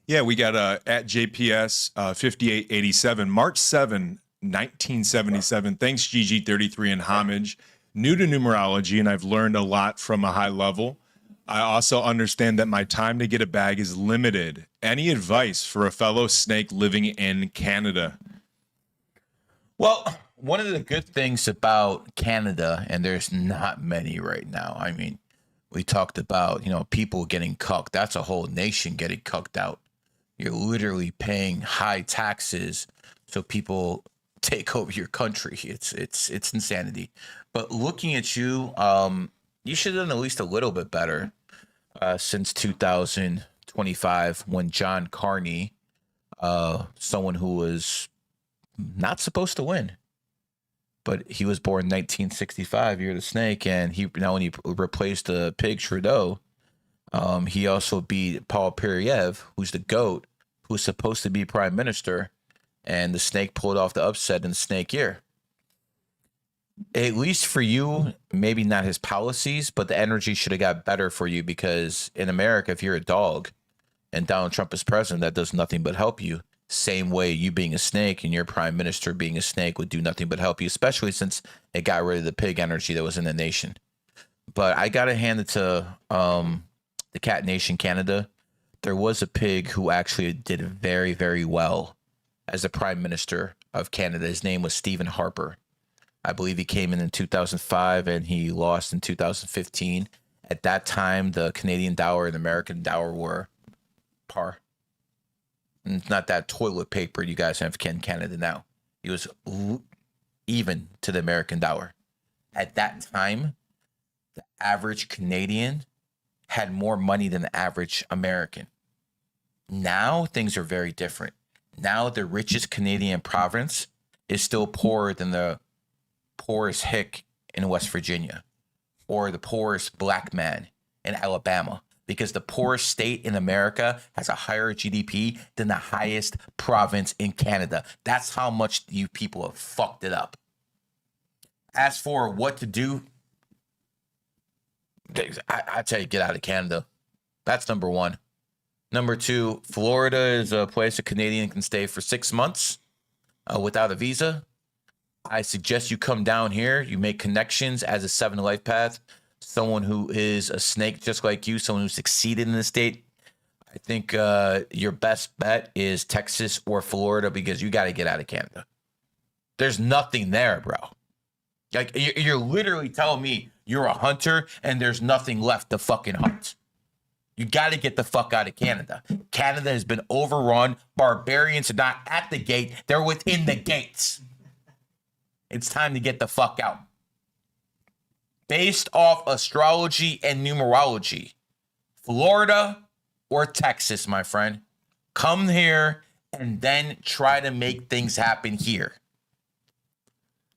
Yeah, we got at JPS 5887, March 7, 1977. Thanks, GG33 and Homage. New to numerology, and I've learned a lot from a high level. I also understand that my time to get a bag is limited. Any advice for a fellow snake living in Canada? Well, one of the good things about Canada, and there's not many right now. I mean, we talked about, people getting cucked. That's a whole nation getting cucked out. You're literally paying high taxes so people take over your country. It's insanity. But looking at you, you should have done at least a little bit better since 2025, when John Carney, someone who was not supposed to win, but he was born in 1965, Year of the Snake, and when he replaced the pig Trudeau, he also beat Paul Periev, who's the GOAT, who's supposed to be prime minister, and the snake pulled off the upset in the snake year. At least for you, maybe not his policies, but the energy should have got better for you, because in America, if you're a dog and Donald Trump is president, that does nothing but help you. Same way you being a snake and your prime minister being a snake would do nothing but help you, especially since it got rid of the pig energy that was in the nation. But I got to hand it to the Cat Nation Canada. There was a pig who actually did very, very well as the prime minister of Canada. His name was Stephen Harper. I believe he came in 2005 and he lost in 2015. At that time, the Canadian dollar and the American dollar were par. And it's not that toilet paper you guys have in Canada now. He was even to the American dollar. At that time, the average Canadian had more money than the average American. Now things are very different. Now the richest Canadian province is still poorer than the poorest hick in West Virginia or the poorest black man in Alabama, because the poorest state in America has a higher GDP than the highest province in Canada. That's how much you people have fucked it up. As for what to do, I tell you, get out of Canada. That's number one. Number two, Florida is a place a Canadian can stay for 6 months without a visa. I suggest you come down here. You make connections as a 7 life path. Someone who is a snake just like you, someone who succeeded in the state. I think your best bet is Texas or Florida, because you got to get out of Canada. There's nothing there, bro. Like, you're literally telling me you're a hunter and there's nothing left to fucking hunt. You got to get the fuck out of Canada. Canada has been overrun. Barbarians are not at the gate. They're within the gates. It's time to get the fuck out. Based off astrology and numerology, Florida or Texas, my friend, come here and then try to make things happen here.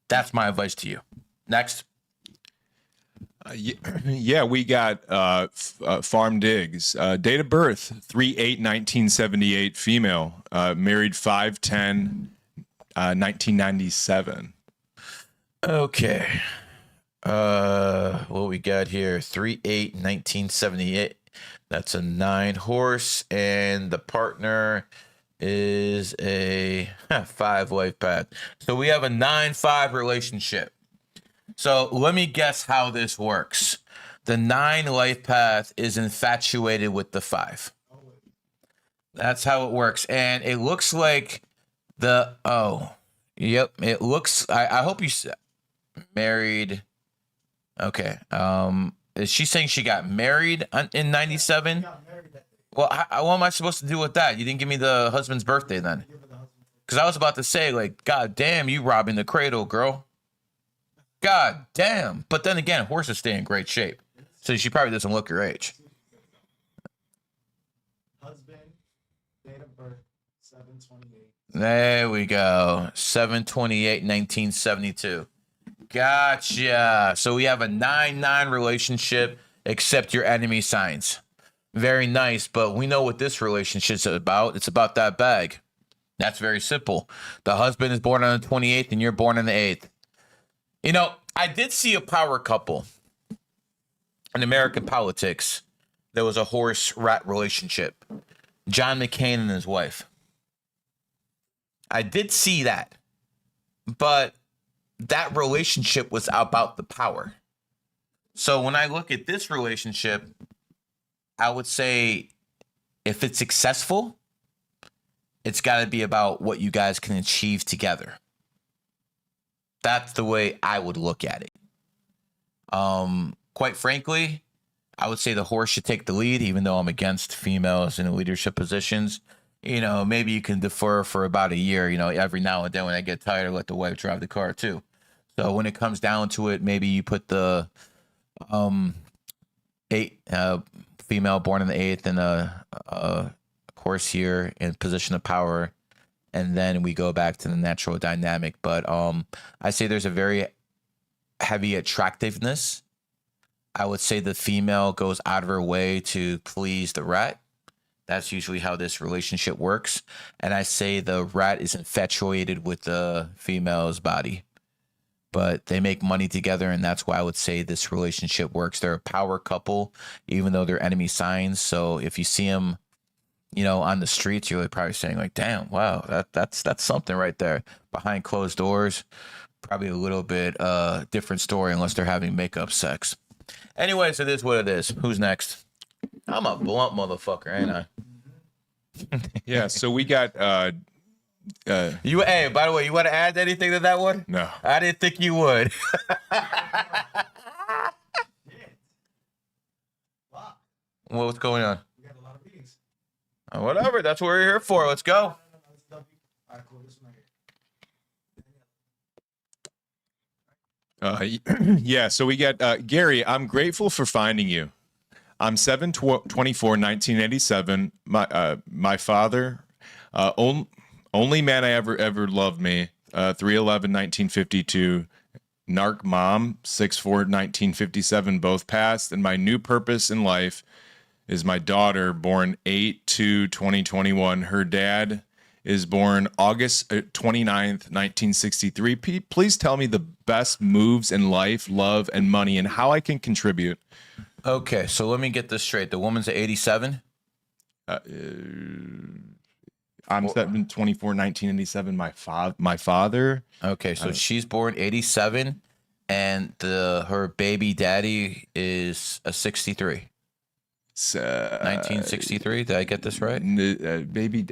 That's my advice to you. Next. Yeah, we got Farm Digs. Date of birth, 3/8/1978, female. Married 5/10/1997. Okay. What we got here? 3/8/1978. That's a 9 horse, and the partner is a 5 life path. So we have a 9-5 relationship. So let me guess how this works. The 9 life path is infatuated with the 5. That's how it works. And it looks like yep. It looks, I hope you married. Okay. Is she saying she got married in 97? Well, what am I supposed to do with that? You didn't give me the husband's birthday then. Because I was about to say, like, God damn, you robbing the cradle, girl. God damn. But then again, horses stay in great shape. So she probably doesn't look your age. Husband, date of birth, 7/28. There we go. 7/28/1972. Gotcha. So we have a 9-9 relationship, except your enemy signs. Very nice. But we know what this relationship's about. It's about that bag. That's very simple. The husband is born on the 28th and you're born on the 8th. You know, I did see a power couple in American politics. There was a horse-rat relationship. John McCain and his wife. I did see that. But that relationship was about the power. So when I look at this relationship, I would say if it's successful, it's got to be about what you guys can achieve together. That's the way I would look at it. Quite frankly, I would say the horse should take the lead, even though I'm against females in leadership positions. You know, maybe you can defer for about a year, you know, every now and then when I get tired, let the wife drive the car too. So when it comes down to it, maybe you put the 8 female born in the 8th and a horse here in position of power. And then we go back to the natural dynamic. But I say there's a very heavy attractiveness. I would say the female goes out of her way to please the rat. That's usually how this relationship works. And I say the rat is infatuated with the female's body. But they make money together, and that's why I would say this relationship works. They're a power couple, even though they're enemy signs. So if you see them, you know, on the streets, you're probably saying like, damn, wow, that's something right there. Behind closed doors, probably a little bit different story unless they're having makeup sex. Anyways, it is what it is. Who's next? I'm a blunt motherfucker, ain't I? Yeah, so we got Hey, by the way, you want to add anything to that one? no. I didn't think you would. What's going on? We got a lot of meetings. Whatever. That's what we're here for. Let's go. All right, cool. This one right here. Yeah, so we got Gary. I'm grateful for finding you. I'm 7/24, 1987. My father, only man I ever loved me. 3/11, 1952. Narc mom, 6/4, 1957. Both passed, and my new purpose in life is my daughter, born 8/2, 2021. Her dad is born August 29th, 1963. Please tell me the best moves in life, love, and money, and how I can contribute. Okay, so let me get this straight. The woman's 87? I'm 7/24, 1987. My father. Okay, so she's born 87, and her baby daddy is a 63. 1963. Did I get this right? Baby.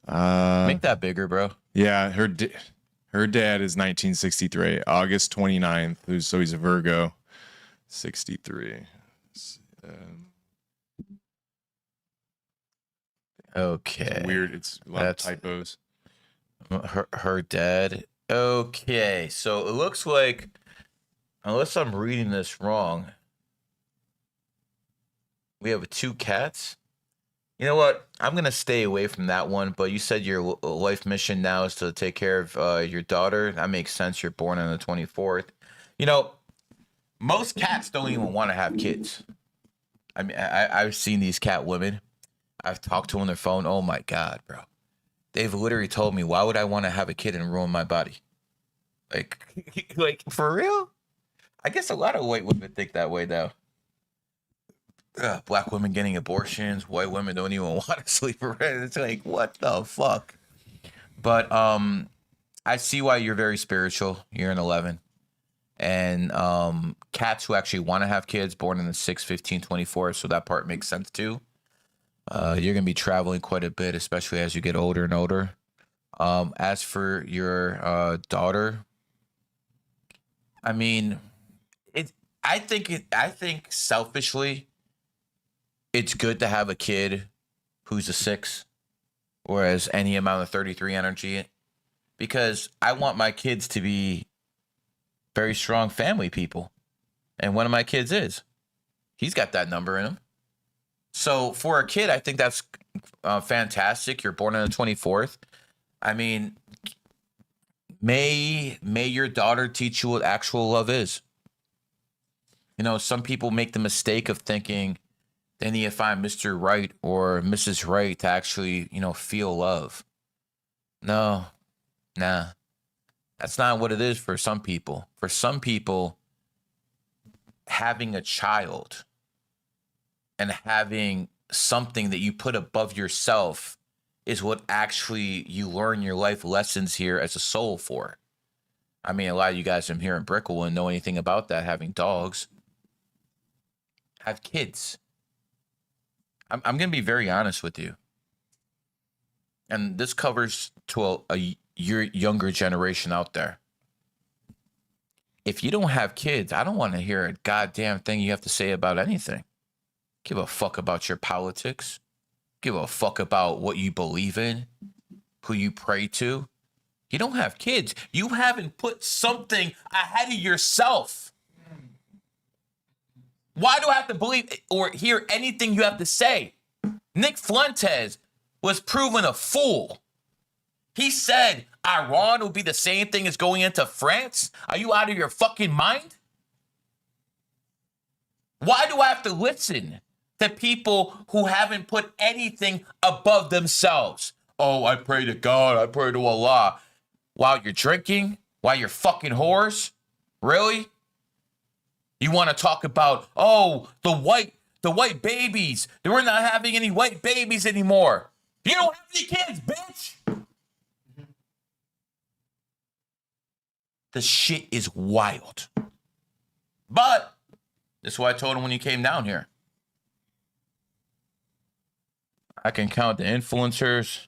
Make that bigger, bro. Yeah, her dad is 1963, August 29th. So he's a Virgo. 63. Okay. It's weird. It's a lot of typos. Her dad. Okay, so it looks like, unless I'm reading this wrong, we have 2 cats. You know what? I'm gonna stay away from that one. But you said your life mission now is to take care of your daughter. That makes sense. You're born on the 24th. You know, most cats don't even want to have kids. I mean, I've seen these cat women. I've talked to them on their phone. Oh my God, bro. They've literally told me, why would I want to have a kid and ruin my body? Like for real? I guess a lot of white women think that way though. Black women getting abortions, white women don't even want to sleep around. It's like, what the fuck? But I see why you're very spiritual. You're an 11. And cats who actually want to have kids, born in the 6, 15, 24, so that part makes sense too. You're going to be traveling quite a bit, especially as you get older and older. As for your daughter, I mean, I think selfishly, it's good to have a kid who's a 6, whereas any amount of 33 energy, because I want my kids to be very strong family people. And one of my kids is. He's got that number in him. So for a kid, I think that's fantastic. You're born on the 24th. I mean, may your daughter teach you what actual love is. You know, some people make the mistake of thinking they need to find Mr. Right or Mrs. Right to actually, you know, feel love. No, nah. That's not what it is for some people. For some people, having a child and having something that you put above yourself is what actually you learn your life lessons here as a soul for. I mean, a lot of you guys from here in Brickell wouldn't know anything about that, having dogs. Have kids. I'm going to be very honest with you. And this covers to your younger generation out there. If you don't have kids, I don't want to hear a goddamn thing you have to say about anything. Give a fuck about your politics. Give a fuck about what you believe in, who you pray to. You don't have kids. You haven't put something ahead of yourself. Why do I have to believe or hear anything you have to say? Nick Fuentes was proven a fool. He said Iran will be the same thing as going into France. Are you out of your fucking mind? Why do I have to listen to people who haven't put anything above themselves? Oh, I pray to God. I pray to Allah. While you're drinking? While you're fucking whores? Really? You want to talk about, oh, the white babies. We're not having any white babies anymore. You don't have any kids, bitch. The shit is wild. But this is what I told him when he came down here. I can count the influencers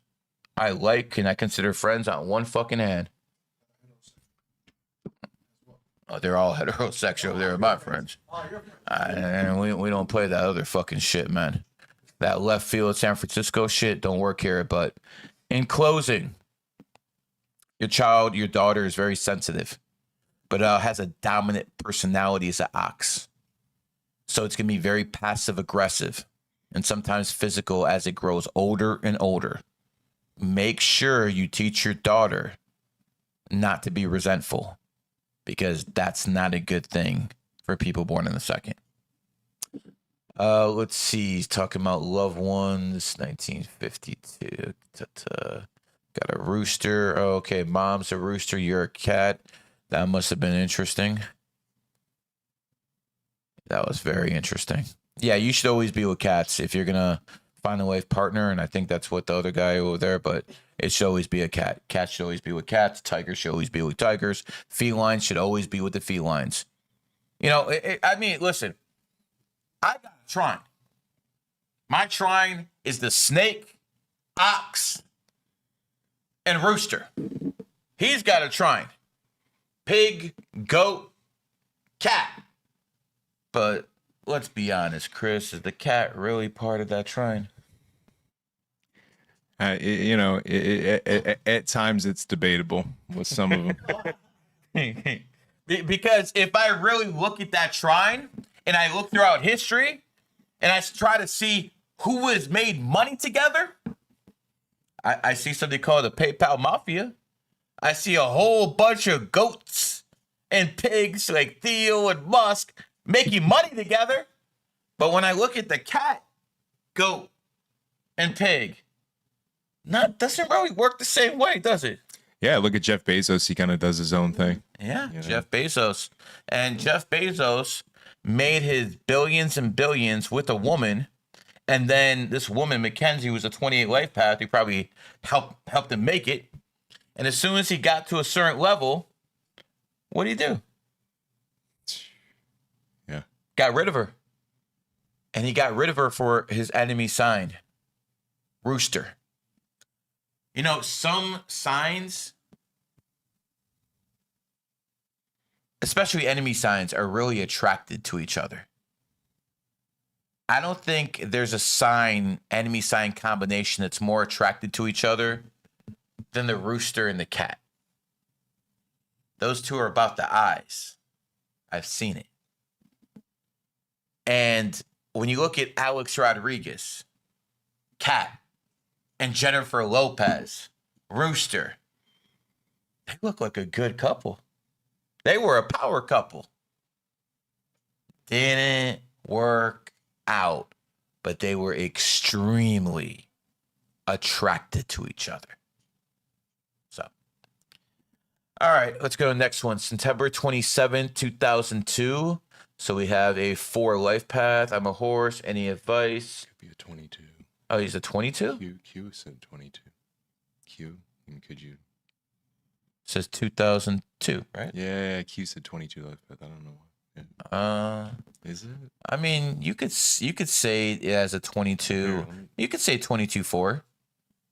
I like and I consider friends on one fucking hand. Oh, they're all heterosexual. They're my friends. And we don't play that other fucking shit, man. That left field San Francisco shit don't work here. But in closing, your daughter is very sensitive, but has a dominant personality as an ox. So it's going to be very passive aggressive and sometimes physical as it grows older and older. Make sure you teach your daughter not to be resentful, because that's not a good thing for people born in the second. Let's see. He's talking about loved ones, 1952. Got a rooster. Oh, okay, mom's a rooster. You're a cat. That must have been interesting. That was very interesting. Yeah, you should always be with cats if you're gonna find a life partner, and I think that's what the other guy over there. But it should always be a cat. Cats should always be with cats. Tigers should always be with tigers. Felines should always be with the felines. You know, I mean, listen. I got a trine. My trine is the snake, ox, and rooster. He's got a trine. Pig, goat, cat. But let's be honest, Chris, is the cat really part of that trine? You know, at times it's debatable with some of them. Because if I really look at that trine and I look throughout history and I try to see who has made money together, I see something called the PayPal Mafia. I see a whole bunch of goats and pigs like Theo and Musk making money together. But when I look at the cat, goat, and pig, doesn't really work the same way, does it? Yeah, look at Jeff Bezos. He kind of does his own thing. Yeah, You know? Jeff Bezos. And Jeff Bezos made his billions and billions with a woman. And then this woman, Mackenzie, was a 28 life path, who probably helped him make it. And as soon as he got to a certain level, what did he do? Yeah. Got rid of her. And he got rid of her for his enemy sign, Rooster. You know, some signs, especially enemy signs, are really attracted to each other. I don't think there's a sign, enemy sign combination that's more attracted to each other than the rooster and the cat. Those two are about the eyes. I've seen it. And when you look at Alex Rodriguez, cat, and Jennifer Lopez, rooster, they look like a good couple. They were a power couple. Didn't work out, but they were extremely attracted to each other. So, all right, let's go to the next one. September 27th, 2002. So we have a 4 life path. I'm a horse. Any advice? Could be a 22. Oh, he's a 22? Q said 22. Q, and could you? Says 2002, right? Yeah, Q said 22 life path. I don't know why. Yeah. Is it? I mean, you could say it as a 22. You could say 22-4.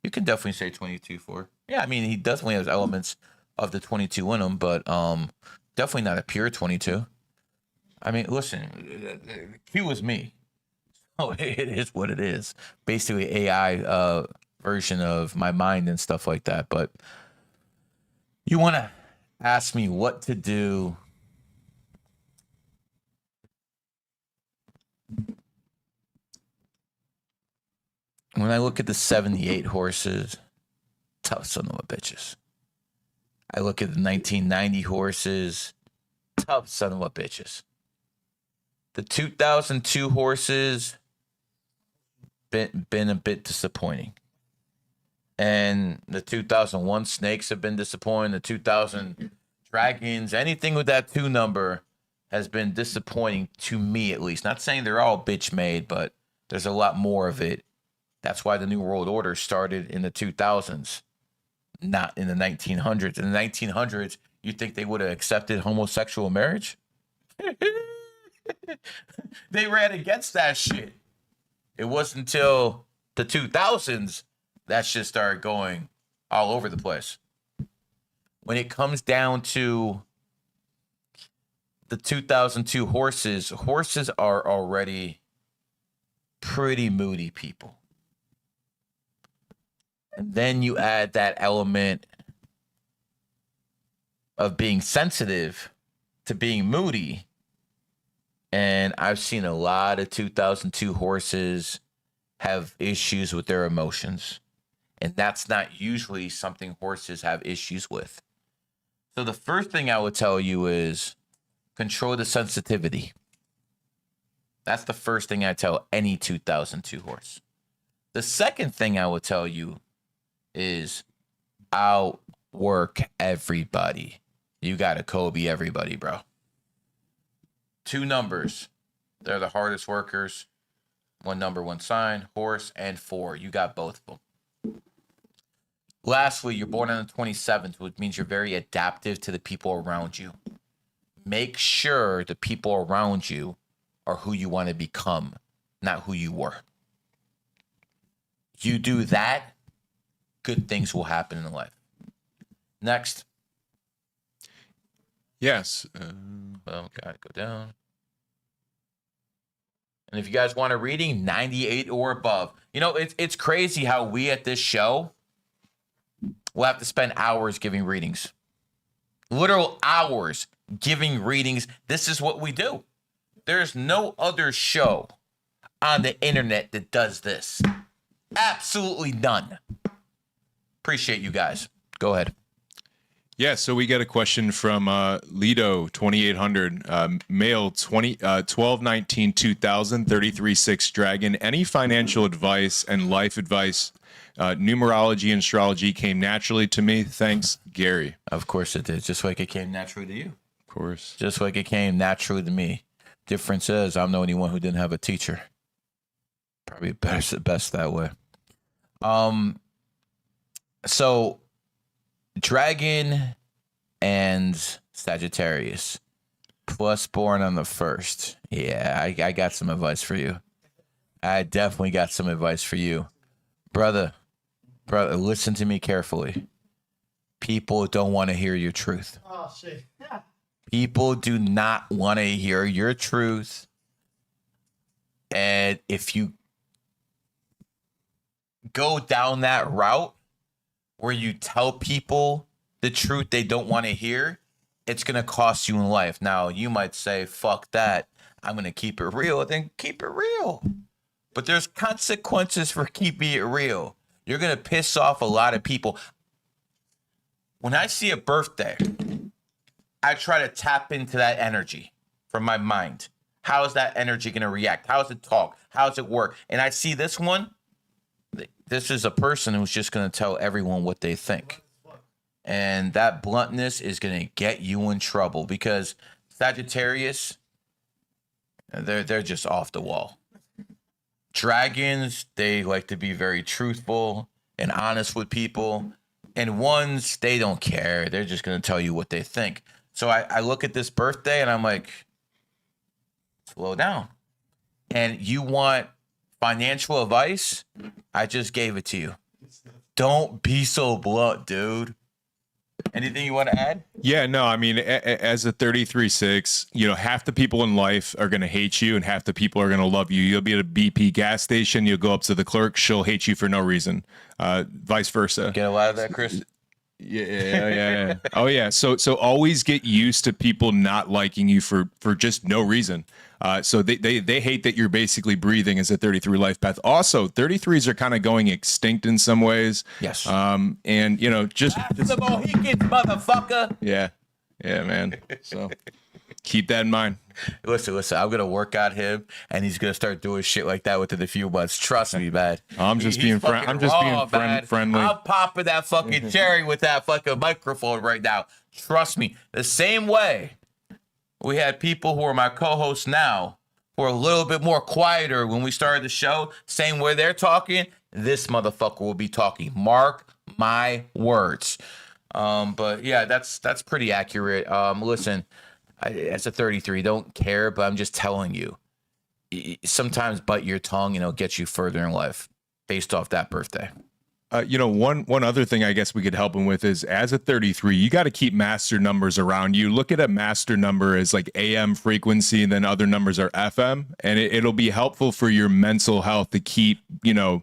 You can definitely say 22-4. Yeah, I mean, he definitely has elements of the 22 in him, but definitely not a pure 22. I mean, listen, Q was me. Oh, it is what it is. Basically, AI version of my mind and stuff like that. But you want to ask me what to do when I look at the 78 horses, tough son of a bitches. I look at the 1990 horses, tough son of a bitches. The 2002 horses, been a bit disappointing. And the 2001 snakes have been disappointing. The 2000 dragons, anything with that 2 number has been disappointing to me, at least. Not saying they're all bitch made, but there's a lot more of it. That's why the New World Order started in the 2000s, not in the 1900s. In the 1900s, you think they would have accepted homosexual marriage? They ran against that shit. It wasn't until the 2000s that shit started going all over the place. When it comes down to the 2002 horses are already pretty moody people. And then you add that element of being sensitive to being moody. And I've seen a lot of 2002 horses have issues with their emotions. And that's not usually something horses have issues with. So the first thing I would tell you is control the sensitivity. That's the first thing I tell any 2002 horse. The second thing I would tell you is outwork everybody. You got to Kobe everybody, bro. 2 numbers. They're the hardest workers. 1 number, 1 sign, horse, and 4. You got both of them. Lastly, you're born on the 27th, which means you're very adaptive to the people around you. Make sure the people around you are who you want to become, not who you were. You do that, good things will happen in life. Next. Yes. Well, gotta go down. And if you guys want a reading, 98 or above. You know, it's crazy how we at this show will have to spend hours giving readings. Literal hours giving readings. This is what we do. There's no other show on the internet that does this. Absolutely none. Appreciate you guys. Go ahead. Yeah, so we get a question from Lido 2800, male 12/19 2000 33/6 dragon. Any financial advice and life advice, numerology and astrology came naturally to me. Thanks, Gary. Of course it did. Just like it came naturally to you. Of course. Just like it came naturally to me. Difference is I'm the only one who didn't have a teacher. Probably best that way. So Dragon and Sagittarius plus born on the 1st. Yeah, I got some advice for you. I definitely got some advice for you. Brother, listen to me carefully. People don't want to hear your truth. Oh, shit. People do not want to hear your truth. And if you go down that route where you tell people the truth they don't want to hear, it's going to cost you in life. Now, you might say, fuck that. I'm going to keep it real. Then keep it real. But there's consequences for keeping it real. You're going to piss off a lot of people. When I see a birthday, I try to tap into that energy from my mind. How is that energy going to react? How does it talk? How does it work? And I see this one. This is a person who's just going to tell everyone what they think. And that bluntness is going to get you in trouble because Sagittarius, they're just off the wall. Dragons, they like to be very truthful and honest with people. And ones, they don't care. They're just going to tell you what they think. So I look at this birthday and I'm like, slow down. And you want financial advice? I just gave it to you. Don't be so blunt, dude. Anything you want to add? Yeah, no, I mean, as a 33/6, you know, half the people in life are going to hate you and half the people are going to love you. You'll be at a BP gas station, you'll go up to the clerk, she'll hate you for no reason. Vice versa. Get a lot of that, Chris? Yeah. Oh yeah. So always get used to people not liking you for just no reason. So they hate that you're basically breathing as a 33 life path. Also, 33s are kind of going extinct in some ways. Yes. And you know, just the Mohicans, motherfucker. Yeah, man. So keep that in mind. Listen. I'm gonna work on him, and he's gonna start doing shit like that within a few months. Trust me, man. I'm just being friendly. I'm popping that fucking cherry with that fucking microphone right now. Trust me. The same way we had people who are my co-hosts now who are a little bit more quieter when we started the show. Same way they're talking, this motherfucker will be talking. Mark my words. But yeah, that's pretty accurate. Listen. As a 33, don't care, but I'm just telling you, sometimes bite your tongue and it'll get you further in life based off that birthday. You know, one other thing I guess we could help him with is as a 33, you got to keep master numbers around you. Look at a master number as like AM frequency, and then other numbers are FM, and it'll be helpful for your mental health to keep, you know,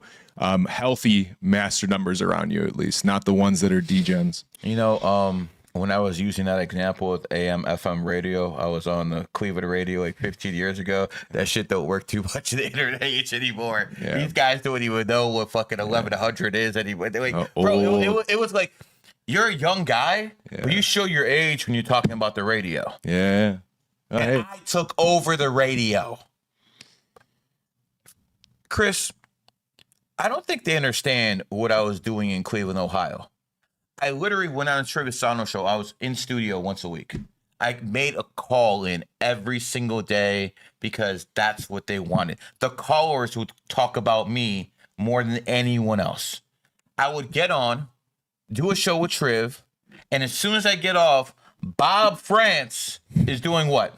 healthy master numbers around you, at least not the ones that are degens. You know, when I was using that example with AM, FM radio, I was on the Cleveland radio like 15 years ago. That shit don't work too much in the internet age anymore. Yeah. These guys don't even know what fucking 1100 is anymore. They're like, bro, old. it was like, you're a young guy, Yeah. but you show your age when you're talking about the radio. Yeah. Oh, And hey. I took over the radio. Chris, I don't think they understand what I was doing in Cleveland, Ohio. I literally went on a Trevisano show. I was in studio once a week. I made a call in every single day because that's what they wanted. The callers would talk about me more than anyone else. I would get on, do a show with Triv, and as soon as I get off, Bob France is doing what?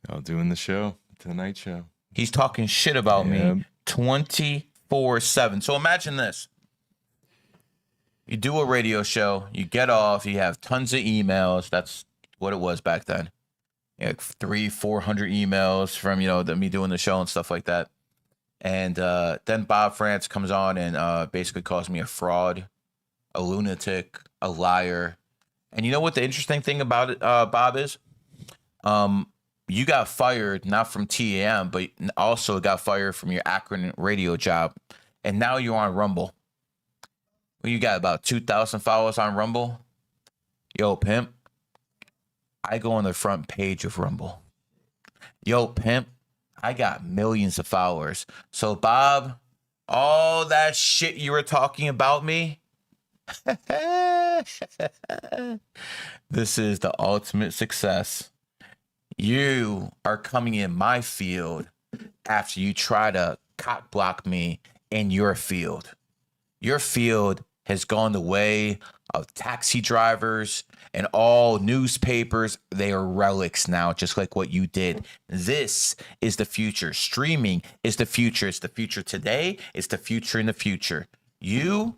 Oh, doing the show, Tonight Show. He's talking shit about Yeah. me 24/7. So imagine this. You do a radio show, you get off, you have tons of emails. That's what it was back then. You had 300-400 emails from, me doing the show and stuff like that. And then Bob France comes on and basically calls me a fraud, a lunatic, a liar. And you know what the interesting thing about it, Bob, is? You got fired not from TAM, but also got fired from your Akron radio job. And now you're on Rumble. Well, you got about 2,000 followers on Rumble. Yo, pimp, I go on the front page of Rumble. Yo, pimp, I got millions of followers. So, Bob, all that shit you were talking about me, this is the ultimate success. You are coming in my field after you try to cock block me in your field. Your field has gone the way of taxi drivers and all newspapers. They are relics now, just like what you did. This is the future. Streaming is the future. It's the future today. It's the future in the future. You,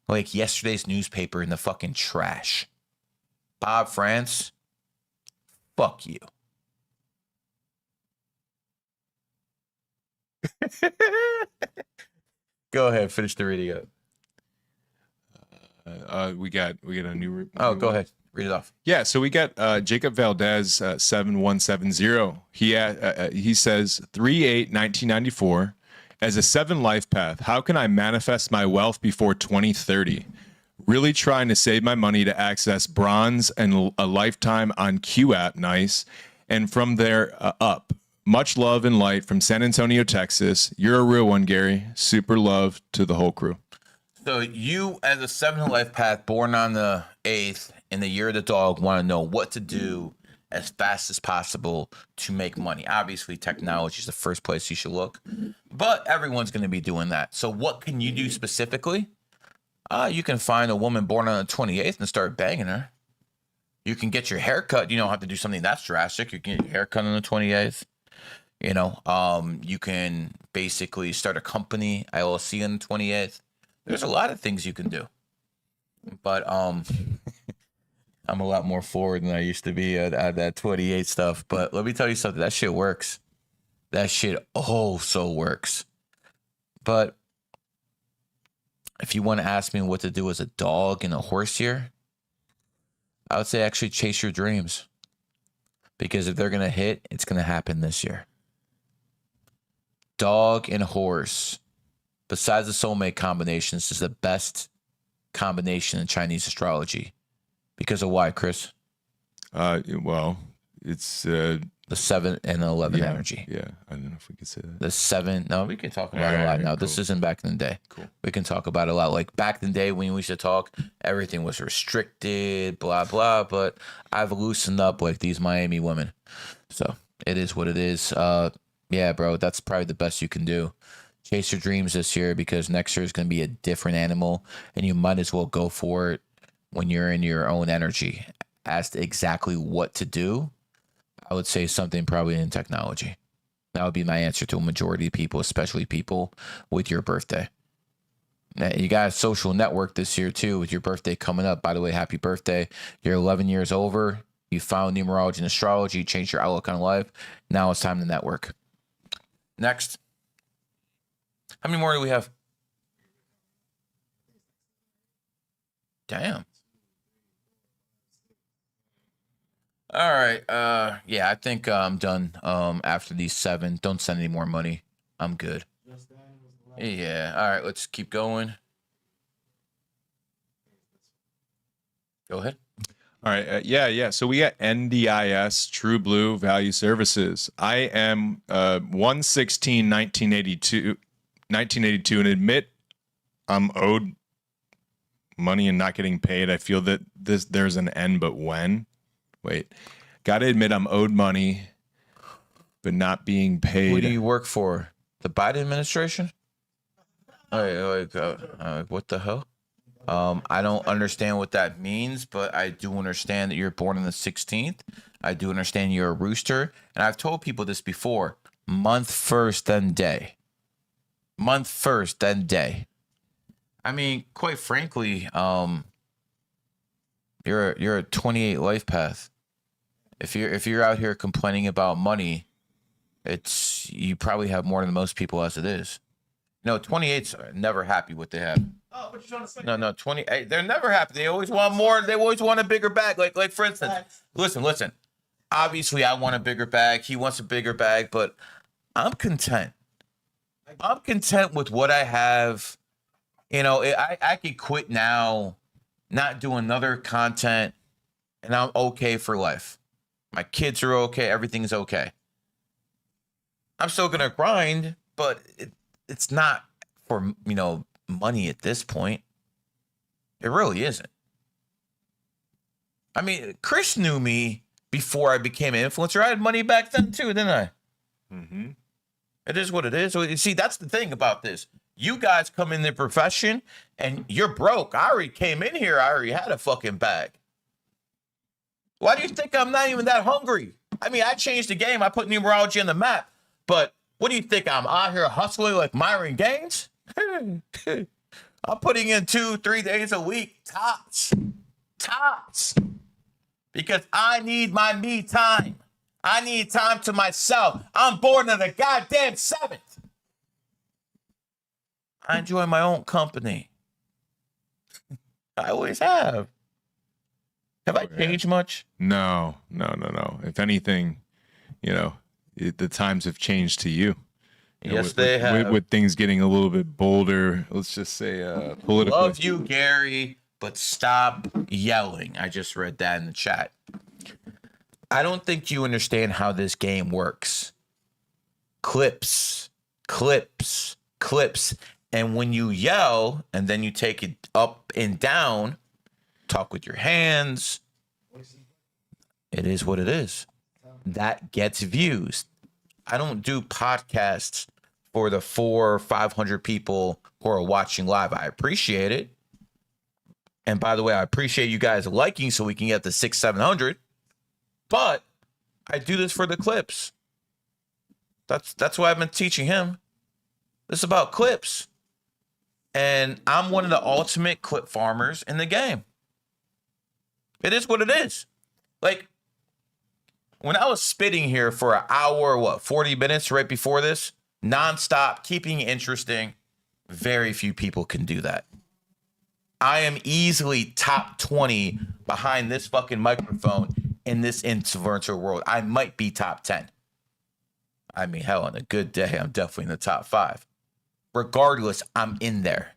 like yesterday's newspaper in the fucking trash. Bob France, fuck you. Go ahead, finish the reading up. We got a new. Oh, new go one. ahead. Read it off. Yeah, so we got Jacob Valdez 7170. He says 3/8/1994. As a 7 life path, how can I manifest my wealth before 2030? Really trying to save my money to access bronze and a lifetime on Q app, nice, and from there up. Much love and light from San Antonio, Texas. You're a real one, Gary. Super love to the whole crew. So you, as a 7 life path, born on the 8th in the year of the dog, want to know what to do as fast as possible to make money. Obviously, technology is the first place you should look, but everyone's going to be doing that. So what can you do specifically? You can find a woman born on the 28th and start banging her. You can get your hair cut. You don't have to do something that's drastic. You can get your hair cut on the 28th. You can basically start a company, LLC on the 28th. There's a lot of things you can do. But I'm a lot more forward than I used to be at that 28 stuff. But let me tell you something. That shit works. That shit so works. But if you want to ask me what to do as a dog and a horse here, I would say actually chase your dreams. Because if they're going to hit, it's going to happen this year. Dog and horse, besides the soulmate combinations, is the best combination in Chinese astrology. Because of why, Chris? Well, it's The 7 and the 11 yeah, energy. Yeah, I don't know if we could say that. The 7. No, we can talk about it a lot now. This cool. isn't back in the day. Cool. We can talk about it a lot. Like back in the day when we used to talk, everything was restricted, blah, blah. But I've loosened up like these Miami women. So it is what it is. Yeah, bro, that's probably the best you can do. Chase your dreams this year because next year is going to be a different animal. And you might as well go for it when you're in your own energy. As to exactly what to do, I would say something probably in technology. That would be my answer to a majority of people, especially people with your birthday. Now, you got a social network this year too with your birthday coming up. By the way, happy birthday. You're 11 years over. You found numerology and astrology, changed your outlook on life. Now it's time to network. Next. How many more do we have? Damn. All right. Yeah, I think I'm done. After these 7, don't send any more money. I'm good. Just then was the last. Yeah. All right. Let's keep going. Go ahead. All right. Yeah. So we got NDIS, True Blue Value Services. I am 1/16/1982, and admit I'm owed money and not getting paid. I feel that there's an end, but when? Wait. Got to admit I'm owed money, but not being paid. Who do you work for? The Biden administration? What the hell? I don't understand what that means, but I do understand that you're born on the 16th. I do understand you're a rooster. And I've told people this before. Month first, then day. Month first, then day. I mean, quite frankly, you're a 28 life path. If you're out here complaining about money, you probably have more than most people as it is. No, 28s are never happy what they have. Oh, what you trying to say? No, 28. They're never happy. They always want more. They always want a bigger bag. Like for instance, listen. Obviously, I want a bigger bag. He wants a bigger bag, but I'm content. I'm content with what I have. You know, I could quit now, not do another content, and I'm okay for life. My kids are okay. Everything's okay. I'm still gonna grind, but it's not for money at this point. It really isn't. I mean, Chris knew me before I became an influencer. I had money back then too, didn't I? Mm-hmm. It is what it is. So you see, that's the thing about this. You guys come in the profession and you're broke. I already came in here. I already had a fucking bag. Why do you think I'm not even that hungry? I mean, I changed the game. I put numerology on the map. But what do you think? I'm out here hustling like Myron Gaines? I'm putting in 2-3 days a week, tops. Because I need my me time. I need time to myself. I'm born on the goddamn 7th. I enjoy my own company. I always have. Have I changed much? No. If anything, the times have changed to you. Yes, they have. With things getting a little bit bolder, let's just say politically. Love you, Gary, but stop yelling. I just read that in the chat. I don't think you understand how this game works. Clips. And when you yell and then you take it up and down, talk with your hands, it is what it is. That gets views. I don't do podcasts for the 400 or 500 people who are watching live. I appreciate it. And by the way, I appreciate you guys liking so we can get the 600-700. But I do this for the clips. That's why I've been teaching him. This is about clips. And I'm one of the ultimate clip farmers in the game. It is what it is. Like, when I was spitting here for an hour, 40 minutes right before this, nonstop, keeping it interesting, very few people can do that. I am easily top 20 behind this fucking microphone in this influencer world. I might be top 10. I mean, hell, on a good day, I'm definitely in the top 5. Regardless, I'm in there.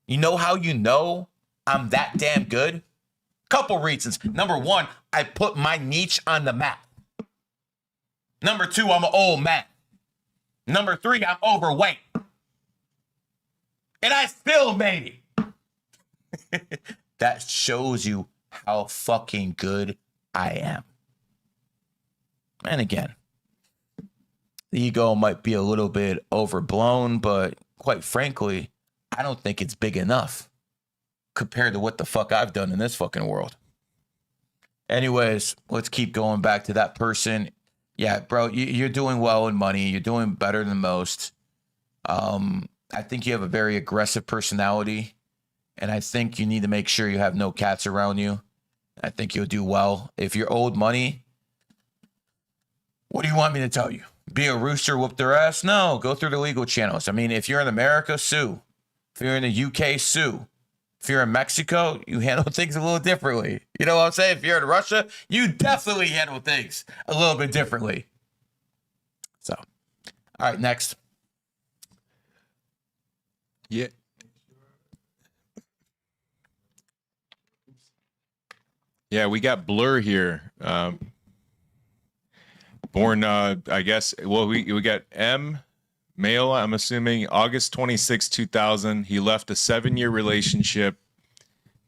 You know how you know I'm that damn good? Couple reasons. Number 1, I put my niche on the map. Number 2, I'm an old man. Number 3, I'm overweight. And I still made it. That shows you how fucking good I am. And again, the ego might be a little bit overblown, but quite frankly, I don't think it's big enough compared to what the fuck I've done in this fucking world. Anyways, let's keep going back to that person. Yeah, bro, you're doing well in money. You're doing better than most. I think you have a very aggressive personality, and I think you need to make sure you have no cats around you. I think you'll do well. If you're owed money, what do you want me to tell you? Be a rooster, whoop their ass? No, go through the legal channels. I mean, if you're in America, sue. If you're in the UK, sue. If you're in Mexico, you handle things a little differently. You know what I'm saying? If you're in Russia, you definitely handle things a little bit differently. So, all right, next. Yeah. Yeah, we got Blur here. Born, I guess. Well, we got M, male. I'm assuming August 26, 2000. He left a 7-year relationship,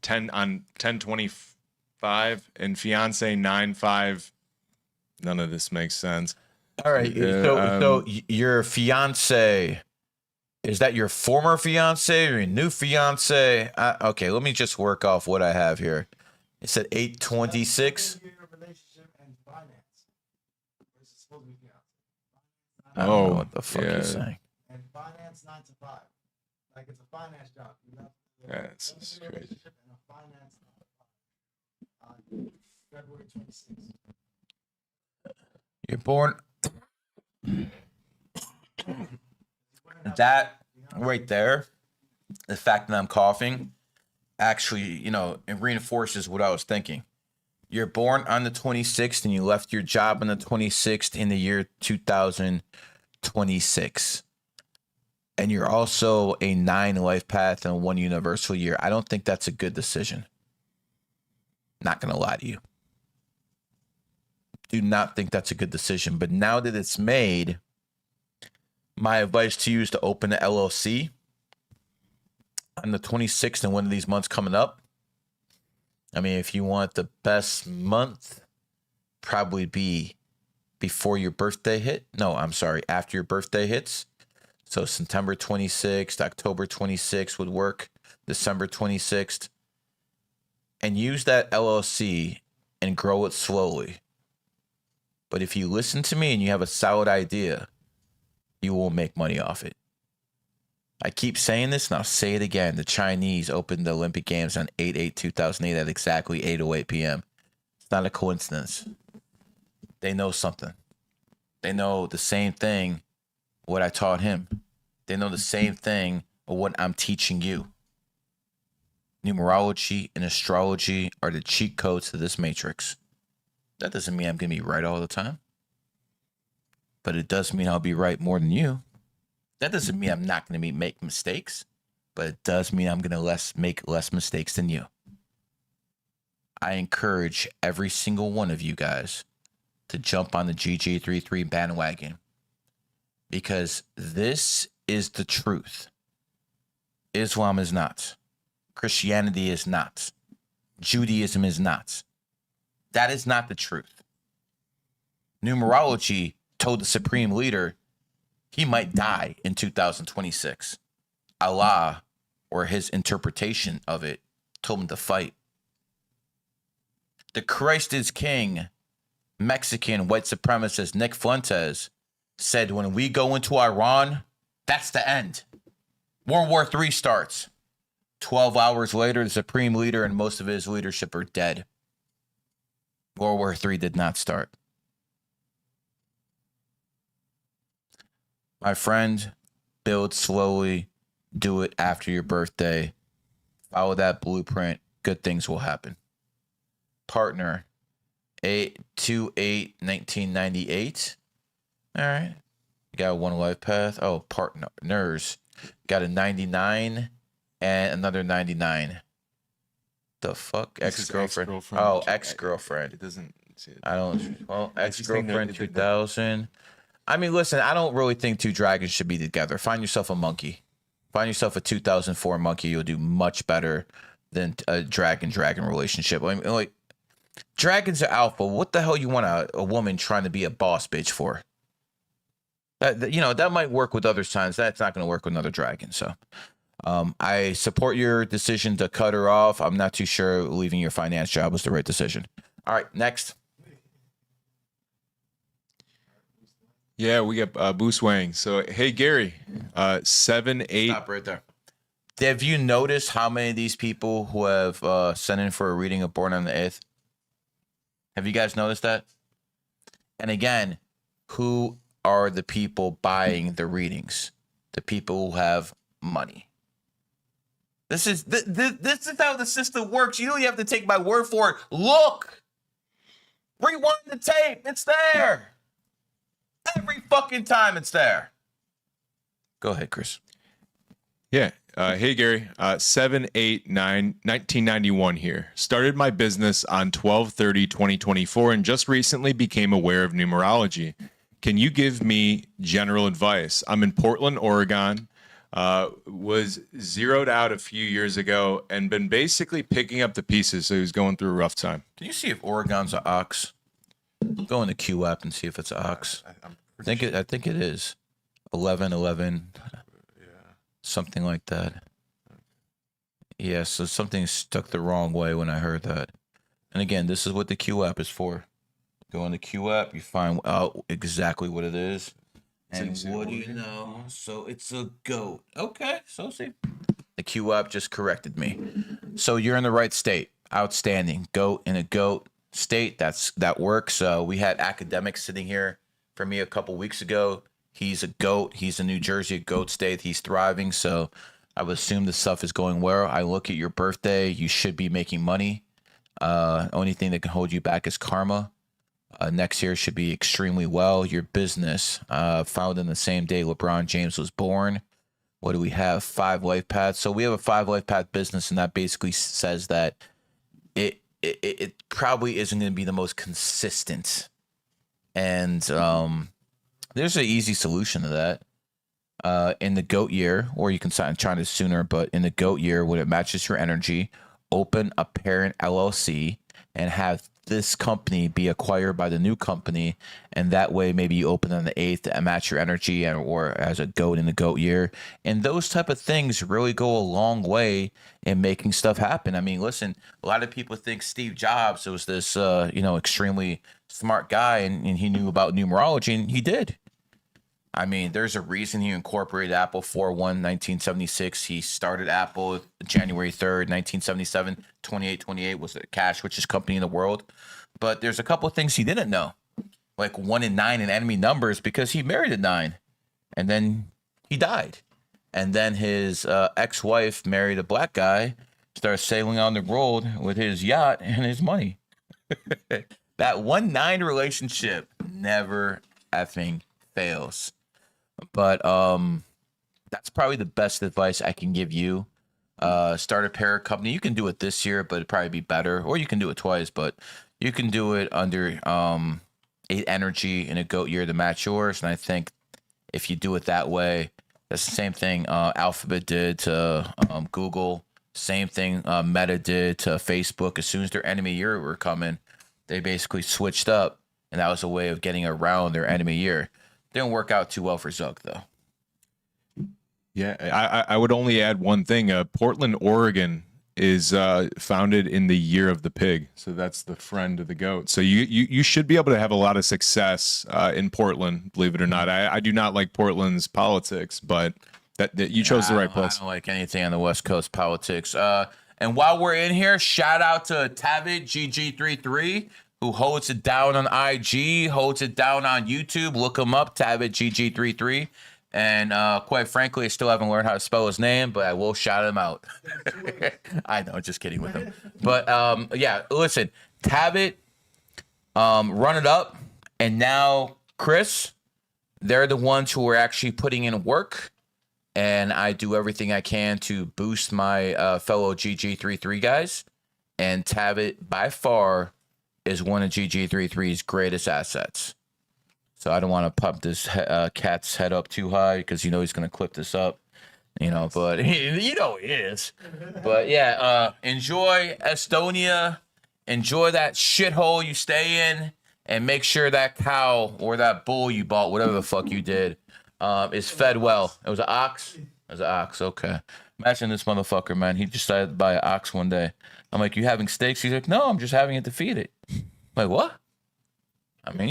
10/25, and fiance 9/5. None of this makes sense. All right. So your fiance, is that your former fiance or your new fiance? Okay, let me just work off what I have here. It said 8/26. I don't know what the fuck he's saying. And finance 9 to 5. Like it's a finance job. You have That's crazy. relationship and a finance 9 to 5 on February 26th. You're born. That right there, the fact that I'm coughing, actually, it reinforces what I was thinking. You're born on the 26th and you left your job on the 26th in the year 2026. And you're also a 9 life path and 1 universal year. I don't think that's a good decision. Not going to lie to you. Do not think that's a good decision. But now that it's made, my advice to you is to open an LLC on the 26th and one of these months coming up. I mean, if you want the best month, probably be before your birthday hit. No, I'm sorry, after your birthday hits. So September 26th, October 26th would work, December 26th. And use that LLC and grow it slowly. But if you listen to me and you have a solid idea, you will make money off it. I keep saying this and I'll say it again. The Chinese opened the Olympic Games on 8/8/2008 at exactly 8:08 p.m. It's not a coincidence. They know something. They know the same thing what I taught him. They know the same thing of what I'm teaching you. Numerology and astrology are the cheat codes to this matrix. That doesn't mean I'm going to be right all the time. But it does mean I'll be right more than you. That doesn't mean I'm not going to make mistakes, but it does mean I'm going to make less mistakes than you. I encourage every single one of you guys to jump on the GG33 bandwagon because this is the truth. Islam is not. Christianity is not. Judaism is not. That is not the truth. Numerology told the supreme leader he might die in 2026. Allah, or his interpretation of it, told him to fight. The Christ is King, Mexican white supremacist Nick Fuentes said, when we go into Iran, that's the end. World War III starts. 12 hours later, the supreme leader and most of his leadership are dead. World War III did not start. My friend, build slowly, do it after your birthday. Follow that blueprint. Good things will happen. Partner, 8/2/8/1998. All right. You got 1 life path. Oh, partners. Got a 99 and another 99. The fuck? Ex-girlfriend. Oh, ex-girlfriend. It doesn't. I don't. Well, ex-girlfriend 2000. I mean, listen, I don't really think 2 dragons should be together. Find yourself a monkey. Find yourself a 2004 monkey. You'll do much better than a dragon relationship. I mean, like, dragons are alpha. What the hell you want a woman trying to be a boss bitch for? That might work with other signs. That's not going to work with another dragon. So I support your decision to cut her off. I'm not too sure leaving your finance job was the right decision. All right, next. Yeah, we got Boost Wang. So, hey, Gary, 7/8. Stop right there. Have you noticed how many of these people who have sent in for a reading are born on the 8th? Have you guys noticed that? And again, who are the people buying the readings? The people who have money. This is this is how the system works. You don't even have to take my word for it. Look, rewind the tape. It's there. Every fucking time it's there. Go ahead, Chris. Yeah. Hey, Gary. 7/8/1991 here. Started my business on 12/30/2024 and just recently became aware of numerology. Can you give me general advice? I'm in Portland, Oregon. Was zeroed out a few years ago and been basically picking up the pieces. So he was going through a rough time. Can you see if Oregon's an ox? Go in the Q app and see if it's an ox. I think it is 11/11. Something like that. Yeah, so something stuck the wrong way when I heard that. And again, this is what the Q app is for. Go in the Q app, you find out exactly what it is. And what do you know? So it's a goat. Okay, so see. The Q app just corrected me. So you're in the right state. Outstanding. Goat in a goat state. That works. We had academics sitting here for me a couple weeks ago. He's a goat. He's in New Jersey, a goat state. He's thriving. So I would assume the stuff is going well. I look at your birthday. You should be making money. Only thing that can hold you back is karma. Next year should be extremely well. Your business, found in the same day LeBron James was born. What do we have? 5 life paths. So we have a 5 life path business, and that basically says that it probably isn't going to be the most consistent. And there's an easy solution to that. In the GOAT year, or you can sign China sooner, but in the GOAT year, when it matches your energy, open a parent LLC and have this company be acquired by the new company, and that way maybe you open on the 8th and match your energy, or as a GOAT in the GOAT year. And those type of things really go a long way in making stuff happen. I mean, listen, a lot of people think Steve Jobs was this extremely smart guy, and he knew about numerology, and he did. I mean, there's a reason he incorporated Apple 4/1/1976. He started Apple January 3rd, 1977. 2828 was the cash richest company in the world. But there's a couple of things he didn't know, like 1 and 9 in enemy numbers, because he married a 9, and then he died. And then his ex-wife married a black guy, started sailing on the road with his yacht and his money. That 1-9 relationship never effing fails. But that's probably the best advice I can give you. Start a parent company. You can do it this year, but it'd probably be better. Or you can do it twice, but you can do it under 8 energy in a GOAT year to match yours. And I think if you do it that way, that's the same thing Alphabet did to Google. Same thing Meta did to Facebook. As soon as their enemy year were coming, they basically switched up. And that was a way of getting around their enemy year. Didn't work out too well for Zuck, though. Yeah, I would only add one thing. Portland, Oregon is founded in the year of the pig. So that's the friend of the goat. So you should be able to have a lot of success in Portland, believe it or not. I do not like Portland's politics, but that you chose the right place. I don't like anything on the West Coast politics. And while we're in here, shout out to Tavid GG33, who holds it down on IG, holds it down on YouTube. Look him up, Tavid GG33. And quite frankly, I still haven't learned how to spell his name, but I will shout him out. I know, just kidding with him. But yeah, listen, Tavid, run it up. And now Chris, they're the ones who are actually putting in work. And I do everything I can to boost my fellow GG33 guys. And Tavid, by far, is one of GG33's greatest assets. So I don't want to pump this cat's head up too high, because he's going to clip this up, but he is. But yeah, enjoy Estonia, enjoy that shithole you stay in, and make sure that cow or that bull you bought, whatever the fuck you did, is fed well. It was an ox? It was an ox, okay. Imagine this motherfucker, man. He decided to buy an ox one day. I'm like, you having steaks? He's like, no, I'm just having it to feed it. I'm like, what? I mean,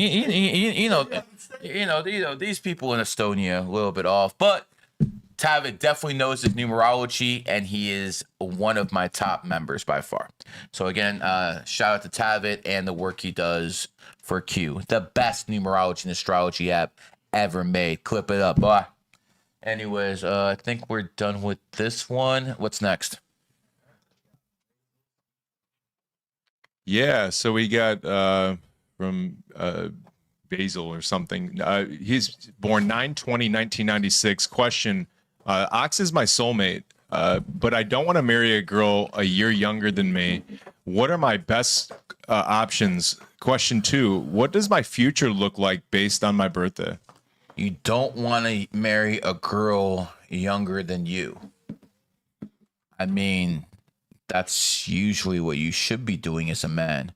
these people in Estonia a little bit off, but Tavid definitely knows his numerology, and he is one of my top members by far. So again, shout out to Tavid and the work he does for Q, the best numerology and astrology app ever made. Clip it up, boy. Anyways, I think we're done with this one. What's next? Yeah, so we got from Basil or something. He's born 9/20/1996. Question: Ox is my soulmate, but I don't want to marry a girl a year younger than me. What are my best options? Question 2: What does my future look like based on my birthday? You don't want to marry a girl younger than you. I mean, that's usually what you should be doing as a man,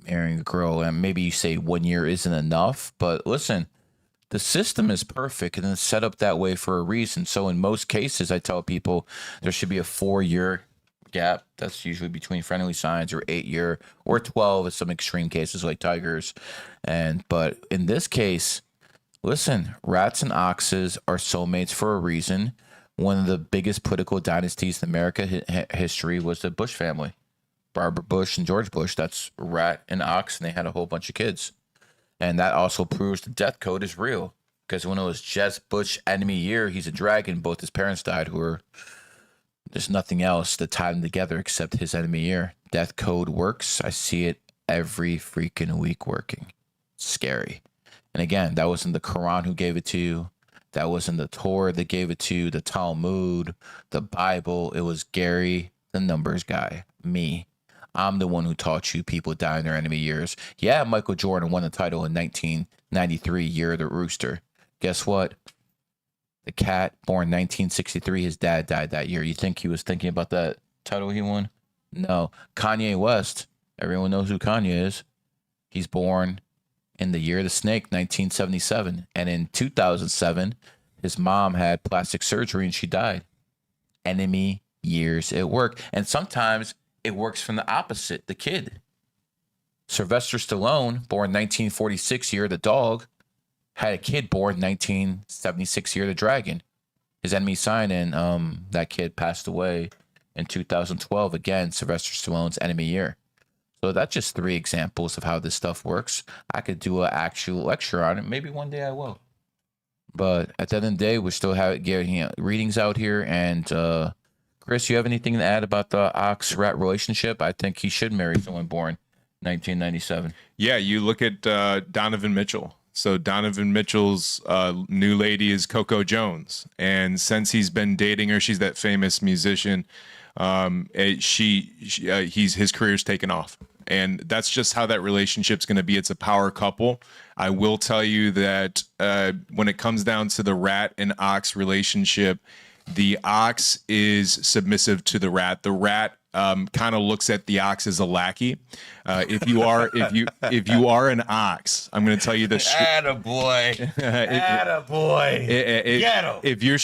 marrying a girl. And maybe you say 1 year isn't enough, but listen, the system is perfect and it's set up that way for a reason. So in most cases, I tell people there should be a 4 year gap. That's usually between friendly signs, or 8 year, or 12 in some extreme cases like tigers. But in this case, listen, rats and oxes are soulmates for a reason. One of the biggest political dynasties in America history was the Bush family. Barbara Bush and George Bush. That's rat and ox, and they had a whole bunch of kids. And that also proves the death code is real. Because when it was Jeb Bush enemy year, he's a dragon. Both his parents died, there's nothing else that tied them together except his enemy year. Death code works. I see it every freaking week working. It's scary. And again, that wasn't the Quran who gave it to you. That wasn't the Torah that gave it to you, the Talmud, the Bible. It was Gary, the numbers guy, me. I'm the one who taught you people die in their enemy years. Yeah, Michael Jordan won the title in 1993, year of the rooster. Guess what? The cat, born 1963, his dad died that year. You think he was thinking about that title he won? No. Kanye West, everyone knows who Kanye is. He's born in the year of the snake, 1977. And in 2007, his mom had plastic surgery and she died. Enemy years at work. And sometimes it works from the opposite, the kid. Sylvester Stallone, born 1946, year of the dog, had a kid born 1976, year of the dragon. His enemy sign, and that kid passed away in 2012. Again, Sylvester Stallone's enemy year. So that's just 3 examples of how this stuff works. I could do an actual lecture on it. Maybe one day I will. But at the end of the day, we're still getting readings out here. And Chris, you have anything to add about the ox-rat relationship? I think he should marry someone born 1997. Yeah, you look at Donovan Mitchell. So Donovan Mitchell's new lady is Coco Jones. And since he's been dating her, she's that famous musician. His career's taken off. And that's just how that relationship's going to be. It's a power couple. I will tell you that when it comes down to the rat and ox relationship, the ox is submissive to the rat. The rat kind of looks at the ox as a lackey. If you are an ox, I'm going to tell you this. Attaboy. Attaboy. Get him. If you're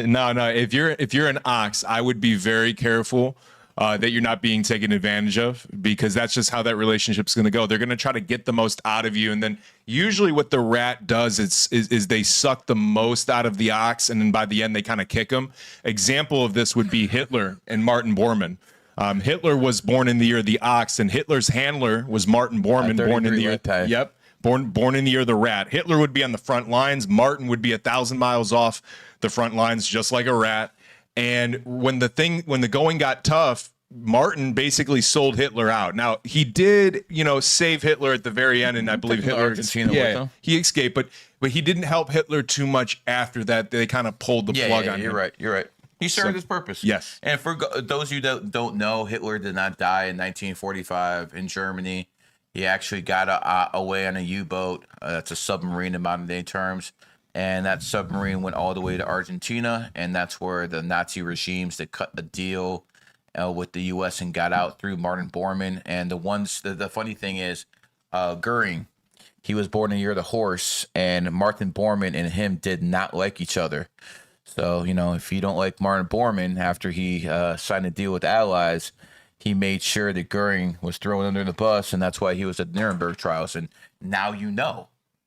no, if you're an ox, I would be very careful that you're not being taken advantage of, because that's just how that relationship's going to go. They're going to try to get the most out of you, and then usually what the rat does is they suck the most out of the ox, and then by the end they kind of kick him. Example of this would be Hitler and Martin Bormann. Hitler was born in the year of the ox, and Hitler's handler was Martin Bormann, born in the year. Yep. Born in the year of the rat. Hitler would be on the front lines. Martin would be 1,000 miles off the front lines, just like a rat. And when the going got tough, Martin basically sold Hitler out. Now he did, save Hitler at the very end, and I believe Hitler, Argentina, he escaped, but he didn't help Hitler too much after that. They kind of pulled the plug on him. You're right. He served his purpose. Yes. And for those of you that don't know, Hitler did not die in 1945 in Germany. He actually got away on a U-boat. That's a submarine in modern day terms. And that submarine went all the way to Argentina. And that's where the Nazi regimes that cut the deal with the U.S. and got out through Martin Bormann. And the funny thing is, Goering, he was born in the year of the horse. And Martin Bormann and him did not like each other. So, if you don't like Martin Bormann, after he signed a deal with Allies, he made sure that Goering was thrown under the bus, and that's why he was at Nuremberg trials. And now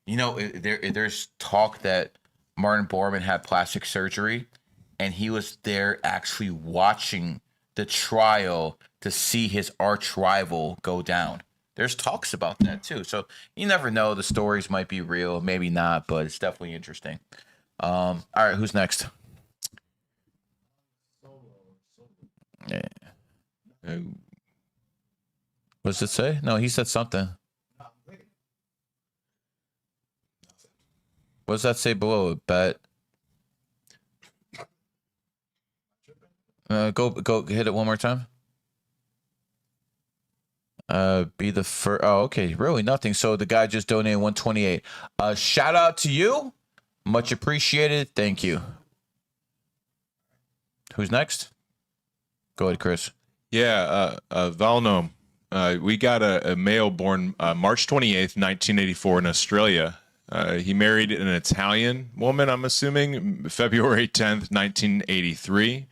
there's talk that Martin Bormann had plastic surgery, and he was there actually watching the trial to see his arch rival go down. There's talks about that too. So you never know. The stories might be real, maybe not, but it's definitely interesting. All right, who's next? Yeah. What does it say? No, he said something. What does that say below? Bet. Go hit it one more time. Be the first. Oh, okay. Really nothing. So the guy just donated 128. Shout out to you. Much appreciated. Thank you. Who's next? Go ahead, Chris. Yeah, Valnome. We got a male born March 28th, 1984 in Australia. He married an Italian woman, I'm assuming, February 10th, 1983.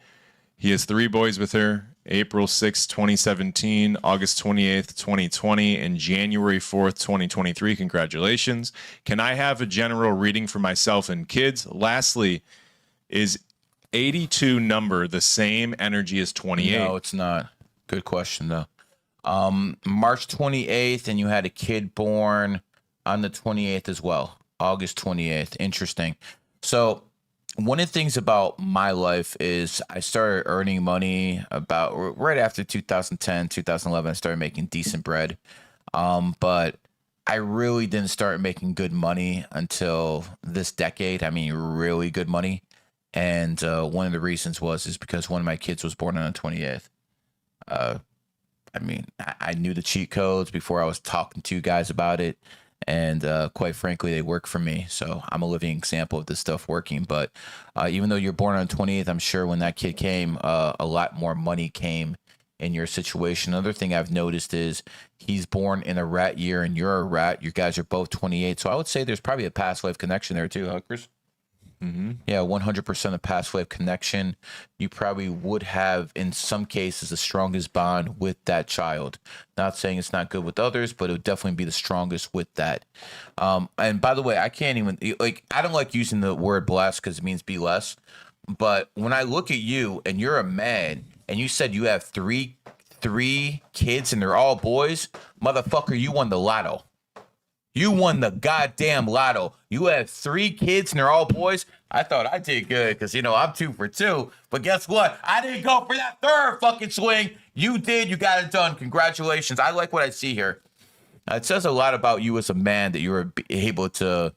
He has 3 boys with her, April 6th, 2017, August 28th, 2020, and January 4th, 2023. Congratulations. Can I have a general reading for myself and kids? Lastly, is 82 number the same energy as 28? No, it's not. Good question, though. March 28th, and you had a kid born on the 28th as well. August 28th. Interesting. So one of the things about my life is I started earning money about right after 2010, 2011. I started making decent bread. But I really didn't start making good money until this decade. I mean, really good money. And one of the reasons is because one of my kids was born on the 28th. I mean, I knew the cheat codes before I was talking to you guys about it. And quite frankly, they work for me. So I'm a living example of this stuff working. But even though you're born on the 28th, I'm sure when that kid came, a lot more money came in your situation. Another thing I've noticed is he's born in a rat year and you're a rat. You guys are both 28. So I would say there's probably a past life connection there too, huh, Chris? Mm-hmm. Yeah, 100% a past life connection. You probably would have, in some cases, the strongest bond with that child. Not saying it's not good with others, but it would definitely be the strongest with that. And by the way, I can't even, I don't like using the word blessed because it means be less. But when I look at you and you're a man and you said you have three kids and they're all boys, motherfucker, you won the lotto. You won the goddamn lotto. You have 3 kids and they're all boys. I thought I did good because, I'm 2 for 2. But guess what? I didn't go for that third fucking swing. You did. You got it done. Congratulations. I like what I see here. It says a lot about you as a man that you were able to,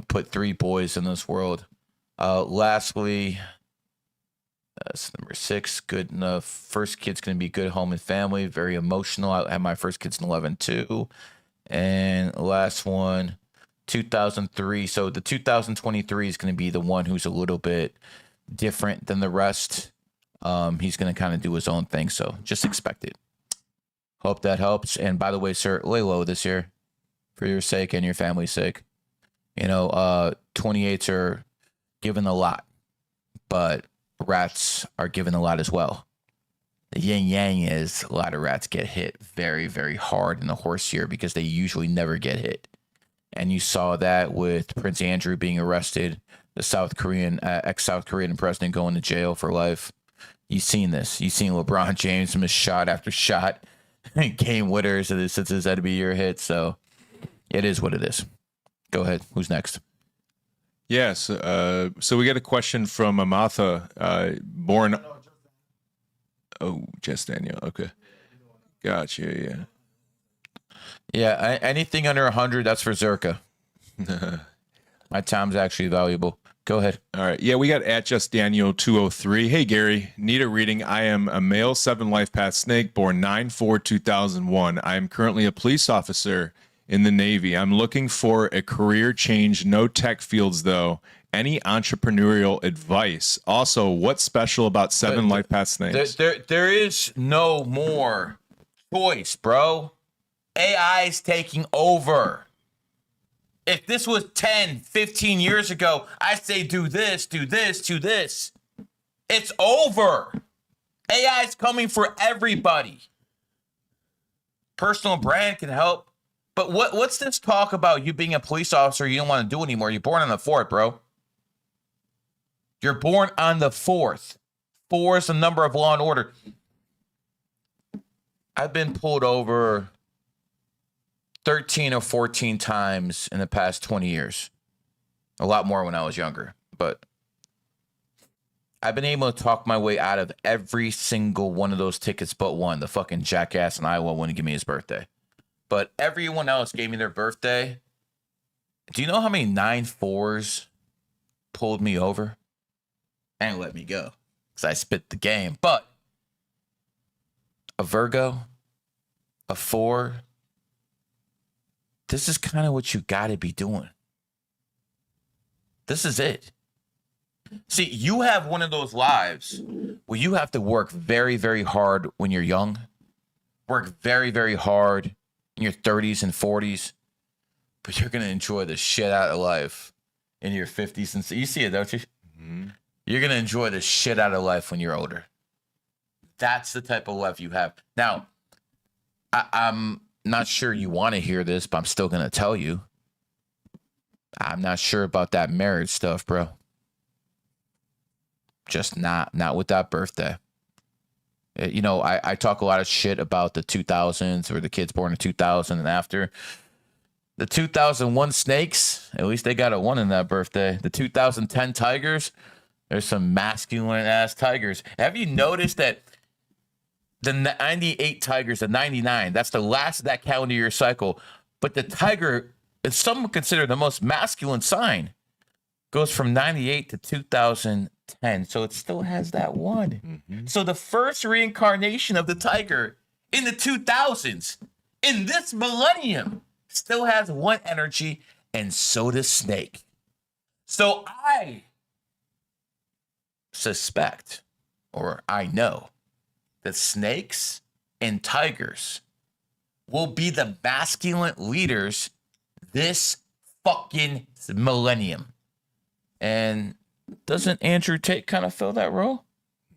put 3 boys in this world. Lastly, that's number 6. Good enough. First kid's going to be good home and family. Very emotional. I had my first kids in 11 too. And last one, 2003. So the 2023 is going to be the one who's a little bit different than the rest. He's going to kind of do his own thing. So just expect it. Hope that helps. And by the way, sir, lay low this year for your sake and your family's sake. 28s are given a lot, but rats are given a lot as well. The yin yang is a lot of rats get hit very, very hard in the horse year because they usually never get hit. And you saw that with Prince Andrew being arrested, the ex-South Korean president going to jail for life. You've seen this. You've seen LeBron James miss shot after shot and game winners since his end of the year hit. So it is what it is. Go ahead. Who's next? Yes. So we get a question from Amatha, born. Oh, just Daniel. Okay. Gotcha. Yeah. Yeah. Anything under 100, that's for Zerka. My time's actually valuable. Go ahead. All right. Yeah, we got at just Daniel 203. Hey, Gary, need a reading. I am a male 7 Lifepath snake born 9/4/2001. I am currently a police officer in the Navy. I'm looking for a career change. No tech fields, though. Any entrepreneurial advice? Also, what's special about 7 Lifepath snakes? There is no more choice, bro. AI is taking over. If this was 10, 15 years ago, I'd say do this, do this, do this. It's over. AI is coming for everybody. Personal brand can help. But what's this talk about you being a police officer you don't want to do anymore? You're born on the 4th, bro. You're born on the 4th. 4 is the number of law and order. I've been pulled over 13 or 14 times in the past 20 years. A lot more when I was younger. But I've been able to talk my way out of every single one of those tickets but one. The fucking jackass in Iowa wouldn't give me his birthday. But everyone else gave me their birthday. Do you know how many 9-4s pulled me over and let me go? Because I spit the game. But a Virgo, a 4, this is kind of what you got to be doing. This is it. See, you have one of those lives where you have to work very, very hard when you're young, work very, very hard in your 30s and 40s, but you're going to enjoy the shit out of life in your 50s. And you see it, don't you? Mm-hmm. You're going to enjoy the shit out of life when you're older. That's the type of life you have. Now, I'm not sure you want to hear this, but I'm still going to tell you. I'm not sure about that marriage stuff, bro. Just not with that birthday. You know, I talk a lot of shit about the 2000s or the kids born in 2000 and after. The 2001 Snakes, at least they got a 1 in that birthday. The 2010 Tigers, there's some masculine ass Tigers. Have you noticed that the 98 Tigers, the 99, that's the last of that calendar year cycle. But the Tiger, it's some consider the most masculine sign, goes from 98 to 2010. So it still has that 1. Mm-hmm. So the first reincarnation of the Tiger in the 2000s, in this millennium, still has 1 energy, and so does Snake. So I suspect, or I know, that Snakes and Tigers will be the masculine leaders this fucking millennium. And doesn't Andrew Tate kind of fill that role?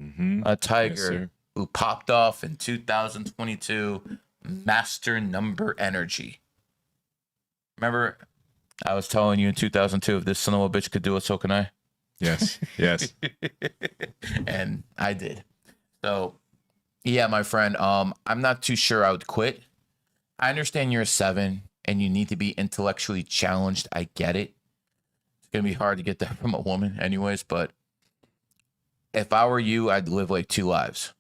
Mm-hmm. A Tiger who popped off in 2022, master number energy. Remember, I was telling you in 2002, if this son of a bitch could do it, so can I. Yes, yes. And I did. So, yeah, my friend, I'm not too sure I would quit. I understand you're a 7 and you need to be intellectually challenged. I get it. It's going to be hard to get that from a woman anyways, but if I were you, I'd live like 2 lives.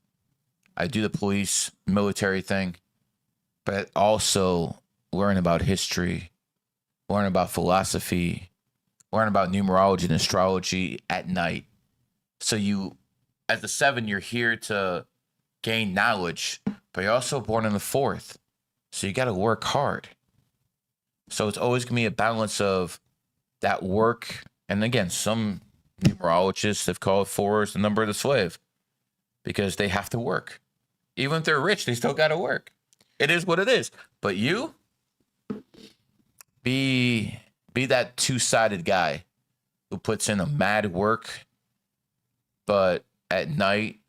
I'd do the police, military thing, but also learn about history, learn about philosophy, learn about numerology and astrology at night. So you, as a 7, you're here to gain knowledge, but you're also born in the 4th. So you got to work hard. So it's always going to be a balance of that work. And again, some numerologists have called 4 the number of the slave because they have to work. Even if they're rich, they still got to work. It is what it is. But you be that 2-sided guy who puts in a mad work, but at night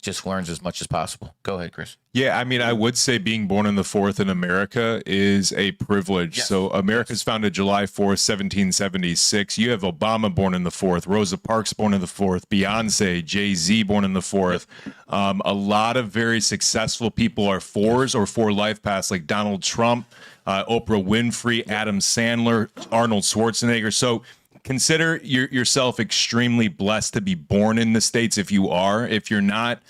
just learns as much as possible. Go ahead, Chris. Yeah, I mean, I would say being born in the 4th in America is a privilege. Yes. So America's founded July 4th, 1776. You have Obama born in the 4th, Rosa Parks born in the 4th, Beyonce, Jay-Z born in the 4th. A lot of very successful people are 4s or 4 life paths, like Donald Trump, Oprah Winfrey, Adam Sandler, Arnold Schwarzenegger. So consider yourself extremely blessed to be born in the States. If you are, if you're not,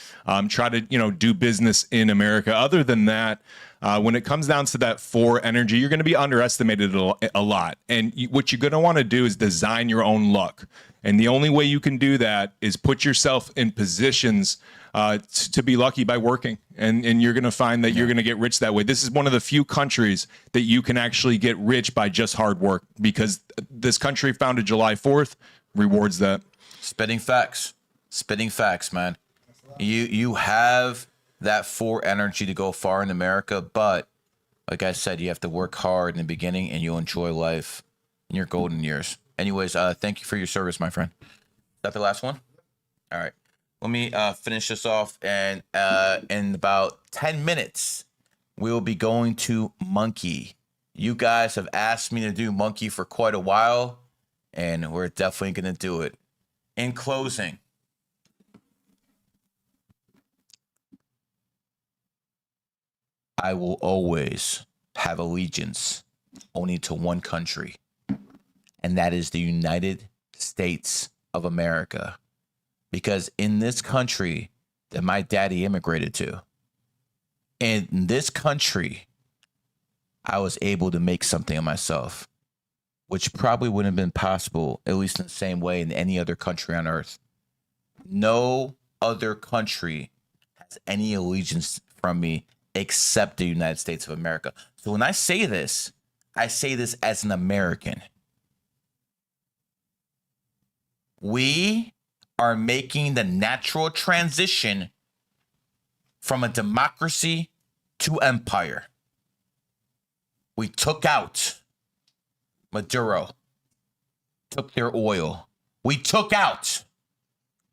try to, do business in America. Other than that, when it comes down to that 4 energy, you're going to be underestimated a lot. And what you're going to want to do is design your own luck. And the only way you can do that is put yourself in positions to be lucky by working. And you're going to find that you're going to get rich that way. This is one of the few countries that you can actually get rich by just hard work, because this country founded July 4th rewards that. Spitting facts, man. You have that 4 energy to go far in America, but like I said, you have to work hard in the beginning and you'll enjoy life in your golden years. Anyways, thank you for your service, my friend. Is that the last one? All right. Let me finish this off, and in about 10 minutes, we'll be going to Monkey. You guys have asked me to do Monkey for quite a while, and we're definitely going to do it. In closing, I will always have allegiance only to one country, and that is the United States of America. Because in this country that my daddy immigrated to, in this country, I was able to make something of myself, which probably wouldn't have been possible, at least in the same way, in any other country on earth. No other country has any allegiance from me except the United States of America. So when I say this as an American. We are making the natural transition from a democracy to empire. We took out Maduro, took their oil. We took out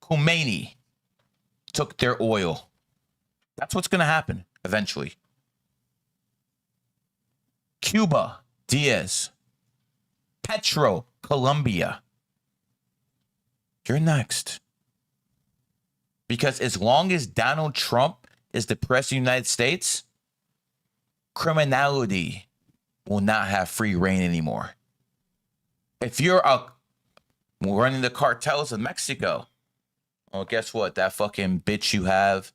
Khomeini, took their oil. That's what's going to happen eventually. Cuba, Diaz, Petro, Colombia. You're next. Because as long as Donald Trump is the president of the United States, criminality will not have free reign anymore. If you're running the cartels of Mexico, well, guess what? That fucking bitch you have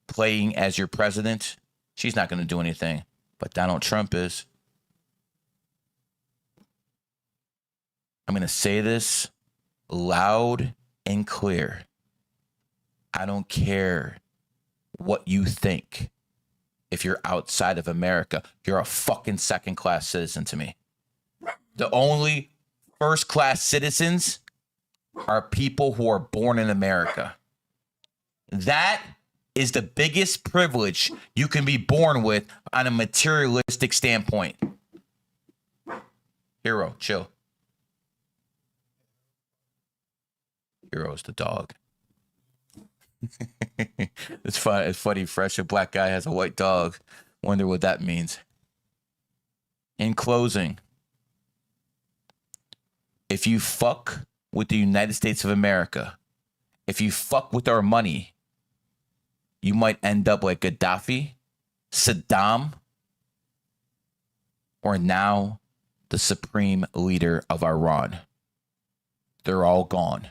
playing as your president, she's not going to do anything. But Donald Trump is. I'm going to say this loud and clear. I don't care what you think. If you're outside of America, you're a fucking second-class citizen to me. The only first-class citizens are people who are born in America. That is the biggest privilege you can be born with on a materialistic standpoint. Hero, chill. Hero's the dog. It's fun. It's funny. Fresh, a black guy has a white dog. Wonder what that means. In closing, if you fuck with the United States of America, if you fuck with our money, you might end up like Gaddafi, Saddam, or now the supreme leader of Iran. They're all gone.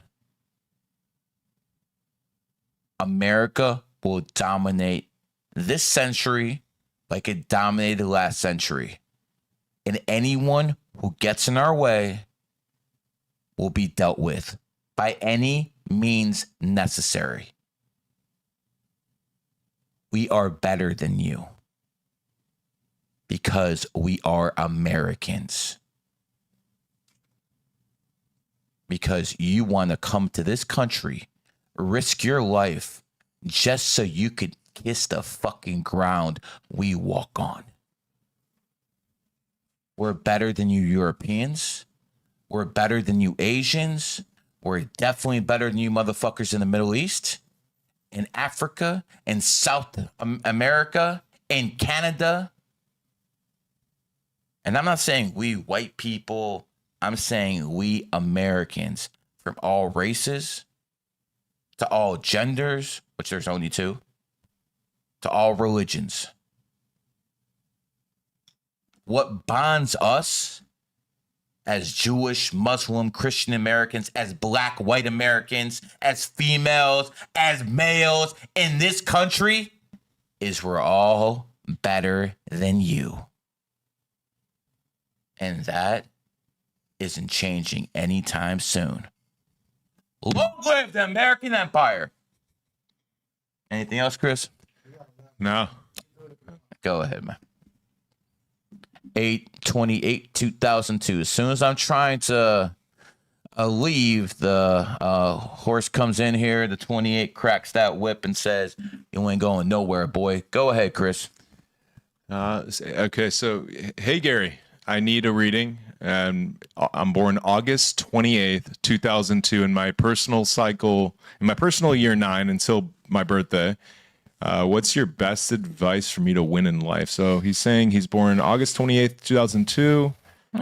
America will dominate this century like it dominated last century. And anyone who gets in our way will be dealt with by any means necessary. We are better than you because we are Americans. Because you want to come to this country, risk your life just so you could kiss the fucking ground we walk on. We're better than you Europeans. We're better than you Asians. We're definitely better than you motherfuckers in the Middle East, in Africa, in South America, in Canada. And I'm not saying we white people. I'm saying we Americans, from all races, to all genders, which there's only two, to all religions. What bonds us as Jewish, Muslim, Christian Americans, as black, white Americans, as females, as males in this country is we're all better than you. And that isn't changing anytime soon. Long live the American Empire. Anything else, Chris? No. Go ahead, man. 8/28/2002. As soon as I'm trying to leave, the horse comes in here. The 28 cracks that whip and says, "You ain't going nowhere, boy." Go ahead, Chris. Okay, so hey Gary, I need a reading. I'm born August 28th, 2002, in my personal cycle, in my personal year 9 until my birthday. What's your best advice for me to win in life? So he's saying he's born August 28th, 2002.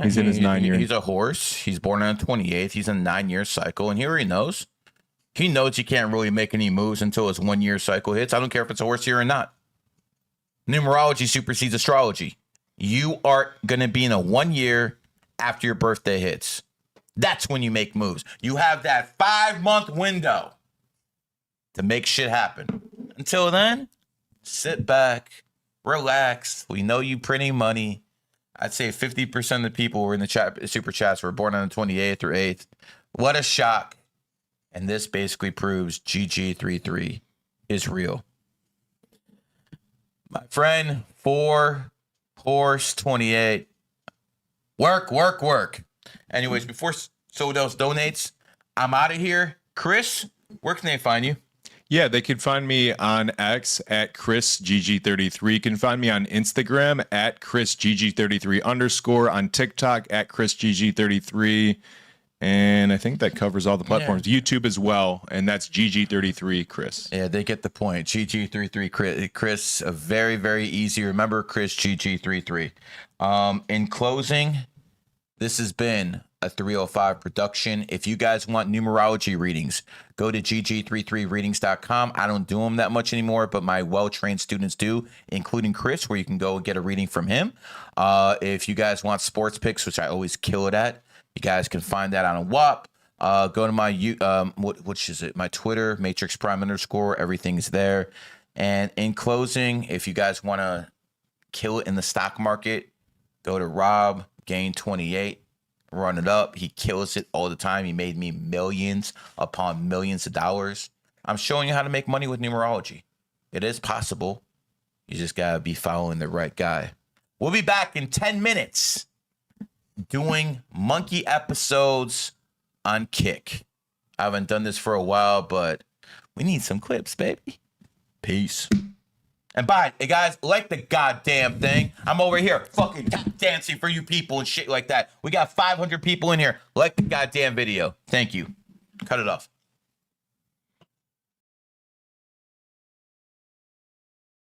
He's in his 9 year. He's a horse. He's born on the 28th. He's in a 9-year cycle. And here he knows. He knows he can't really make any moves until his 1-year cycle hits. I don't care if it's a horse year or not. Numerology supersedes astrology. You are going to be in a 1 year after your birthday hits. That's when you make moves. You have that 5-month window. to make shit happen. Until then, sit back, relax. We know you printing money. I'd say 50% of the people were in the chat, super chats were born on the 28th or 8th. What a shock. And this basically proves GG33 is real. My friend, 4 horse 28. Work, work, work. Anyways, before Sodels donates, I'm out of here. Chris, where can they find you? Yeah, they can find me on X at ChrisGG33. You can find me on Instagram at ChrisGG33_, on TikTok at ChrisGG33. And I think that covers all the platforms. Yeah. YouTube as well, and that's GG33 Chris. Yeah, they get the point. GG33 Chris, a very, very easy. Remember, Chris GG33. In closing, this has been a 305 production. If you guys want numerology readings, go to gg33readings.com. I don't do them that much anymore, but my well-trained students do, including Chris, where you can go and get a reading from him. If you guys want sports picks, which I always kill it at, you guys can find that on WAP. Go to my which is it? My Twitter, Matrix Prime _. Everything's there. And in closing, if you guys want to kill it in the stock market, go to Rob Gain 28. Run it up. He kills it all the time. He made me millions upon millions of dollars. I'm showing you how to make money with numerology. It is possible. You just gotta be following the right guy. We'll be back in 10 minutes doing monkey episodes on Kick. I haven't done this for a while, but we need some clips, baby. Peace. And bye. Hey, guys, like the goddamn thing. I'm over here fucking dancing for you people and shit like that. We got 500 people in here. Like the goddamn video. Thank you. Cut it off.